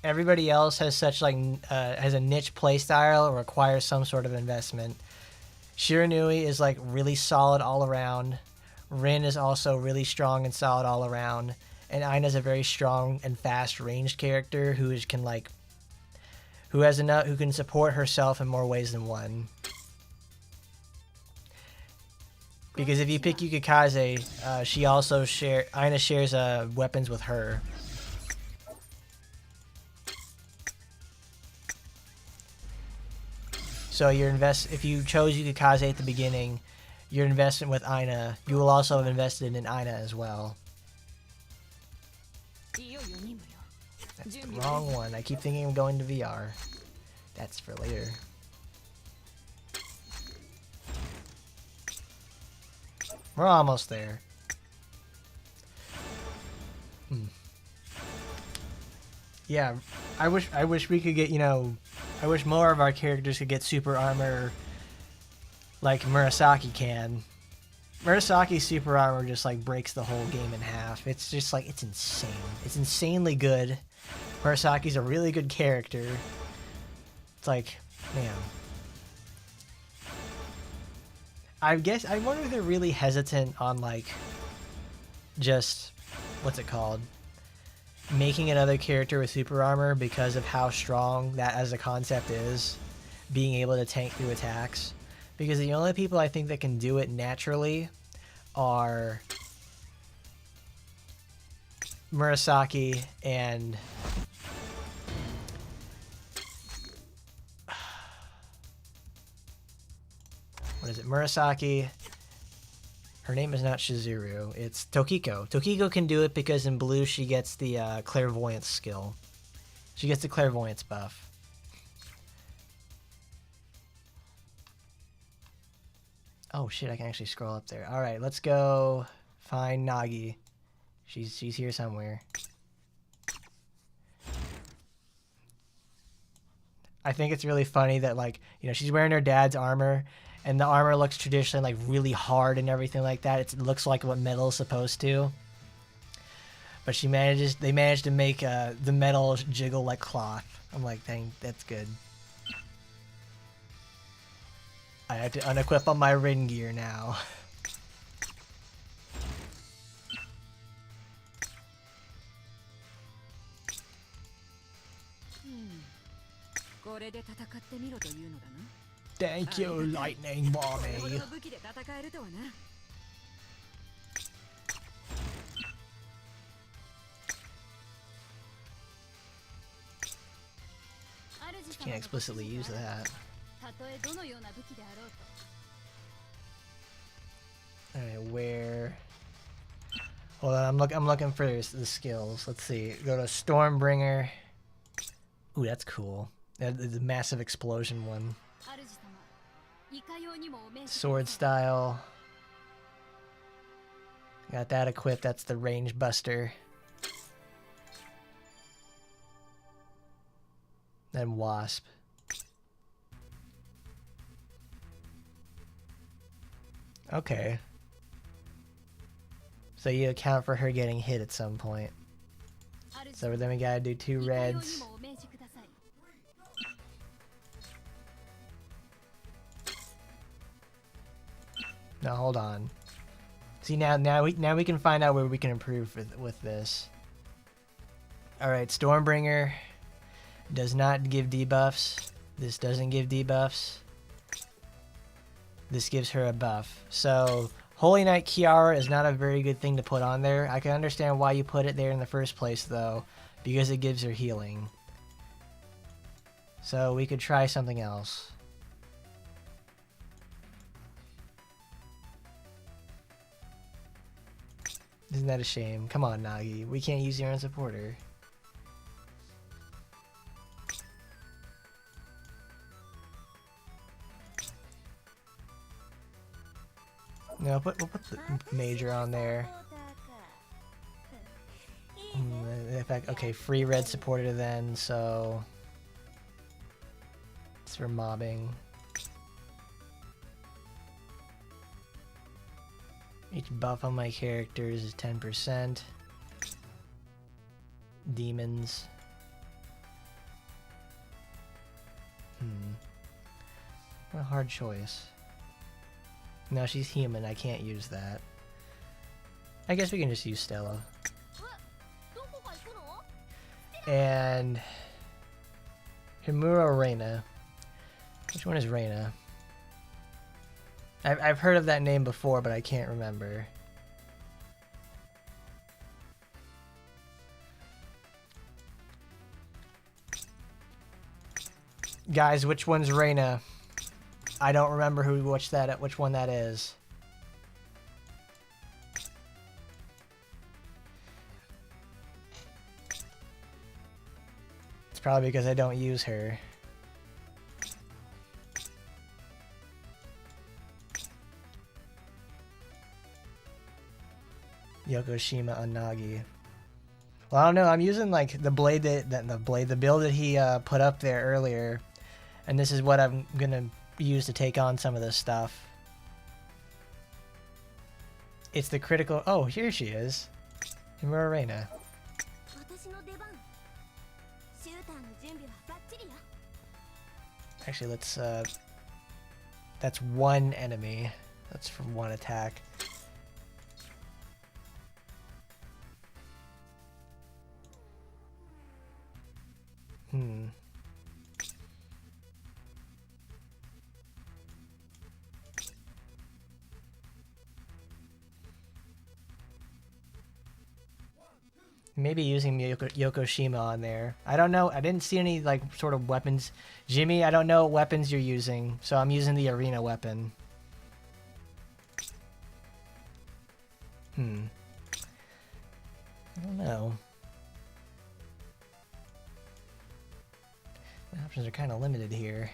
Everybody else has such like has a niche playstyle or requires some sort of investment. Shiranui is like really solid all around. Rin is also really strong and solid all around, and Aina's a very strong and fast ranged character who can support herself in more ways than one. Because if you pick Yukikaze, Aina shares weapons with her. So if you chose Yukikaze at the beginning, your investment with Aina, you will also have invested in Aina as well. That's the wrong one. I keep thinking I'm going to VR. That's for later. We're almost there. Yeah, I wish we could get, I wish more of our characters could get super armor like Murasaki can. Murasaki's super armor just like breaks the whole game in half. It's just like, it's insane. It's insanely good. Murasaki's a really good character. It's like, man. I wonder if they're really hesitant on like, just, what's it called? Making another character with super armor because of how strong that as a concept is. Being able to tank through attacks. Because the only people I think that can do it naturally are Murasaki and what is it? Murasaki. Her name is not Shizuru. It's Tokiko. Tokiko can do it because in blue she gets the clairvoyance skill. She gets the clairvoyance buff. Oh shit, I can actually scroll up there. Alright, let's go find Nagi. She's here somewhere. I think it's really funny that, like, she's wearing her dad's armor, and the armor looks traditionally, like, really hard and everything like that. It looks like what metal is supposed to. But they managed to make the metal jiggle like cloth. I'm like, dang, that's good. I have to unequip on my Rin gear now. Thank you, Lightning Mommy. Just can't explicitly use that. Alright, where? Hold on, I'm looking for the skills. Let's see. Go to Stormbringer. Ooh, that's cool. The massive explosion one. Sword style. Got that equipped. That's the range buster. Then Wasp. Okay. So you account for her getting hit at some point. So then we gotta do 2 reds. No, hold on. See, now we can find out where we can improve with this. Alright, Stormbringer does not give debuffs. This doesn't give debuffs. This gives her a buff. So, Holy Knight Kiara is not a very good thing to put on there. I can understand why you put it there in the first place, though, because it gives her healing. So, we could try something else. Isn't that a shame? Come on, Nagi. We can't use your own supporter. No, we'll put the major on there. In fact, okay, free red supporter then, so it's for mobbing. Each buff on my characters is 10%. Demons. What a hard choice. No, she's human. I can't use that. I guess we can just use Stella. And Himura Reina. Which one is Reina? I've heard of that name before, but I can't remember. Guys, which one's Reina? I don't remember which one that is. It's probably because I don't use her. Yokoshima Unagi. Well, I don't know. I'm using like the blade the build that he put up there earlier, and this is what I'm gonna use to take on some of this stuff. It's the critical. Oh, here she is, Himura Reina. Actually, let's. That's one enemy. That's from one attack. Maybe using Yokoshima on there. I don't know. I didn't see any like sort of weapons. Jimmy, I don't know what weapons you're using, so I'm using the arena weapon. I don't know. The options are kind of limited here.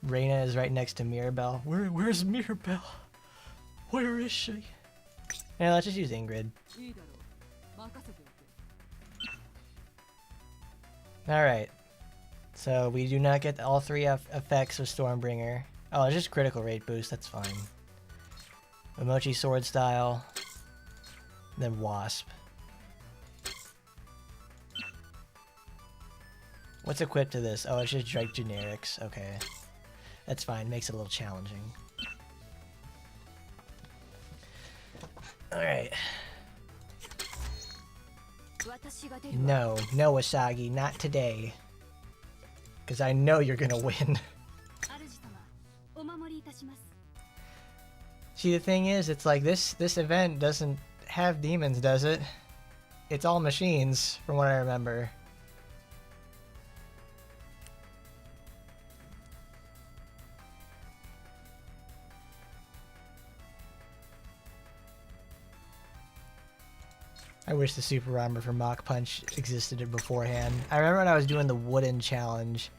Reina is right next to Mirabelle. Where's Mirabelle? Where is she? Yeah, let's just use Ingrid. Alright. So we do not get all three effects of Stormbringer. Oh, it's just critical rate boost, that's fine. Emochi Sword Style. Then Wasp. What's equipped to this? Oh, it's just Drake generics. Okay. That's fine, makes it a little challenging. Alright. No, Asagi, not today. Because I know you're gonna win. See, the thing is, it's like this event doesn't have demons, does it? It's all machines, from what I remember. I wish the super armor for Mach Punch existed beforehand. I remember when I was doing the wooden challenge,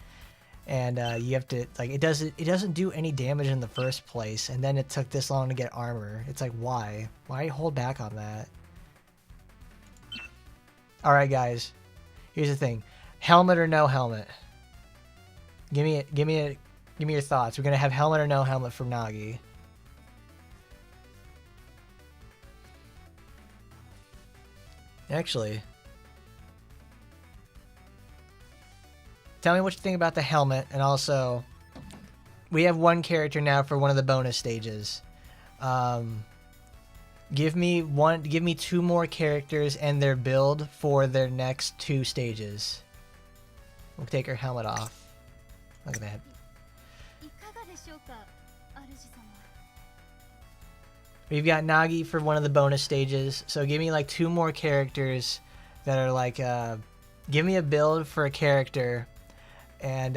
and you have to like it doesn't do any damage in the first place, and then it took this long to get armor. It's like why hold back on that? All right, guys. Here's the thing: helmet or no helmet? Give me your thoughts. We're gonna have helmet or no helmet from Nagi. Actually, tell me what you think about the helmet, and also, we have one character now for one of the bonus stages. Give me 2 more characters and their build for their next 2 stages. We'll take her helmet off. Look at that. いかがでしょうか、主様。 We've got Nagi for one of the bonus stages, so give me like 2 more characters that are like, give me a build for a character, and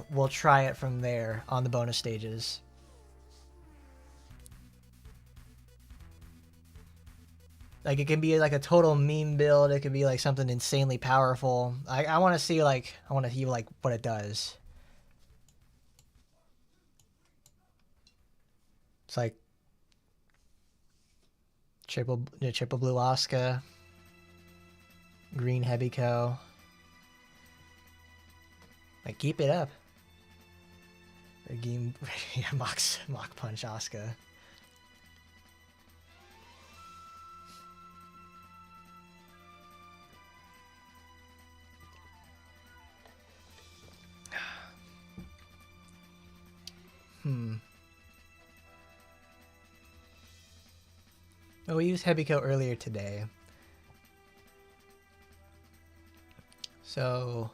we'll try it from there on the bonus stages. Like it can be like a total meme build, it could be like something insanely powerful. I want to see like, what it does. It's like triple blue Asuka, green Hebiko. Like keep it up. Game mock punch Asuka. Well, we used Hebiko earlier today. So...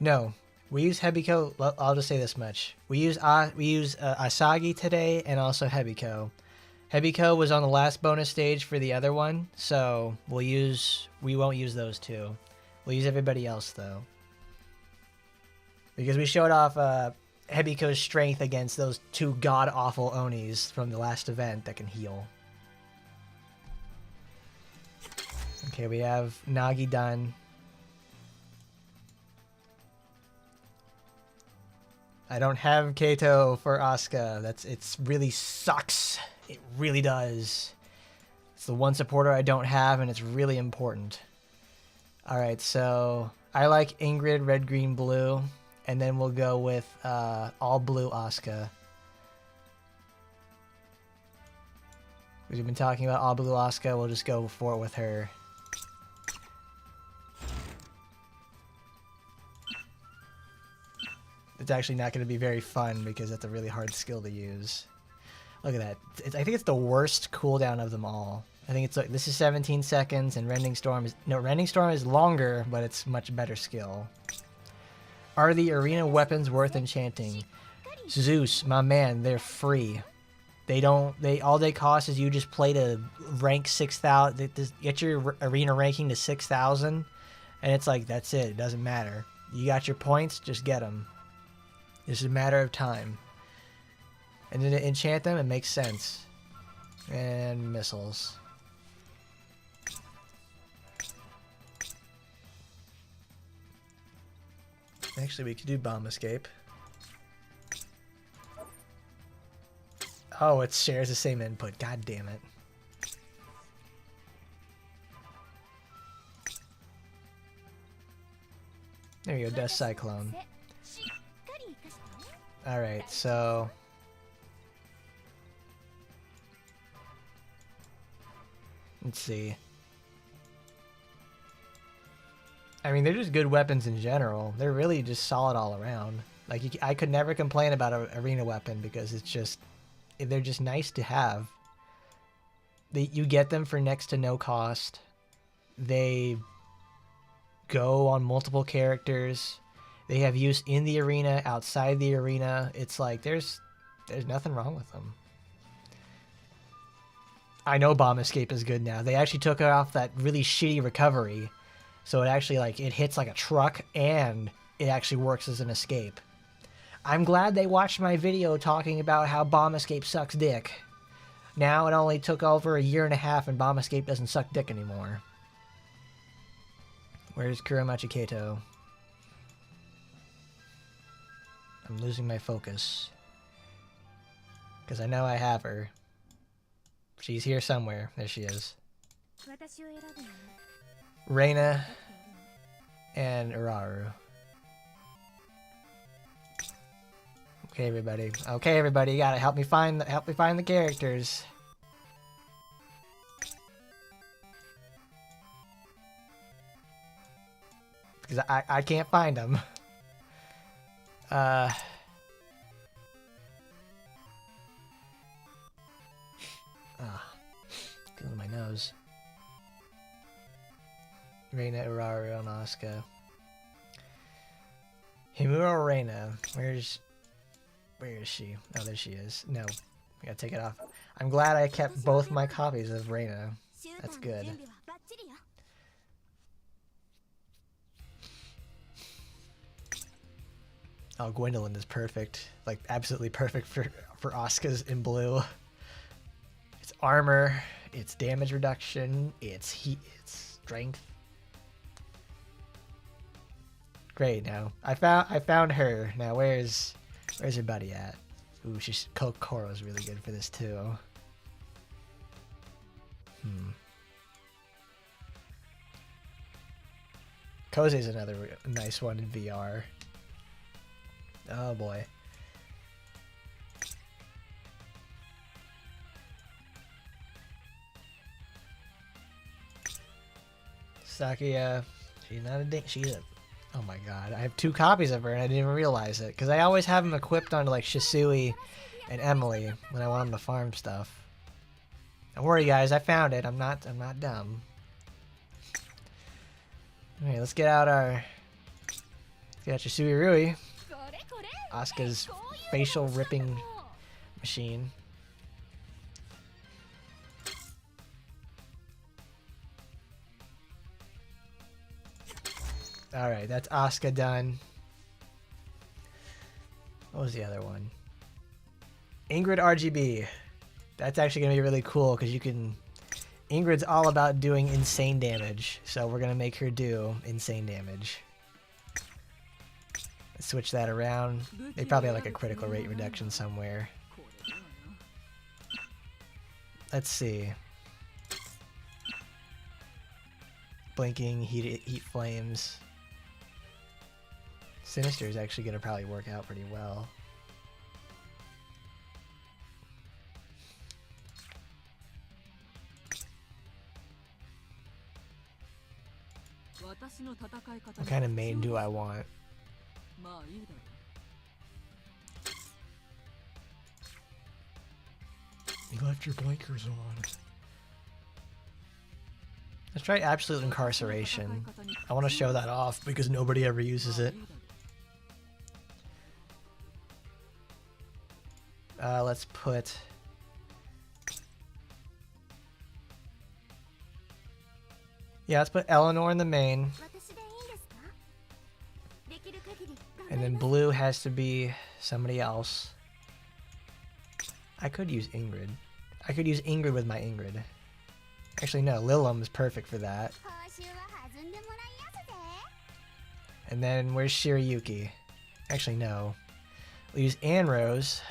No. We use Hebiko... I'll just say this much. We use Asagi today and also Hebiko. Hebiko was on the last bonus stage for the other one, so we won't use those 2. We'll use everybody else, though. Because we showed off Hebiko's strength against those 2 god-awful Onis from the last event that can heal. Okay, we have Nagi done. I don't have Kato for Asuka. It's really sucks. It really does. It's the one supporter I don't have, and it's really important. Alright, so I like Ingrid, red, green, blue. And then we'll go with all blue Asuka. We've been talking about all blue Asuka. We'll just go for it with her. It's actually not going to be very fun because that's a really hard skill to use. Look at that. I think it's the worst cooldown of them all. I think it's like this is 17 seconds and Rending Storm is longer, but it's much better skill. Are the arena weapons worth enchanting? Zeus, my man, they're free. All they cost is you just play to rank 6,000, get your arena ranking to 6,000, and it's like, that's it, it doesn't matter. You got your points, just get them. It's a matter of time. And then to enchant them, it makes sense. And missiles. Actually, we could do bomb escape. Oh, it shares the same input. God damn it. There you go, Dust Cyclone. Alright, so... let's see. I mean, they're just good weapons in general. They're really just solid all around. Like, I could never complain about an arena weapon because it's just... they're just nice to have. You get them for next to no cost. They go on multiple characters. They have use in the arena, outside the arena. It's like, there's nothing wrong with them. I know Bomb Escape is good now. They actually took off that really shitty recovery. So it actually, like, it hits like a truck and it actually works as an escape. I'm glad they watched my video talking about how Bomb Escape sucks dick. Now it only took over a year and a half and Bomb Escape doesn't suck dick anymore. Where's Kuramachi Kato? I'm losing my focus. Because I know I have her. She's here somewhere. There she is. Reina and Uraru. Okay, everybody. Okay, everybody. You gotta help me find the characters. Because I can't find them. Ah. those. Reina, Uraru, and Asuka. Himuro Reina. Where is she? Oh, there she is. No, I gotta take it off. I'm glad I kept both my copies of Reina. That's good. Oh, Gwendolyn is perfect. Like, absolutely perfect for Asuka's in blue. It's armor, it's damage reduction, it's heat, it's strength. Great. Now I found her. Now where's your buddy at? Ooh, Kokoro's really good for this too. Koze's another nice one in VR. Oh boy. Sakuya, she's not a she's a. Oh my god, I have 2 copies of her and I didn't even realize it because I always have them equipped onto like Shisui and Emily when I want them to farm stuff. Don't worry, guys, I found it. I'm not dumb. Okay, let's get out Shisui Rui, Asuka's facial ripping machine. Alright, that's Asuka done. What was the other one? Ingrid RGB. That's actually going to be really cool because you can... Ingrid's all about doing insane damage, so we're going to make her do insane damage. Let's switch that around. They probably have like a critical rate reduction somewhere. Let's see. Blinking, heat flames. Sinister is actually going to probably work out pretty well. What kind of main do I want? You left your blinkers on. Let's try Absolute Incarceration. I want to show that off because nobody ever uses it. Let's put... Yeah, let's put Eleanor in the main. And then blue has to be somebody else. I could use Ingrid. I could use Ingrid with my Ingrid. Actually, no, Lilum is perfect for that. And then where's Shirayuki? Actually, no. We'll use Anrose.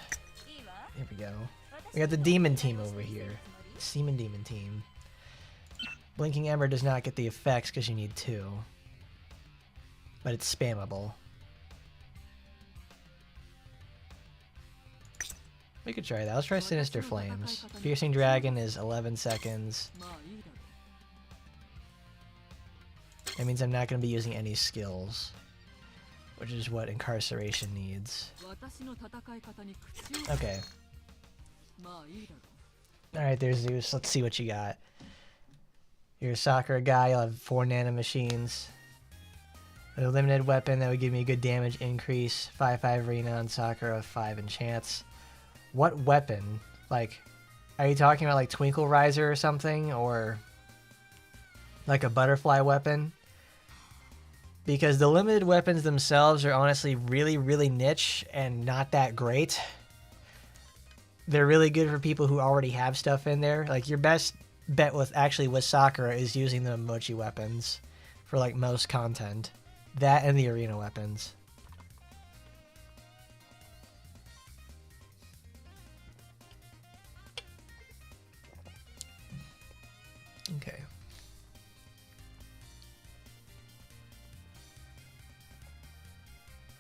There we go. We got the demon team over here. Seaman demon team. Blinking Ember does not get the effects because you need 2. But it's spammable. We could try that. Let's try Sinister Flames. Piercing Dragon is 11 seconds. That means I'm not going to be using any skills, which is what Incarceration needs. Okay. Alright, there's Zeus. Let's see what you got. You're a Sakura guy. You'll have 4 nanomachines. An limited weapon that would give me a good damage increase. 5/5 Rena on Sakura, 5 enchants. What weapon? Like, are you talking about like Twinkle Riser or something? Or like a butterfly weapon? Because the limited weapons themselves are honestly really, really niche and not that great. They're really good for people who already have stuff in there. Like, your best bet with Sakura is using the mochi weapons for like most content. That and the arena weapons. Okay.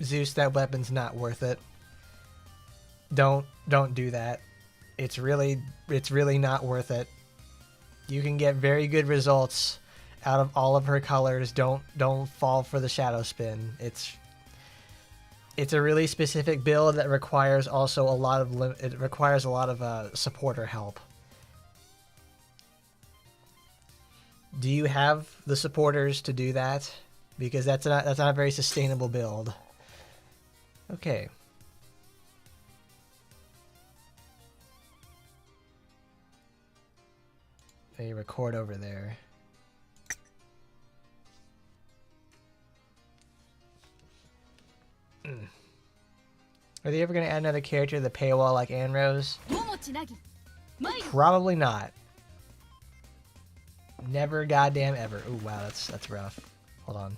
Zeus, that weapon's not worth it. Don't do that. It's really not worth it. You can get very good results out of all of her colors. Don't fall for the shadow spin. It's a really specific build that requires also a lot of supporter help. Do you have the supporters to do that? Because that's not a very sustainable build. Okay. They record over there. Are they ever going to add another character to the paywall like Anrose? Probably not. Never goddamn ever. Ooh, wow, that's rough. Hold on.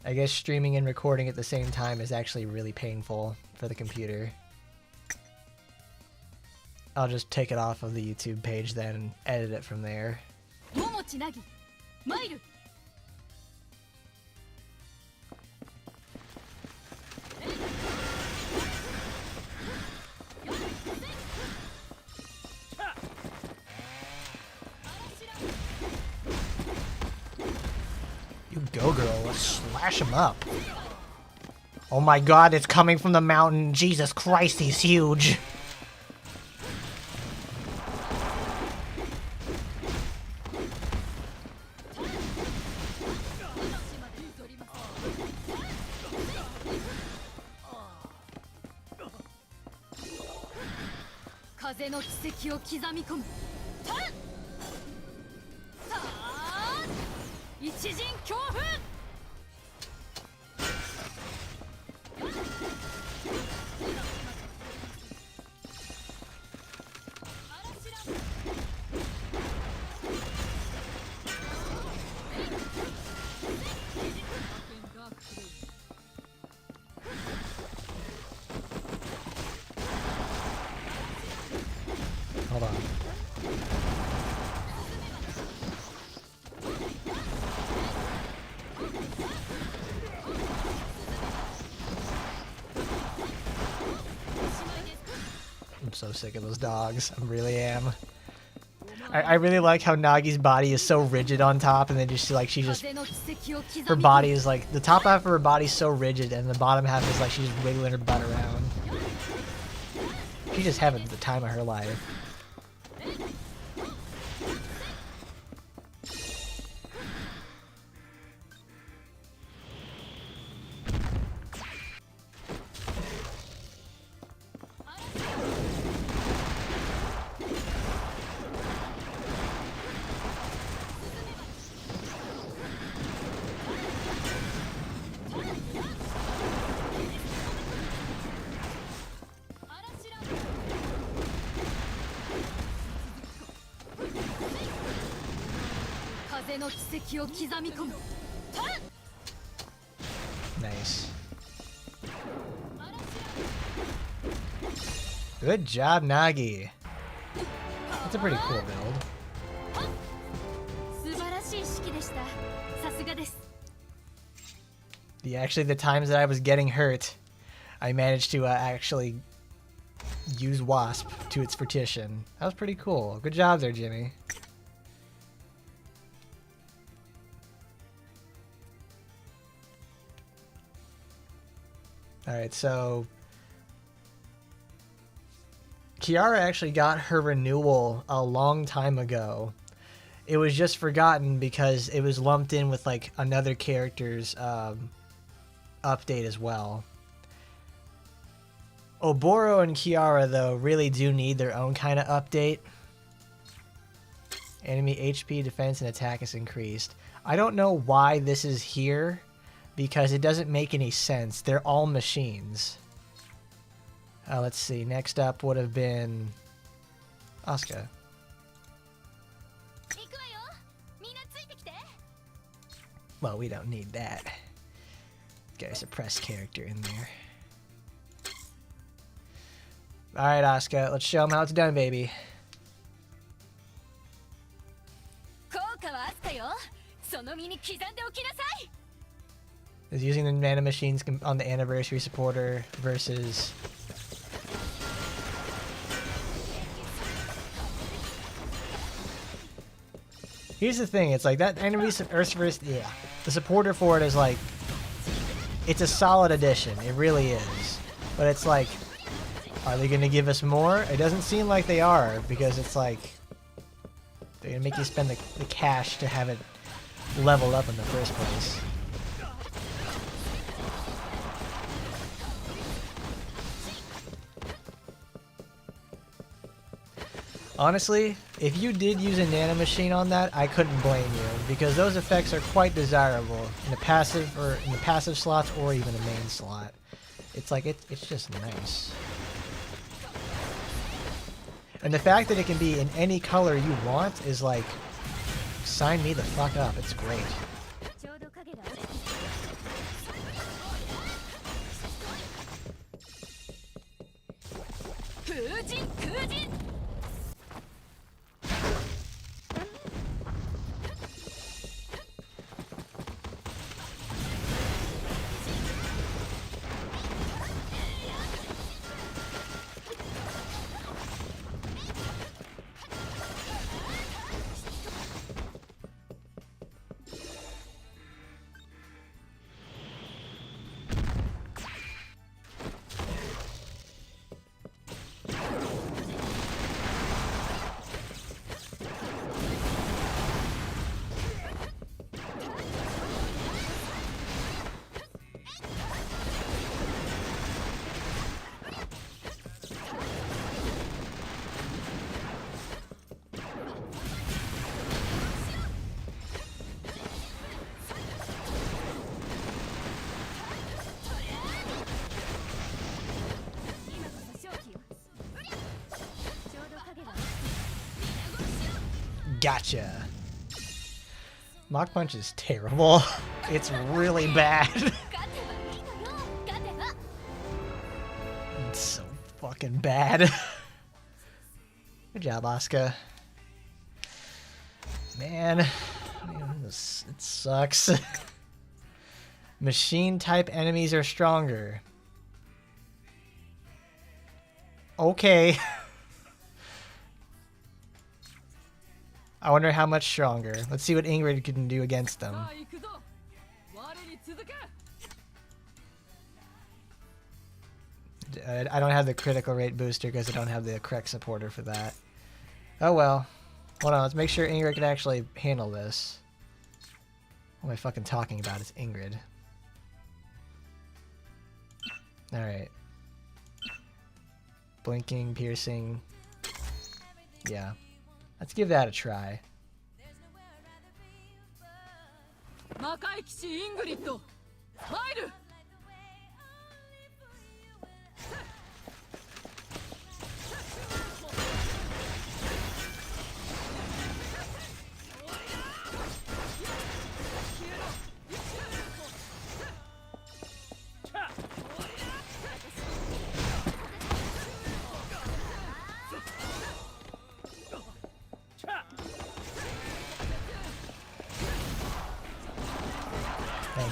I guess streaming and recording at the same time is actually really painful for the computer. I'll just take it off of the YouTube page then and edit it from there. You go, girl. Let's slash him up. Oh my god, it's coming from the mountain. Jesus Christ, he's huge. Hold on. I'm so sick of those dogs. I really am. I really like how Nagi's body is so rigid on top, and then just like her body is like the top half of her body is so rigid, and the bottom half is like she's just wiggling her butt around. She's just having the time of her life. Nice. Good job, Nagi. That's a pretty cool build. Actually, the times that I was getting hurt, I managed to actually use Wasp to its fruition. That was pretty cool. Good job there, Jimmy. Alright, so Kiara actually got her renewal a long time ago. It was just forgotten because it was lumped in with like another character's update as well. Oboro and Kiara, though, really do need their own kind of update. Enemy HP, defense, and attack is increased. I don't know why this is here, because it doesn't make any sense. They're all machines. Let's see. Next up would have been Asuka. Well, we don't need that. Get a suppressed character in there. Alright, Asuka. Let's show them how it's done, baby. Is using the mana machines on the anniversary supporter versus here's the thing, it's like that anniversary yeah, the supporter for it is like, it's a solid addition, it really is, but it's like Are they gonna give us more? It doesn't seem like they are, because it's like they're gonna make you spend the cash to have it level up in the first place. Honestly, if you did use a nanomachine on that, I couldn't blame you, because those effects are quite desirable in the passive slots or even the main slot. It's like it's just nice. And the fact that it can be in any color you want is like, sign me the fuck up. It's great. Gotcha. Mach Punch is terrible. It's really bad. It's so fucking bad. Good job, Asuka. Man, it sucks. Machine type enemies are stronger. Okay. I wonder how much stronger. Let's see what Ingrid can do against them. I don't have the critical rate booster because I don't have the correct supporter for that. Oh well. Hold on, let's make sure Ingrid can actually handle this. What am I fucking talking about? It's Ingrid. Alright. Blinking, piercing. Yeah. Let's give that a try.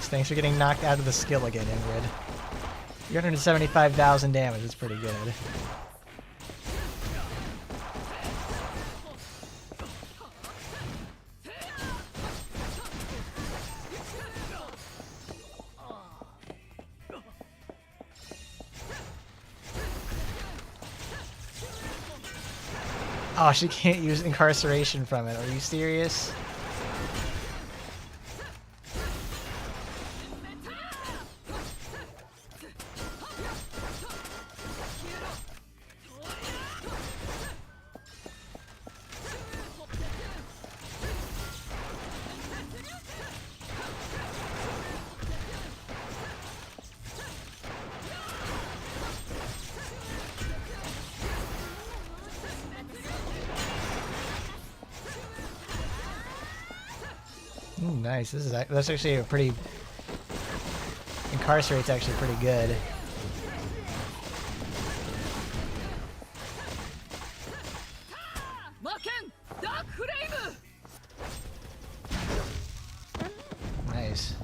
Thanks for getting knocked out of the skill again, Ingrid. 375,000 damage is pretty good. Oh, she can't use incarceration from it. Are you serious? Ooh, nice. That's actually a pretty... Incarcerate's actually pretty good. Nice.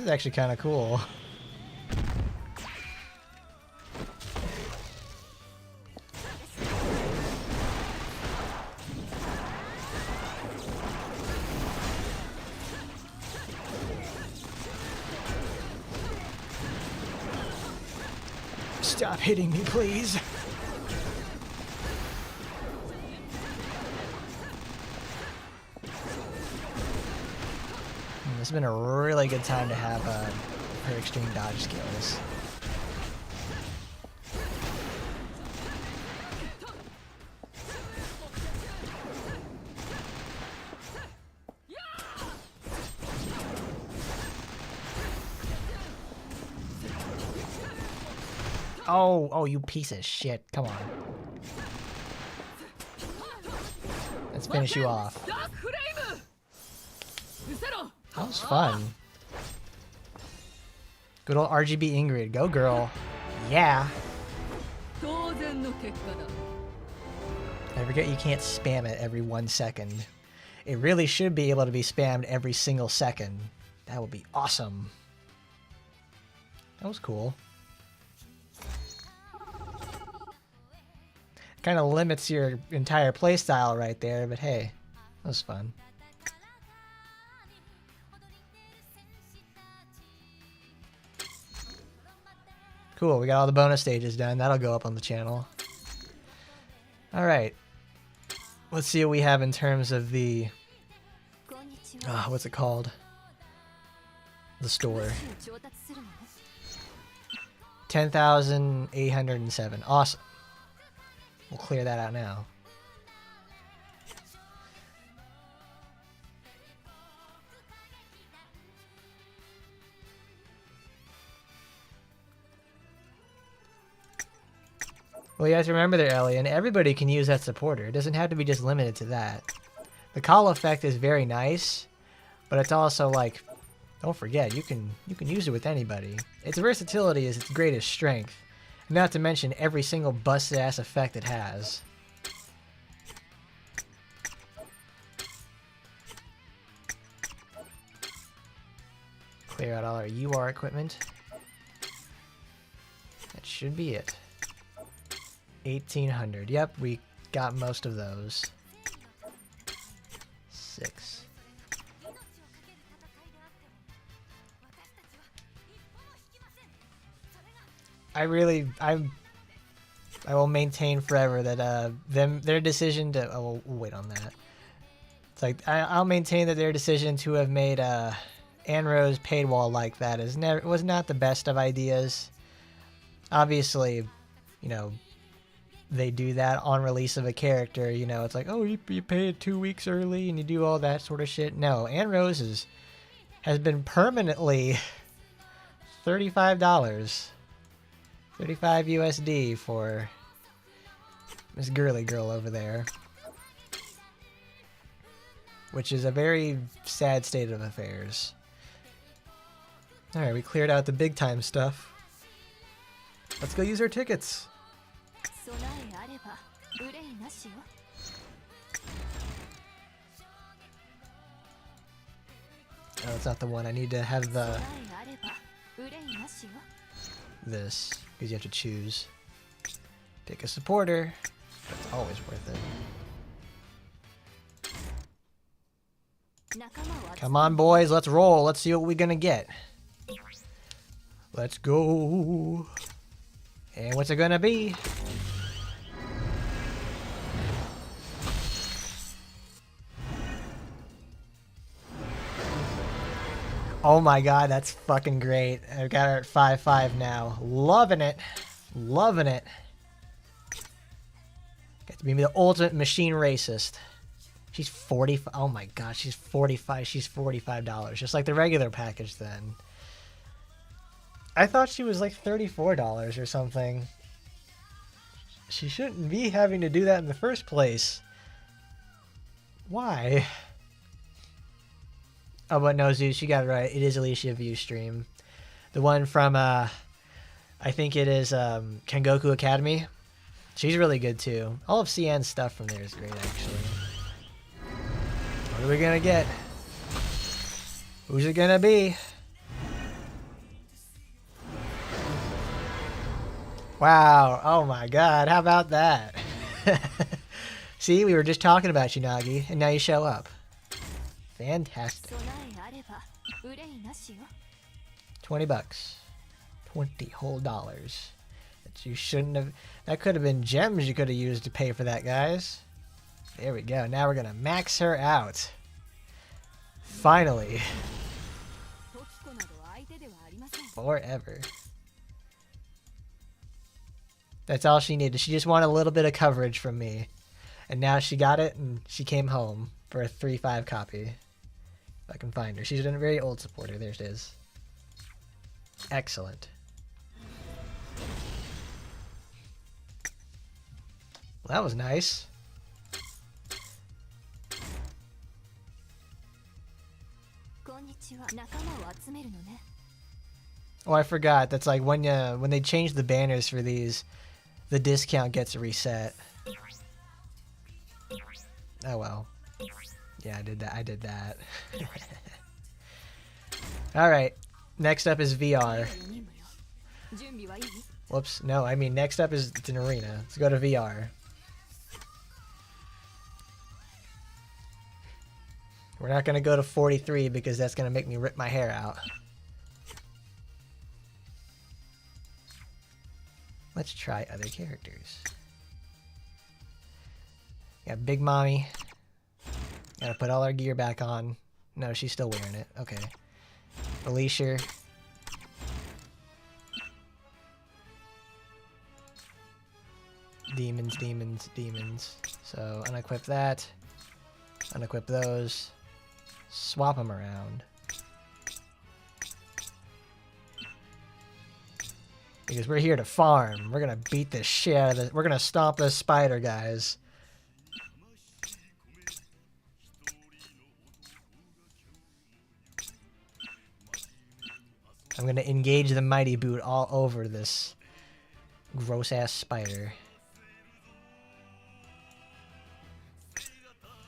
is actually kind of cool. Stop hitting me, please. This has been a really good time to have her extreme dodge skills. Oh, you piece of shit. Come on. Let's finish you off. That was fun. Good old RGB Ingrid. Go, girl. Yeah. I forget you can't spam it every 1 second. It really should be able to be spammed every single second. That would be awesome. That was cool. Kind of limits your entire playstyle right there, but hey, that was fun. Cool, we got all the bonus stages done. That'll go up on the channel. Alright. Let's see what we have in terms of the... what's it called? The store. 10,807. Awesome. We'll clear that out now. Well, you have to remember there, Elian, everybody can use that supporter. It doesn't have to be just limited to that. The call effect is very nice, but it's also like, don't forget, you can use it with anybody. Its versatility is its greatest strength. Not to mention every single busted ass effect it has. Clear out all our UR equipment. That should be it. 1,800. Yep, we got most of those. 6. I will maintain forever that their decision to we'll wait on that. It's like I'll maintain that their decision to have made Anro's paid wall like that was not the best of ideas. Obviously, you know, they do that on release of a character. You know, it's like, oh, you pay it 2 weeks early and you do all that sort of shit. No, Anro's has been permanently $35. 35 USD for Miss Girly Girl over there. Which is a very sad state of affairs. Alright, we cleared out the big time stuff. Let's go use our tickets. Oh, it's not the one. I need to have the... this, because you have to choose. Pick a supporter. That's always worth it. Come on, boys, let's roll. Let's see what we're gonna get. Let's go. And what's it gonna be? Oh my god, that's fucking great. I've got her at 5-5 now. Loving it. Loving it. Got to be the ultimate machine racist. She's 45. Oh my god, she's 45. She's $45. Just like the regular package then. I thought she was like $34 or something. She shouldn't be having to do that in the first place. Why? Oh, but no, Zeus, you got it right. It is Alicia View stream. The one from, I think it is Kengoku Academy. She's really good, too. All of CN's stuff from there is great, actually. What are we going to get? Who's it going to be? Wow. Oh my god. How about that? See, we were just talking about you, Nagi, and now you show up. Fantastic. 20 bucks. 20 whole dollars. That you shouldn't have. That could have been gems you could have used to pay for that, guys. There we go. Now we're gonna max her out. Finally. Forever. That's all she needed. She just wanted a little bit of coverage from me. And now she got it, and she came home for a 3-5 copy. If I can find her. She's a very old supporter. There it is. Excellent. Well, that was nice. Oh, I forgot. That's like when they change the banners for these, the discount gets reset. Oh well. Yeah, I did that. All right. Next up is VR. Whoops. No, I mean next up is it's an arena. Let's go to VR. We're not gonna go to 43 because that's gonna make me rip my hair out. Let's try other characters. Got Big Mommy. Gotta put all our gear back on. No, she's still wearing it. Okay. Alicia. Demons, demons, demons. So unequip that. Unequip those. Swap them around. Because we're here to farm. We're gonna beat the shit out of this. We're gonna stomp this spider, guys. I'm gonna engage the mighty boot all over this gross ass spider.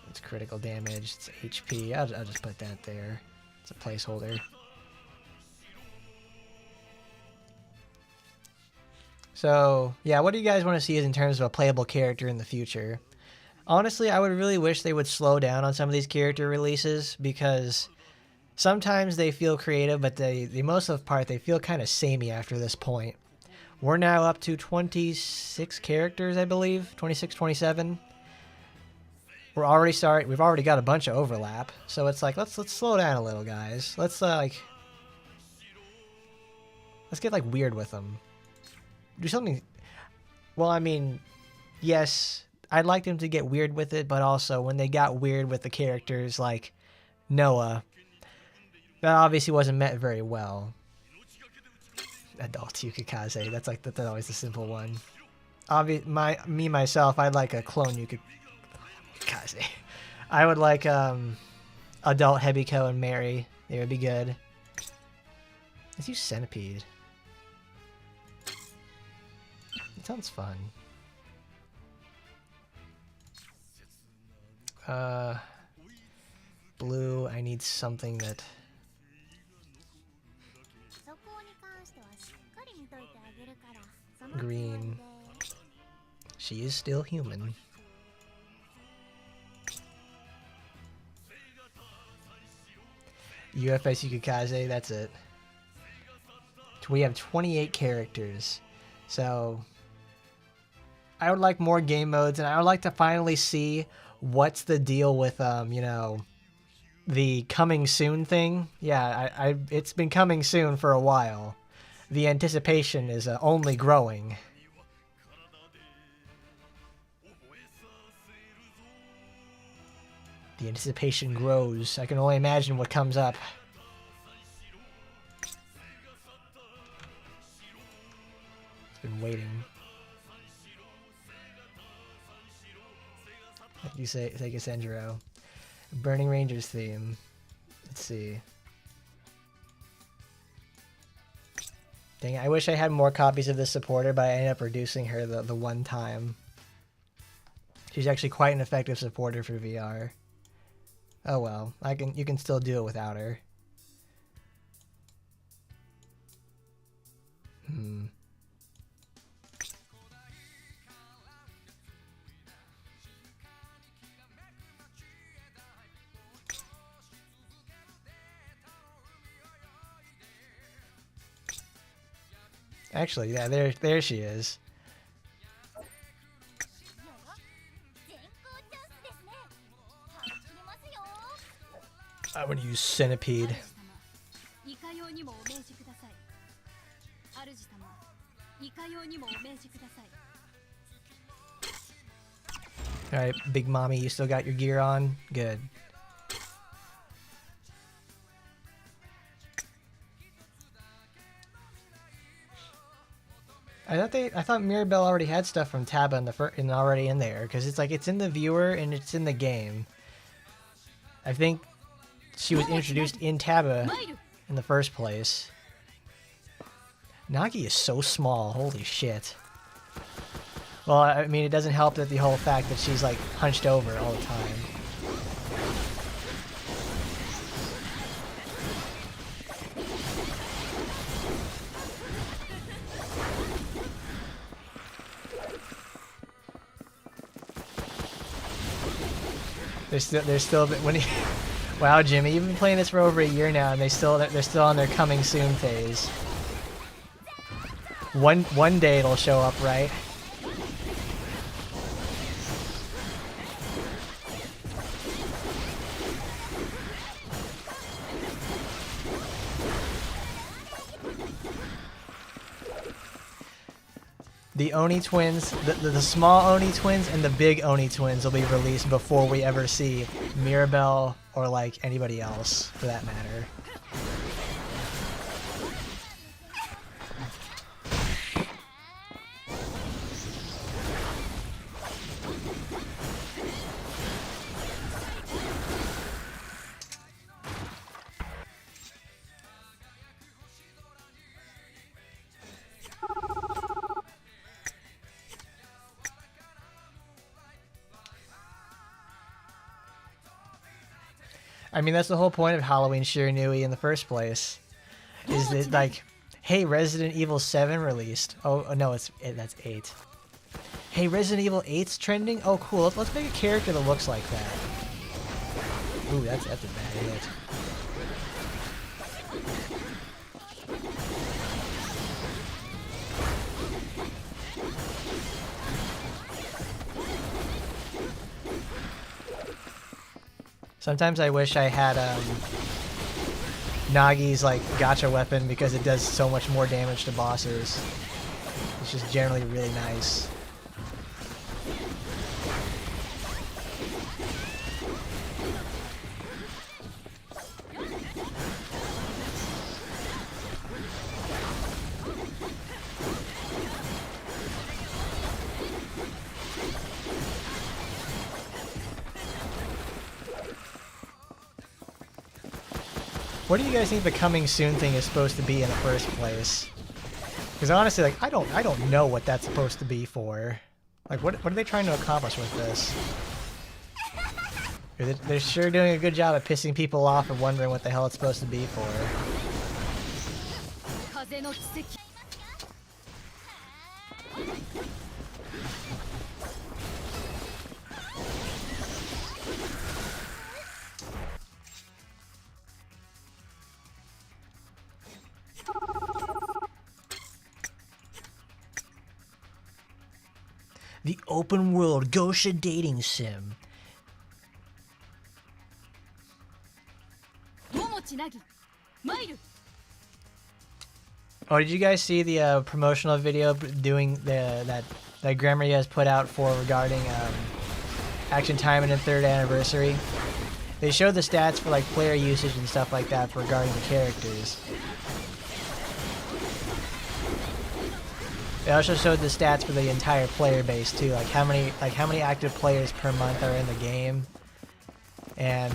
It's critical damage. It's HP. I'll just put that there. It's a placeholder. So, yeah, what do you guys want to see in terms of a playable character in the future? Honestly, I would really wish they would slow down on some of these character releases because sometimes they feel creative, but the most of the part, they feel kind of samey after this point. We're now up to 26 characters, I believe. 26, 27. We've already got a bunch of overlap. So it's like, let's slow down a little, guys. Let's get like weird with them. Do something. Well, I mean, yes, I'd like them to get weird with it, but also when they got weird with the characters like Noah, that obviously wasn't met very well. Adult Yukikaze, that's always the simple one. Myself, I'd like a clone Yukikaze. I would like adult Hebiko and Mary. They would be good. Let's use Centipede. Sounds fun. Blue, I need something that... Green. She is still human. UFS Yukikaze, that's it. We have 28 characters. So... I would like more game modes, and I would like to finally see what's the deal with, you know, the coming soon thing. Yeah, it's been coming soon for a while. The anticipation is only growing. The anticipation grows. I can only imagine what comes up. It's been waiting. You say take a Senjuro. Burning Rangers theme. Let's see. Dang it, I wish I had more copies of this supporter, but I ended up reducing her the one time. She's actually quite an effective supporter for VR. Oh well, you can still do it without her. Actually, yeah, there she is. I'm gonna use Centipede. Alright, Big Mommy, you still got your gear on? Good. I thought Mirabelle already had stuff from Taba already in there, because it's like it's in the viewer and it's in the game. I think she was introduced in Taba in the first place. Nagi is so small, holy shit. Well, I mean, it doesn't help that the whole fact that she's like hunched over all the time. They're still when he, wow, Jimmy, you've been playing this for over a year now, and they're still on their coming soon phase. One day it'll show up, right? The Oni twins, the small Oni twins and the big Oni twins will be released before we ever see Mirabelle or like anybody else, for that matter. I mean, that's the whole point of Halloween Shiranui in the first place. Is that like, hey, Resident Evil 7 released. Oh no, that's 8. Hey, Resident Evil 8's trending. Oh, cool. Let's make a character that looks like that. Ooh, that's a bad hit. Sometimes I wish I had Nagi's like gotcha weapon because it does so much more damage to bosses. It's just generally really nice. What do you guys think the coming soon thing is supposed to be in the first place? Because honestly, like I don't know what that's supposed to be for. Like what are they trying to accomplish with this? They're sure doing a good job of pissing people off and wondering what the hell it's supposed to be for. The open world Gosha dating sim. Oh, did you guys see the promotional video doing that Grammar has put out for regarding Action Taimanin 3rd anniversary? They showed the stats for like player usage and stuff like that regarding the characters. They also showed the stats for the entire player base too, like how many active players per month are in the game, and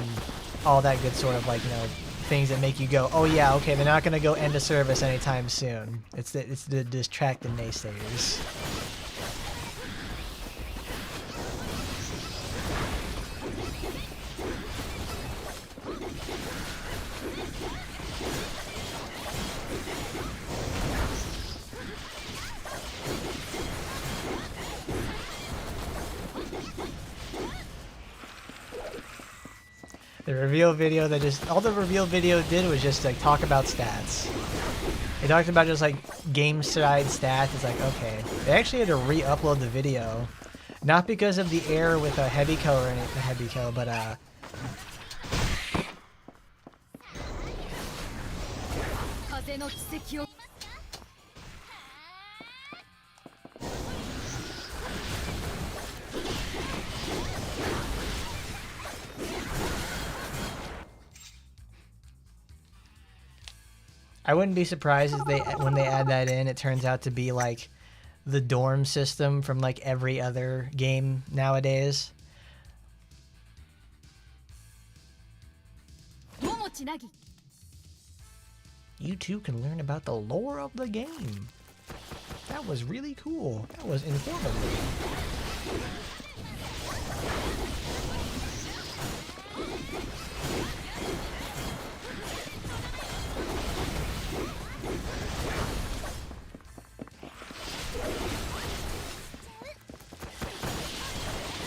all that good sort of like, you know, things that make you go, oh yeah, okay, they're not gonna go end of service anytime soon. It's to distract the naysayers. The reveal video all the reveal video did was just like talk about stats. It talked about just like game side stats. It's like, okay, they actually had to re-upload the video, not because of the error with a heavy kill or anything, heavy kill, but I wouldn't be surprised if when they add that in, it turns out to be like the dorm system from like every other game nowadays. You too can learn about the lore of the game. That was really cool. That was informative.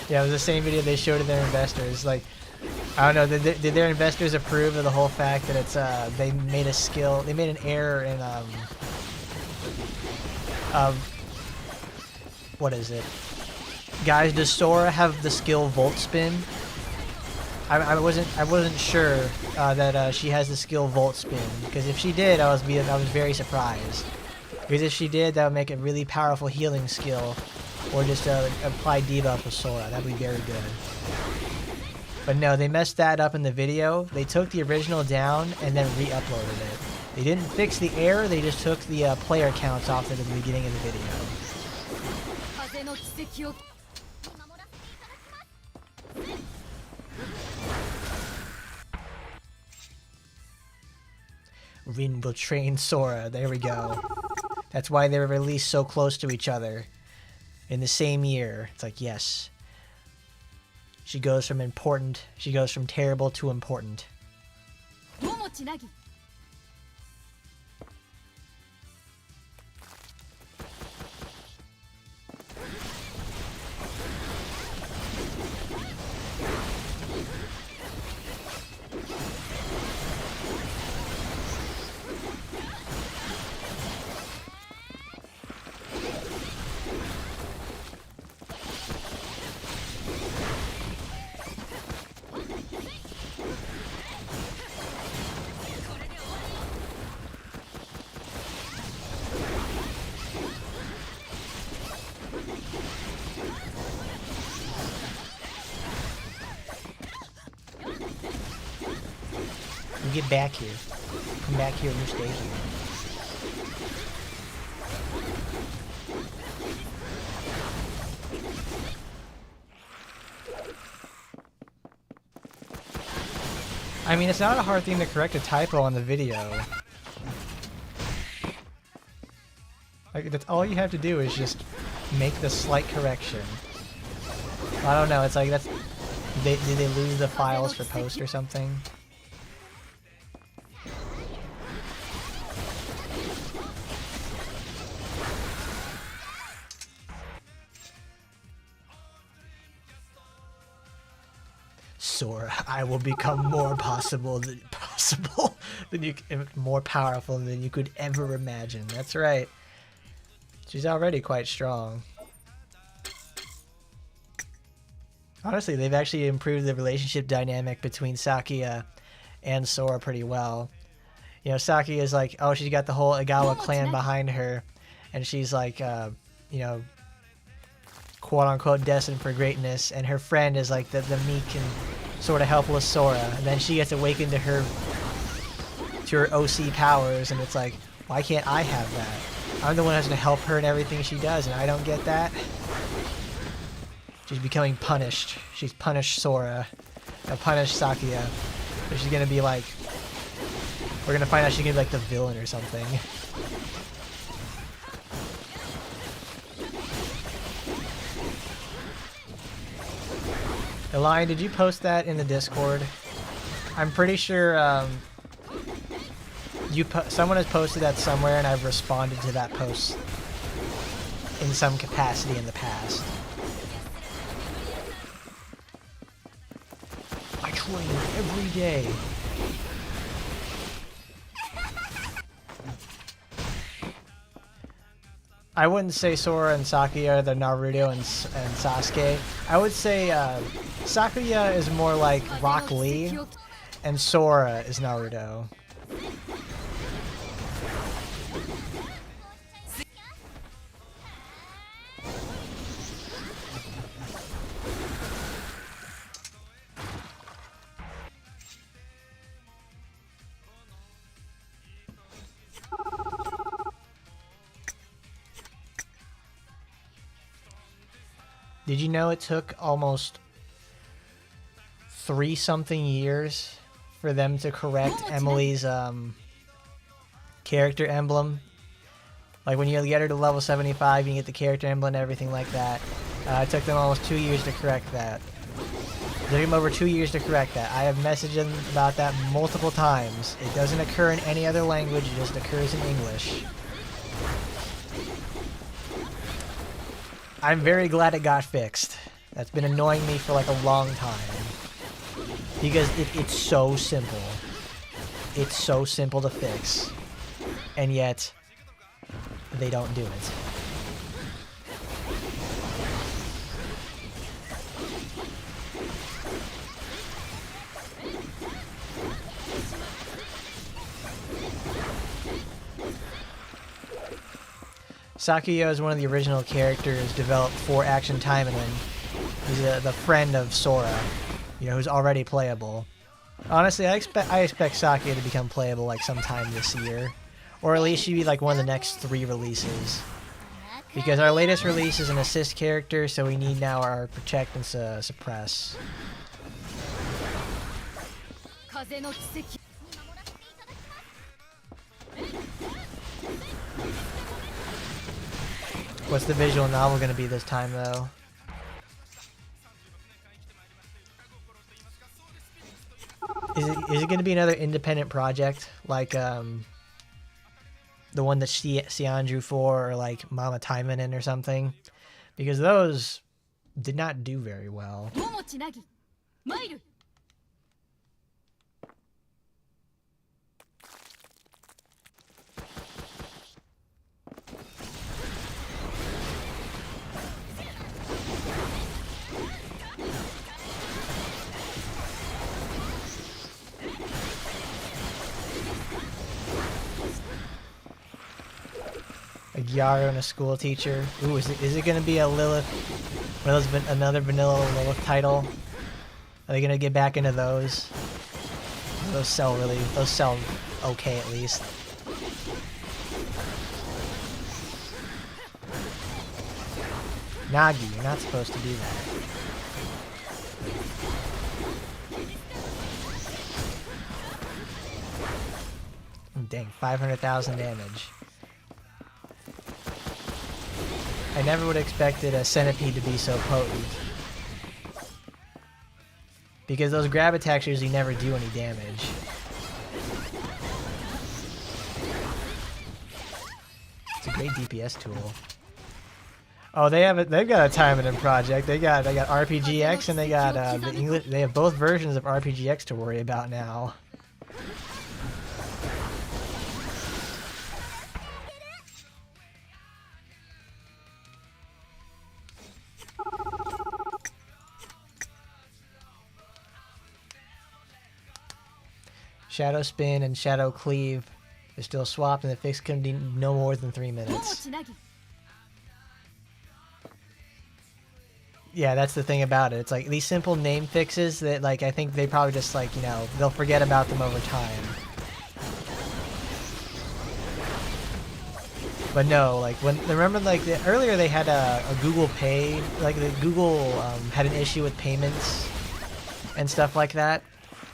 Yeah, it was the same video they showed to their investors. Like, I don't know, did their investors approve of the whole fact that it's they made an error in what is it? Guys, does Sora have the skill Volt Spin? I wasn't sure that she has the skill Volt Spin, because if she did, I was very surprised. Because if she did, that would make a really powerful healing skill, or just apply debuff with Sora. That'd be very good. But no, they messed that up in the video. They took the original down and then re-uploaded it. They didn't fix the error, they just took the player counts off at the beginning of the video. Rin will train Sora. There we go. That's why they were released so close to each other in the same year. It's like, yes. She goes from terrible to important. Get back here. Come back here and you stay here. I mean, it's not a hard thing to correct a typo on the video. Like, that's all you have to do is just make the slight correction. I don't know, it's like did they lose the files for post or something? Sora, I will become more powerful than you could ever imagine. That's right. She's already quite strong. Honestly, they've actually improved the relationship dynamic between Sakia and Sora pretty well. You know, Sakia is like, oh, she's got the whole Igawa clan behind her, and she's like, you know, quote-unquote destined for greatness, and her friend is like the meek and sort of helpless Sora, and then she gets awakened to her OC powers, and it's like, why can't I have that? I'm the one who has to help her in everything she does, and I don't get that. She's becoming punished. She's punished Sora, punished Sakia. So she's gonna be like, we're gonna find out she's gonna be like the villain or something. Lion, did you post that in the Discord? I'm pretty sure someone has posted that somewhere, and I've responded to that post in some capacity in the past. I train every day. I wouldn't say Sora and Sakuya are the Naruto and Sasuke. I would say Sakuya is more like Rock Lee, and Sora is Naruto. Did you know it took almost 3-something years for them to correct Emily's character emblem? Like when you get her to level 75, you get the character emblem and everything like that. It took them almost 2 years to correct that. It took them over 2 years to correct that. I have messaged them about that multiple times. It doesn't occur in any other language, it just occurs in English. I'm very glad it got fixed. That's been annoying me for like a long time. Because it's so simple. It's so simple to fix. And yet, they don't do it. Sakuya is one of the original characters developed for Action Taimanin. He's the friend of Sora, you know, who's already playable. Honestly, I expect Sakuya to become playable like sometime this year, or at least she'd be like one of the next 3 releases. Because our latest release is an assist character, so we need now our protect and suppress. What's the visual novel going to be this time, though? Is it going to be another independent project like the one that Xian drew for, or like Mama Taimanin or something? Because those did not do very well. A Gyaro and a school teacher. Ooh, is it gonna be a Lilith? One of those another vanilla Lilith title? Are they gonna get back into those? Those sell okay at least. Nagi, you're not supposed to do that. Dang, 500,000 damage. I never would have expected a Centipede to be so potent. Because those grab attacks usually never do any damage. It's a great DPS tool. Oh, they've got a Taimanin project. They got RPGX and they got the English. They have both versions of RPGX to worry about now. Shadow Spin and Shadow Cleave are still swapped, and the fix can be no more than 3 minutes. Yeah, that's the thing about it. It's like these simple name fixes that, like, I think they probably just, like, you know, they'll forget about them over time. But no, like, remember, like, earlier they had a Google Pay, like, Google had an issue with payments and stuff like that.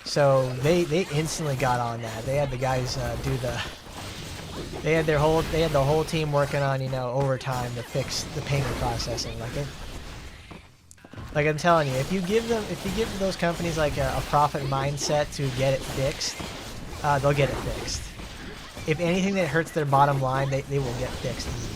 So they instantly got on that. They had the guys they had the whole team working on, you know, overtime to fix the payment processing. Like I'm telling you, if you give those companies like a profit mindset to get it fixed, they'll get it fixed. If anything that hurts their bottom line, they will get fixed immediately.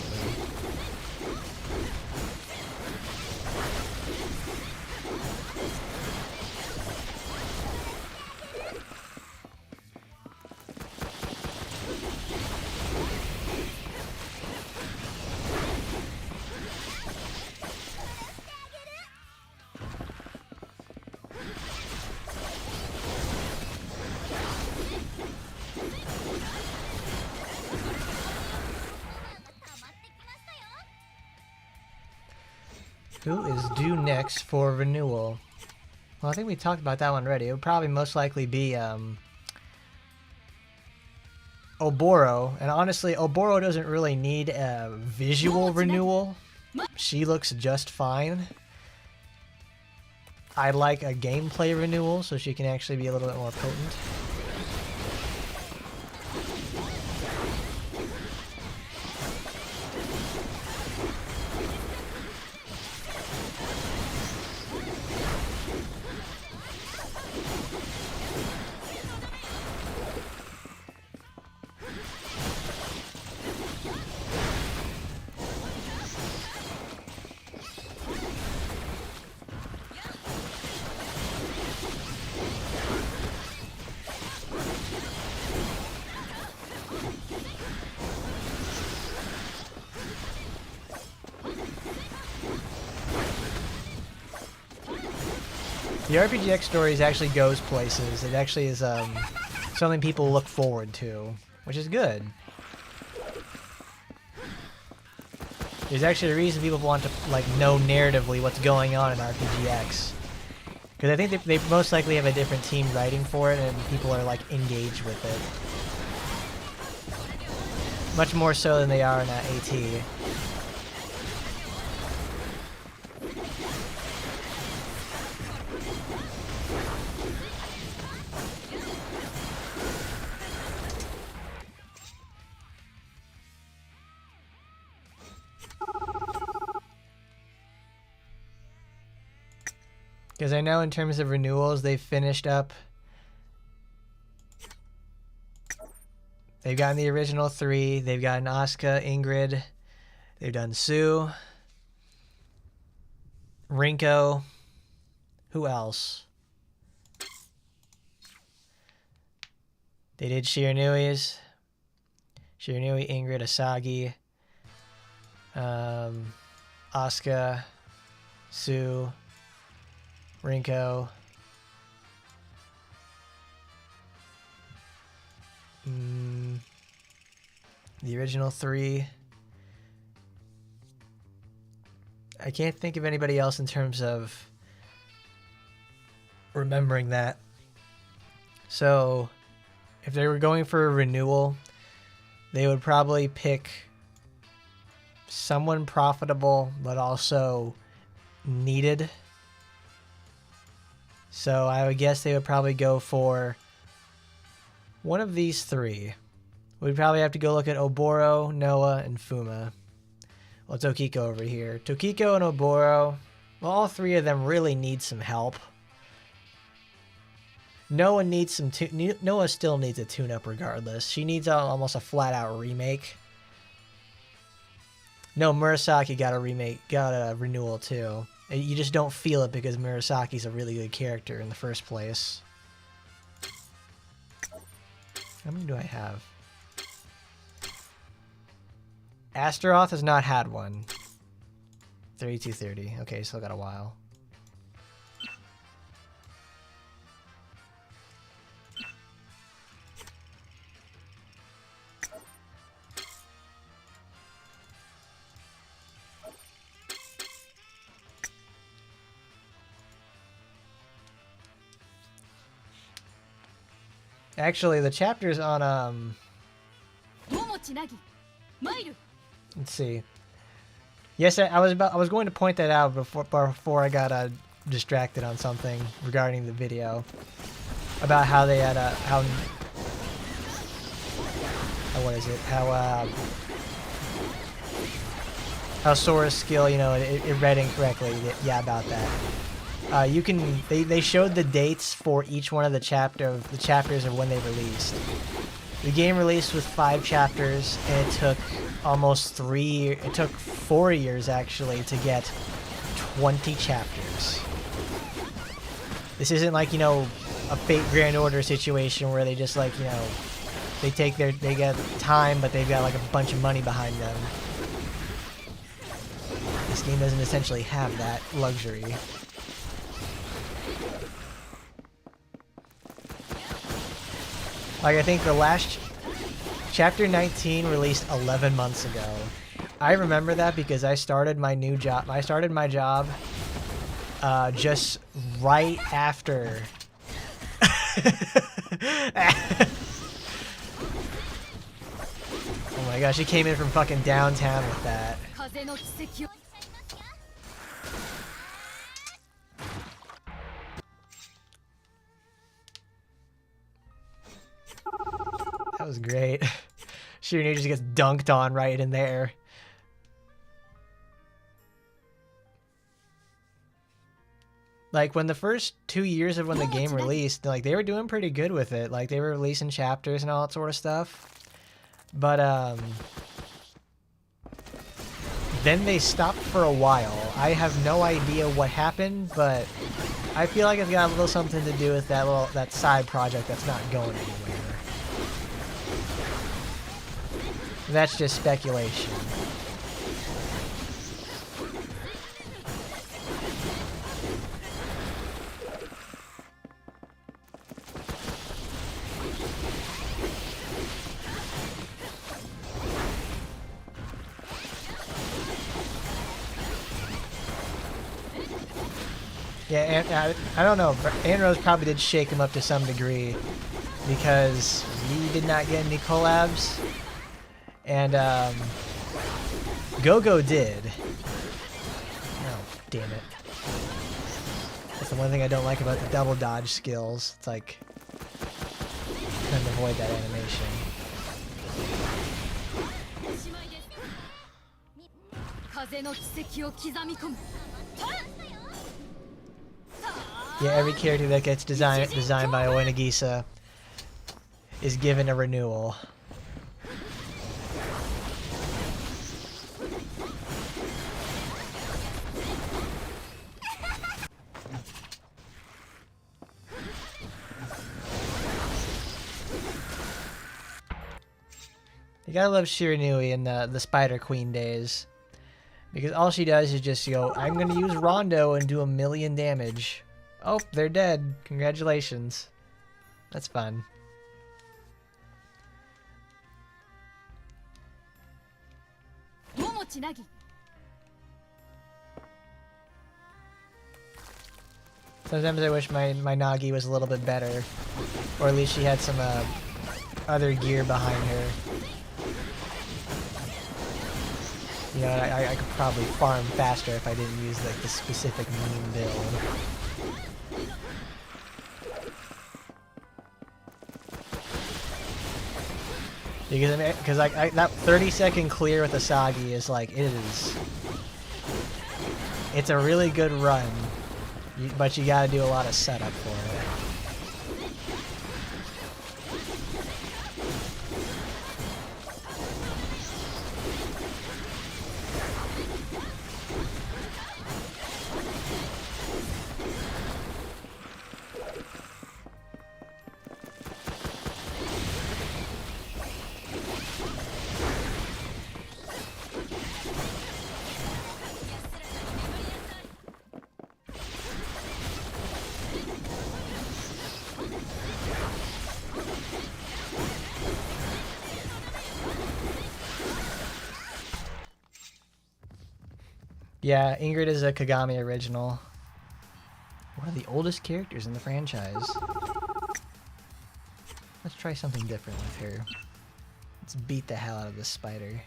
Who is due next for renewal? Well, I think we talked about that one already. It would probably most likely be Oboro. And honestly, Oboro doesn't really need a visual renewal. She looks just fine. I'd like a gameplay renewal so she can actually be a little bit more potent. The RPGX stories actually goes places. It actually is something people look forward to, which is good. There's actually a reason people want to like know narratively what's going on in RPGX, because I think they most likely have a different team writing for it, and people are like engaged with it much more so than they are in AT. Because I know in terms of renewals, they've finished up. They've gotten the original 3. They've gotten Asuka, Ingrid. They've done Sue. Rinko. Who else? They did Shiranui's. Shiranui, Ingrid, Asagi. Asuka. Sue. Rinko. The original 3. I can't think of anybody else in terms of remembering that. So, if they were going for a renewal, they would probably pick someone profitable but also needed. So I would guess they would probably go for one of these 3. We'd probably have to go look at Oboro, Noah, and Fuma. Well, Tokiko over here. Tokiko and Oboro, well, all 3 of them really need some help. Noah needs some Noah still needs a tune-up regardless. She needs almost a flat-out remake. No, Murasaki got a remake, got a renewal too. You just don't feel it because Murasaki's a really good character in the first place. How many do I have? Astaroth has not had one. 3230. Okay, still got a while. Actually, the chapters on let's see. Yes, I was going to point that out before I got distracted on something regarding the video about how they had what is it? How Sora's skill, you know, it read incorrectly. Yeah, about that. They showed the dates for each one of the chapters of when they released. The game released with 5 chapters, and it took almost 4 years actually to get 20 chapters. This isn't like, you know, a Fate Grand Order situation where they just like, you know, they get time, but they've got like a bunch of money behind them. This game doesn't essentially have that luxury. Like, I think the last chapter 19 released 11 months ago. I remember that because I started my new job. I started my job just right after. Oh my gosh, he came in from fucking downtown with that. That was great. Shirinui just gets dunked on right in there. Like, when the first 2 years of when the game released, like, they were doing pretty good with it. Like, they were releasing chapters and all that sort of stuff. But, then they stopped for a while. I have no idea what happened, but I feel like it's got a little something to do with that side project that's not going anywhere. That's just speculation. Yeah, and I don't know. Anrose probably did shake him up to some degree because he did not get any collabs, and Go-Go did. Oh, damn it! That's the one thing I don't like about the double dodge skills. It's like couldn't avoid that animation. Yeah, every character that gets designed by Oi Nagisa is given a renewal. You gotta love Shirinui in the Spider Queen days. Because all she does is just go, I'm gonna use Rondo and do 1,000,000 damage. Oh, they're dead. Congratulations. That's fun. Sometimes I wish my Nagi was a little bit better. Or at least she had some other gear behind her. You know, I could probably farm faster if I didn't use like the specific meme build. Because like that 30-second clear with Asagi is like it's a really good run, but you gotta do a lot of setup for it. Yeah, Ingrid is a Kagami original. One of the oldest characters in the franchise. Let's try something different with her. Let's beat the hell out of this spider.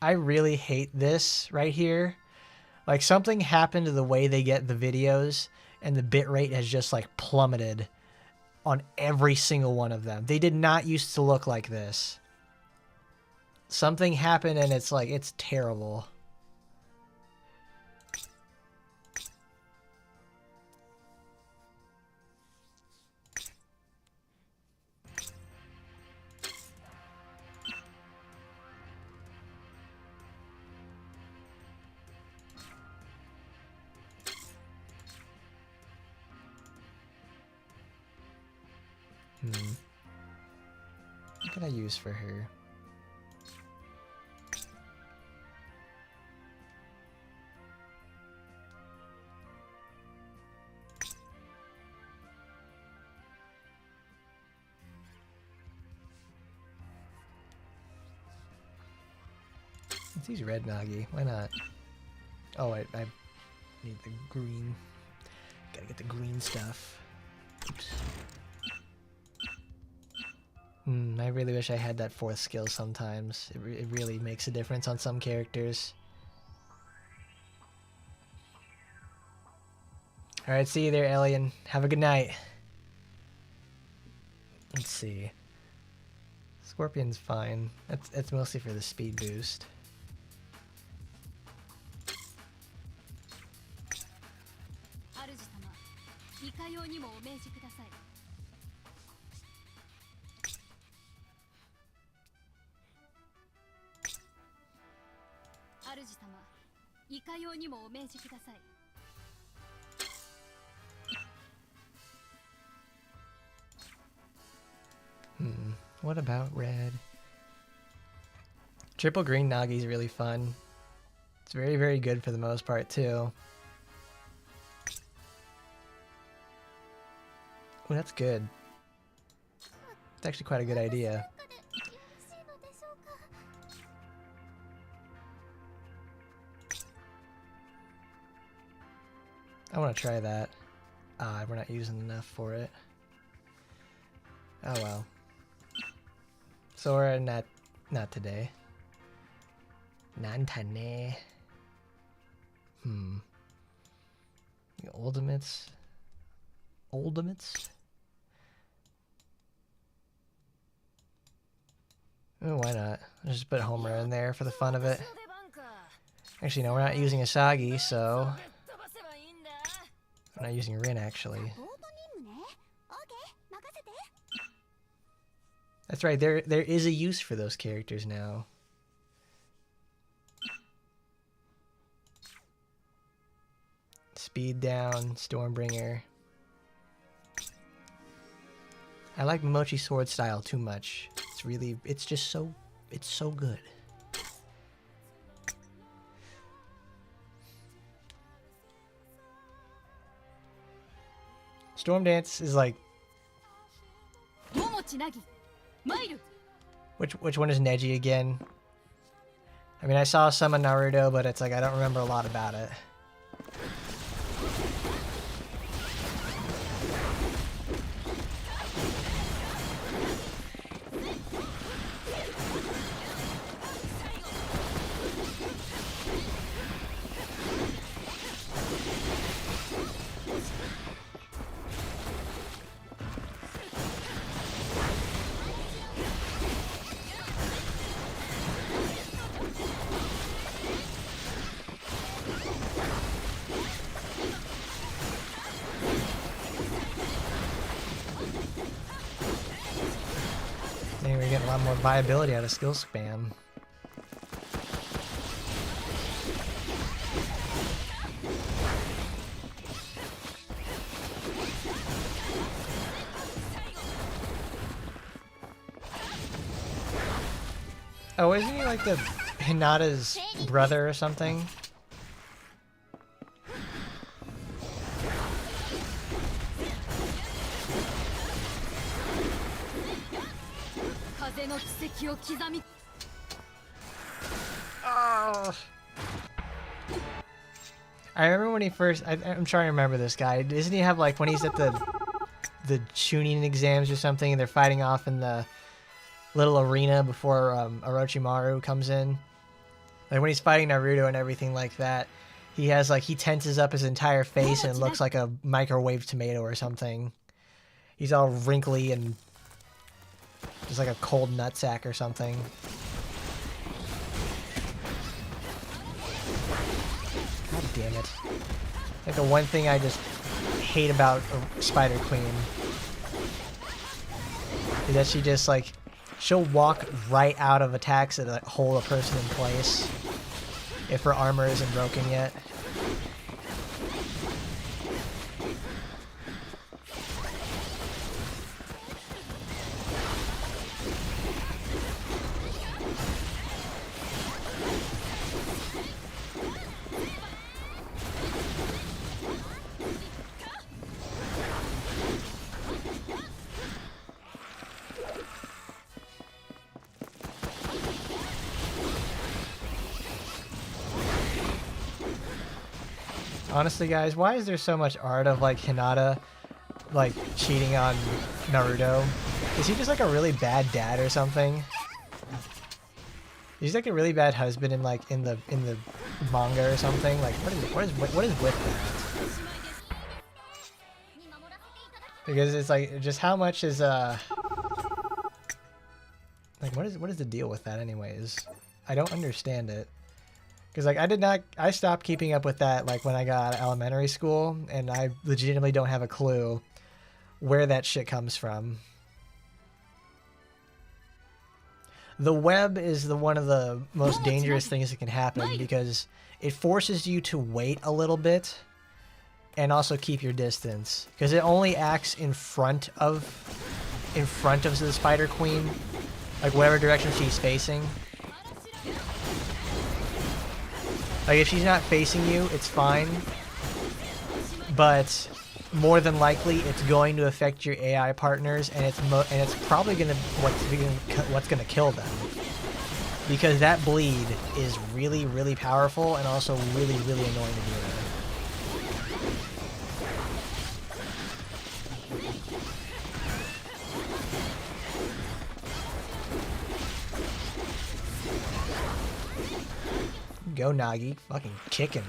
I really hate this right here. Like, something happened to the way they get the videos, and the bitrate has just like plummeted on every single one of them. They did not used to look like this. Something happened and it's like, it's terrible. What can I use for her? Let's use red Nagi. Why not? Oh, I need the green. Gotta get the green stuff. Oops. I really wish I had that fourth skill sometimes. It really makes a difference on some characters. Alright, see you there, Alien. Have a good night. Let's see. Scorpion's fine. That's mostly for the speed boost. What about red? Triple green Nagi is really fun. It's very, very good for the most part, too. Oh, that's good. It's actually quite a good idea. I want to try that. We're not using enough for it. Oh well. Sora, not today. Nantane. Ultimates. Ultimates? Oh, why not? I'll just put Homer in there for the fun of it. Actually, no, we're not using Asagi, so... I'm not using Rin, actually. That's right, there is a use for those characters now. Speed down, Stormbringer. I like Momochi's sword style too much. It's just so, it's so good. Storm Dance is like... Which one is Neji again? I mean, I saw some in Naruto, but it's like I don't remember a lot about it. We're getting a lot more viability out of skill spam. Oh, isn't he like the Hinata's brother or something? Oh. I remember when he first... I'm trying to remember this guy. Doesn't he have like when he's at the Chunin exams or something and they're fighting off in the little arena before Orochimaru comes in? Like when he's fighting Naruto and everything like that, he has like, he tenses up his entire face and it looks like a microwave tomato or something. He's all wrinkly and just like a cold nutsack or something. God damn it. Like the one thing I just hate about Spider Queen is that she just like, she'll walk right out of attacks that like, hold a person in place if her armor isn't broken yet. Honestly, guys, why is there so much art of like Hinata like cheating on Naruto? Is he just like a really bad dad or something? He's like a really bad husband in like in the manga or something. Like what is with that? Because it's like just how much is like what is the deal with that anyways? I don't understand it. Because like I stopped keeping up with that like when I got out of elementary school, and I legitimately don't have a clue where that shit comes from. The web is one of the most dangerous things that can happen because it forces you to wait a little bit and also keep your distance, because it only acts in front of the Spider Queen, like whatever direction she's facing. Like if she's not facing you, it's fine, but more than likely it's going to affect your AI partners, and it's probably gonna what's gonna kill them, because that bleed is really, really powerful and also really, really annoying to deal with. Go Nagi, fucking kick him.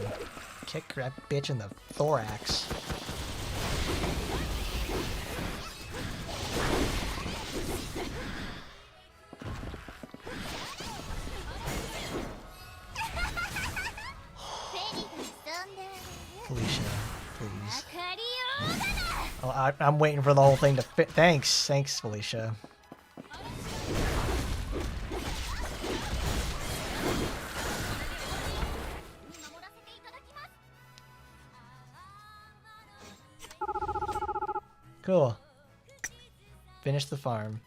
Kick that bitch in the thorax. Felicia, please. Oh, I'm waiting for the whole thing to fit. Thanks, Felicia. Cool. Finish the farm.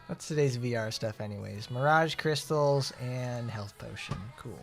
What's today's VR stuff anyways? Mirage crystals and health potion. Cool.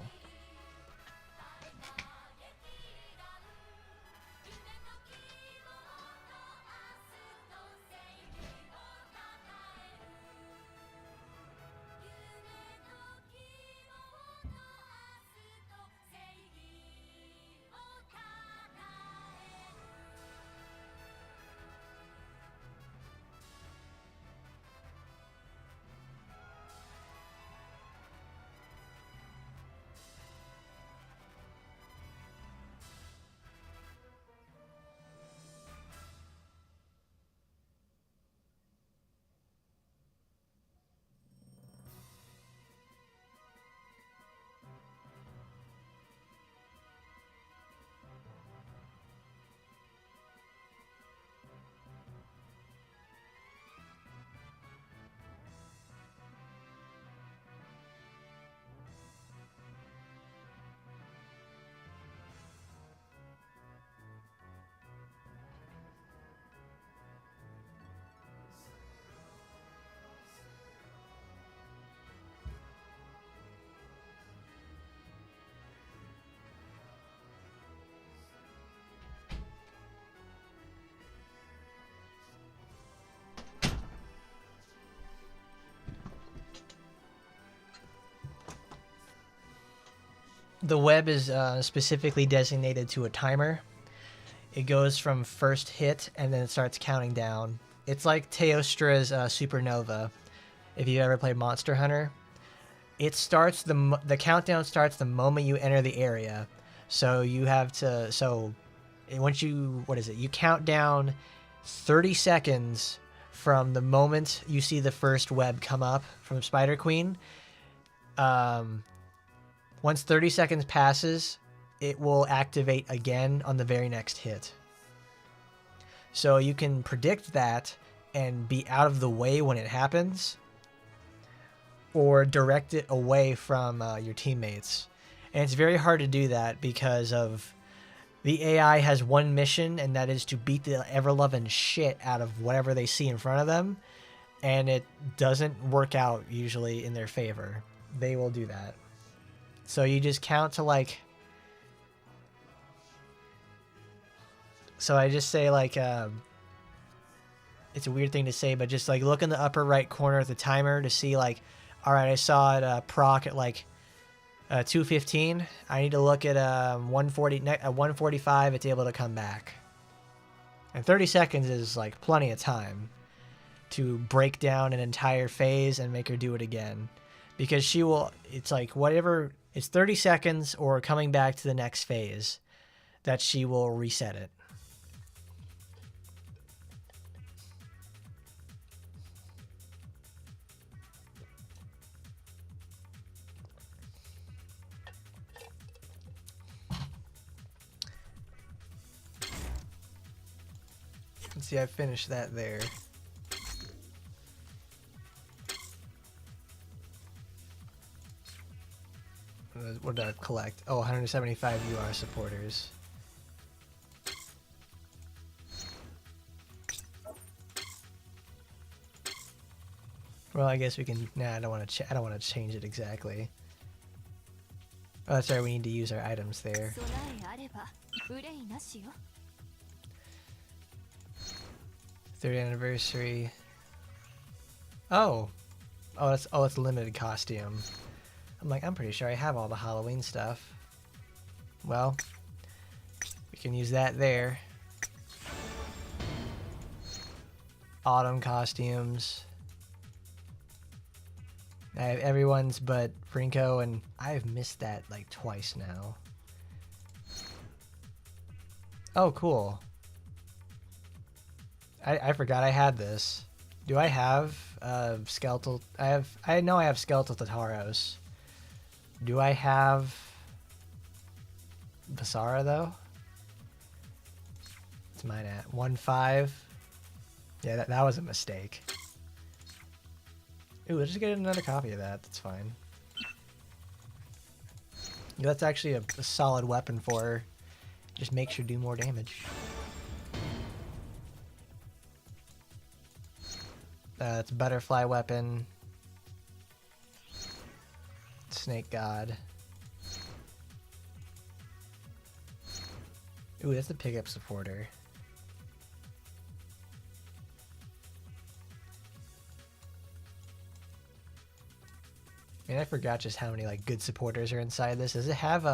The web is specifically designated to a timer. It goes from first hit and then it starts counting down. It's like Teostra's Supernova. If you ever played Monster Hunter, it starts the countdown starts the moment you enter the area. So you have to once you you count down 30 seconds from the moment you see the first web come up from Spider Queen. Once 30 seconds passes, it will activate again on the very next hit. So you can predict that and be out of the way when it happens, or direct it away from your teammates. And it's very hard to do that because of the AI has one mission, and that is to beat the ever-loving shit out of whatever they see in front of them, and it doesn't work out usually in their favor. They will do that. So you just count to like... So I just say like... it's a weird thing to say, but just like look in the upper right corner of the timer to see like... Alright, I saw it proc at like 215. I need to look at 145. It's able to come back. And 30 seconds is like plenty of time to break down an entire phase and make her do it again. Because she will, it's like whatever, it's 30 seconds or coming back to the next phase that she will reset it. Let's see, I finished that there. What did I collect? Oh, 175 UR supporters. Well, I guess we can. Nah, I don't want to. I don't want to change it exactly. Oh, that's right. We need to use our items there. Third anniversary. Oh, it's limited costume. I'm like, I'm pretty sure I have all the Halloween stuff. Well, we can use that there. Autumn costumes. I have everyone's but Brinko, and I've missed that like twice now. Oh, cool. I forgot I had this. Do I have skeletal? I know I have skeletal Tataros. Do I have Basara though? What's mine at? 1.5. Yeah, that was a mistake. Ooh, let's just get another copy of that. That's fine. Yeah, that's actually a solid weapon for her. Just makes her do more damage. It's butterfly weapon. Snake god. Ooh, that's the pickup supporter. Man, I forgot just how many like good supporters are inside this. Does it have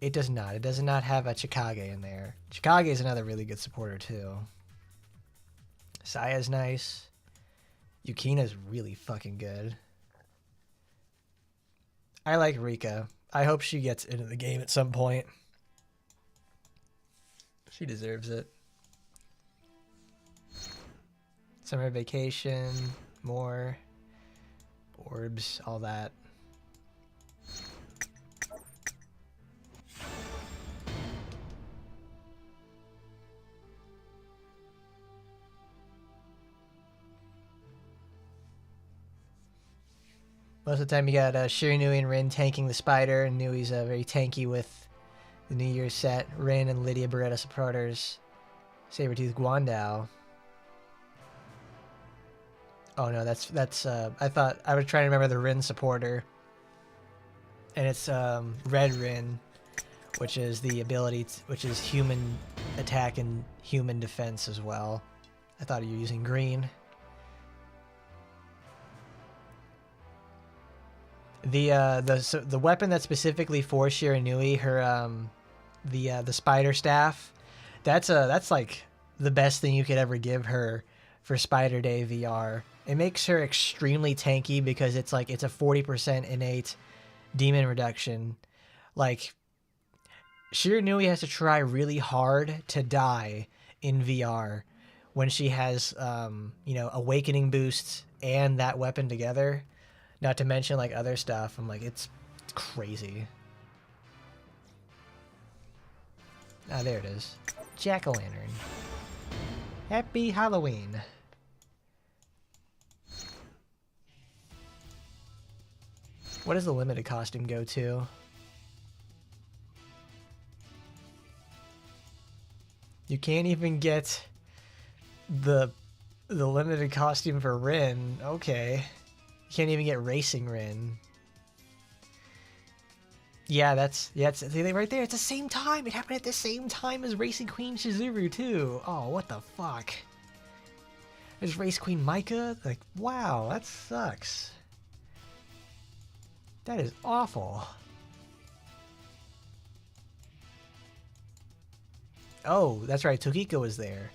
It does not. It does not have a Chikage in there. Chikage is another really good supporter too. Saya's nice. Yukina's really fucking good. I like Rika. I hope she gets into the game at some point. She deserves it. Summer vacation, more orbs, all that. Most of the time you got Shiranui and Rin tanking the spider, and Nui's very tanky with the New Year's set. Rin and Lydia Beretta supporters. Sabertooth Guandao. Oh no, that's I thought I was trying to remember the Rin supporter. And it's Red Rin, which is the ability which is human attack and human defense as well. I thought you were using green. The weapon that's specifically for Shiranui, her the spider staff, that's like the best thing you could ever give her for Spider Day VR. It makes her extremely tanky because it's like it's a 40% innate demon reduction. Like Shiranui has to try really hard to die in VR when she has awakening boosts and that weapon together. Not to mention like other stuff. I'm like, it's crazy. Ah, there it is. Jack-o'-lantern. Happy Halloween. What does the limited costume go to? You can't even get the limited costume for Rin. Okay. Can't even get Racing Rin. Yeah, it's right there. It's the same time. It happened at the same time as Racing Queen Shizuru too. Oh, what the fuck? There's Race Queen Micah. Like, wow, that sucks. That is awful. Oh, that's right. Tokiko was there.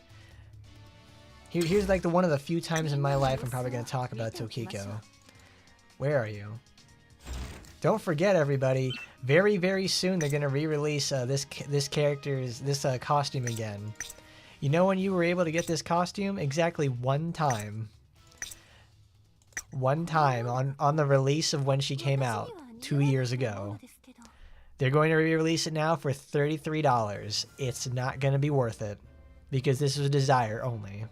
Here's like one of the few times in my life I'm probably going to talk about Tokiko. Where are you? Don't forget, everybody. Very, very soon they're going to re-release this costume again. You know when you were able to get this costume? Exactly one time. One time on the release of when she came out 2 years ago. They're going to re-release it now for $33. It's not going to be worth it because this is a desire only.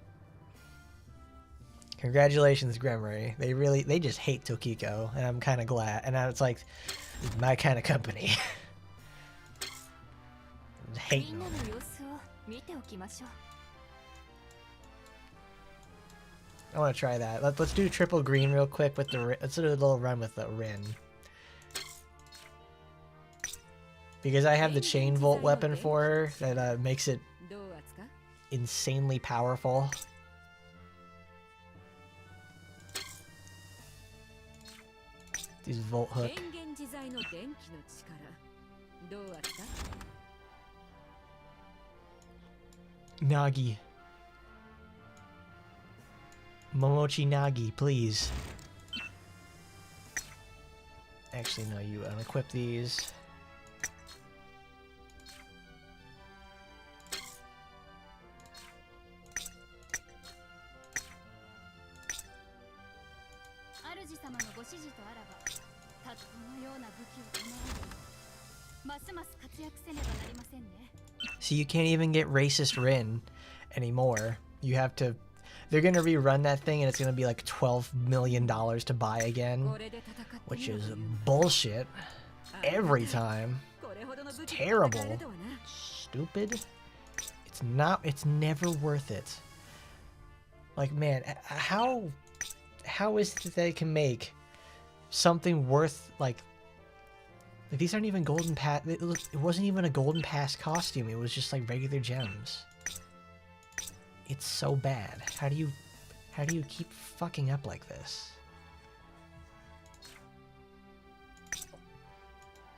Congratulations, Gremory. They just hate Tokiko, and I'm kind of glad. And it's like, my kind of company. Hating them. I want to try that. Let's do triple green real quick with the. Let's do a little run with the Rin. Because I have the chain volt weapon for her that makes it insanely powerful. These volt hook. Nagi. Momochi Nagi, please. Actually, no, you unequip these. So you can't even get racist Rin anymore. You have to. They're gonna rerun that thing, and it's gonna be like $12 million to buy again, which is bullshit. Every time. It's terrible. Stupid. It's not. It's never worth it. Like, man, how is it that they can make something worth like these aren't even golden pass. It wasn't even a golden pass costume. It was just like regular gems. It's so bad. How do you keep fucking up like this?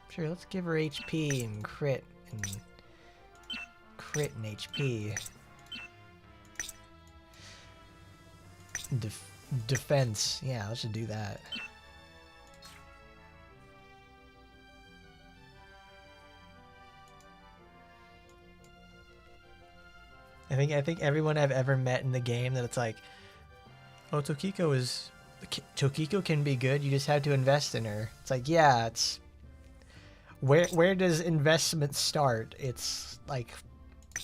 Sure, let's give her HP and crit and HP. Defense. Yeah, let's just do that. I think everyone I've ever met in the game that it's like, oh, Tokiko can be good. You just have to invest in her. It's like, yeah, it's where does investment start? It's like,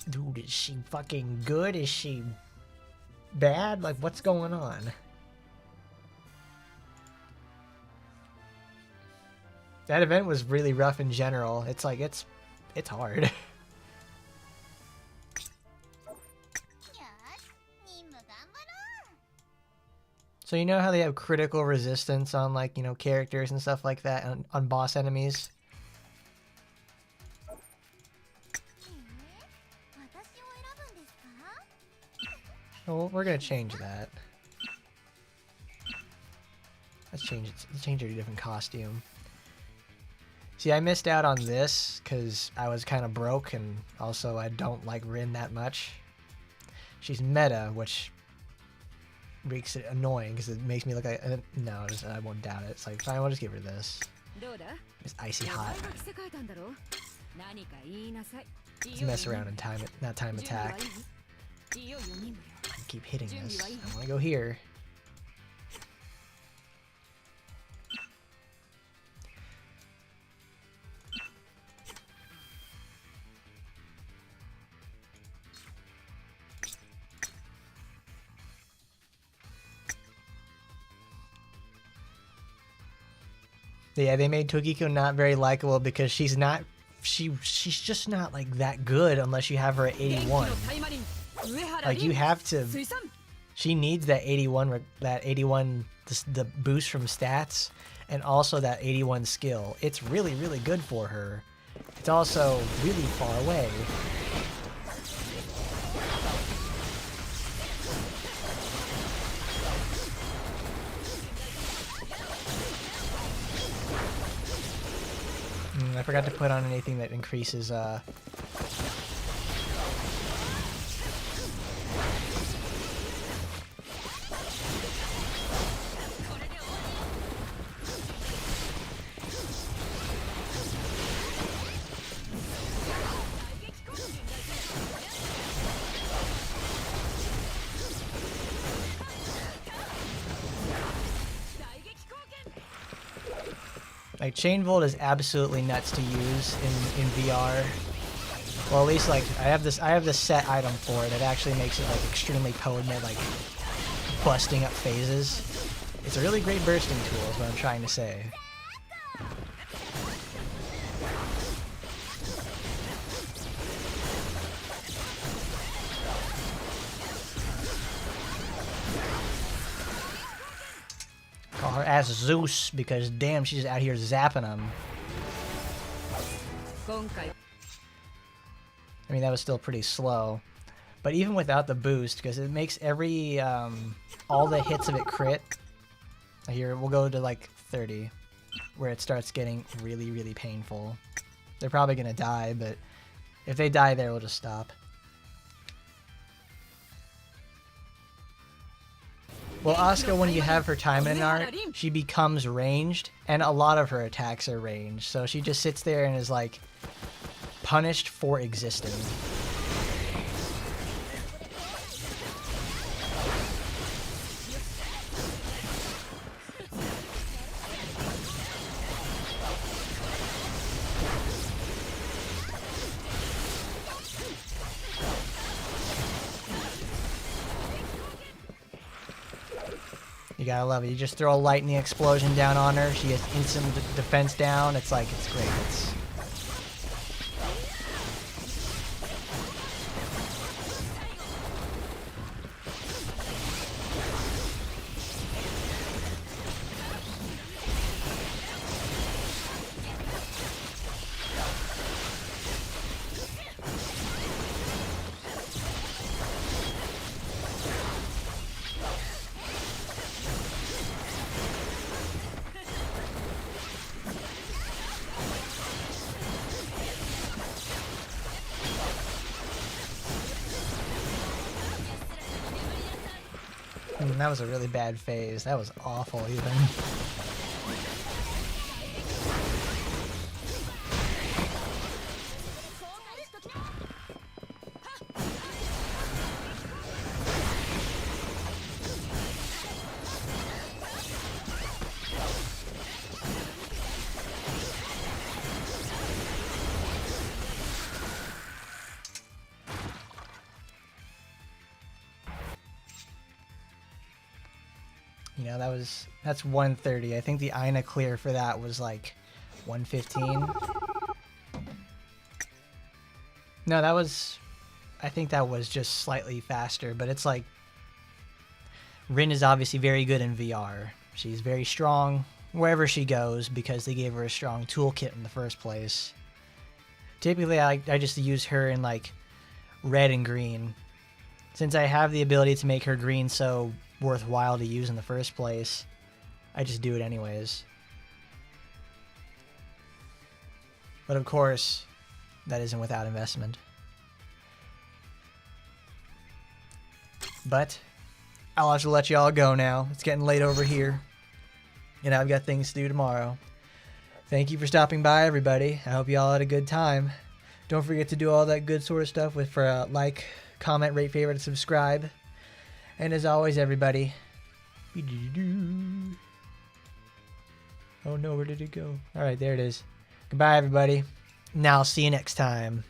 dude, is she fucking good? Is she bad? Like, what's going on? That event was really rough in general. It's like, it's hard. So you know how they have critical resistance on, like, you know, characters and stuff like that on boss enemies? Well, we're gonna change that. Let's change it. Let's change it to a different costume. See, I missed out on this because I was kind of broke, and also I don't like Rin that much. She's meta, which makes it annoying because it makes me look like no, I won't doubt it. It's like, fine, I'll just give her this. It's icy hot. Let's mess around and time it, not time attack. I keep hitting this. I want to go here. Yeah, they made Tokiko not very likable because she's just not like that good unless you have her at 81. Like, you have to. She needs that 81, the boost from stats, and also that 81 skill. It's really, really good for her. It's also really far away. forgot to put on anything that increases like Chain Volt is absolutely nuts to use in VR. Well, at least like I have this set item for it that actually makes it like extremely potent at like busting up phases. It's a really great bursting tool is what I'm trying to say. Call her ass Zeus because damn, she's out here zapping them. I mean, that was still pretty slow. But even without the boost, because it makes every, all the hits of it crit. Here, we'll go to like 30, where it starts getting really, really painful. They're probably going to die, but if they die there, we'll just stop. Well, Asuka, when you have her Taimanin art, she becomes ranged, and a lot of her attacks are ranged. So she just sits there and is like punished for existing. You gotta love it. You just throw a lightning explosion down on her. She gets instant defense down. It's like, it's great. That was a really bad phase. That was awful even. You know, that's 130. I think the Ina clear for that was like 115. No, I think that was just slightly faster, but it's like Rin is obviously very good in VR. She's very strong wherever she goes because they gave her a strong toolkit in the first place. Typically, I just use her in like red and green. Since I have the ability to make her green so worthwhile to use in the first place, I just do it anyways. But of course, that isn't without investment. But I'll have to let y'all go now. It's getting late over here, and I've got things to do tomorrow. Thank you for stopping by, everybody. I hope y'all had a good time. Don't forget to do all that good sort of stuff with like, comment, rate, favorite, and subscribe. And as always, everybody. Oh no, where did it go? Alright, there it is. Goodbye, everybody. Now, I'll see you next time.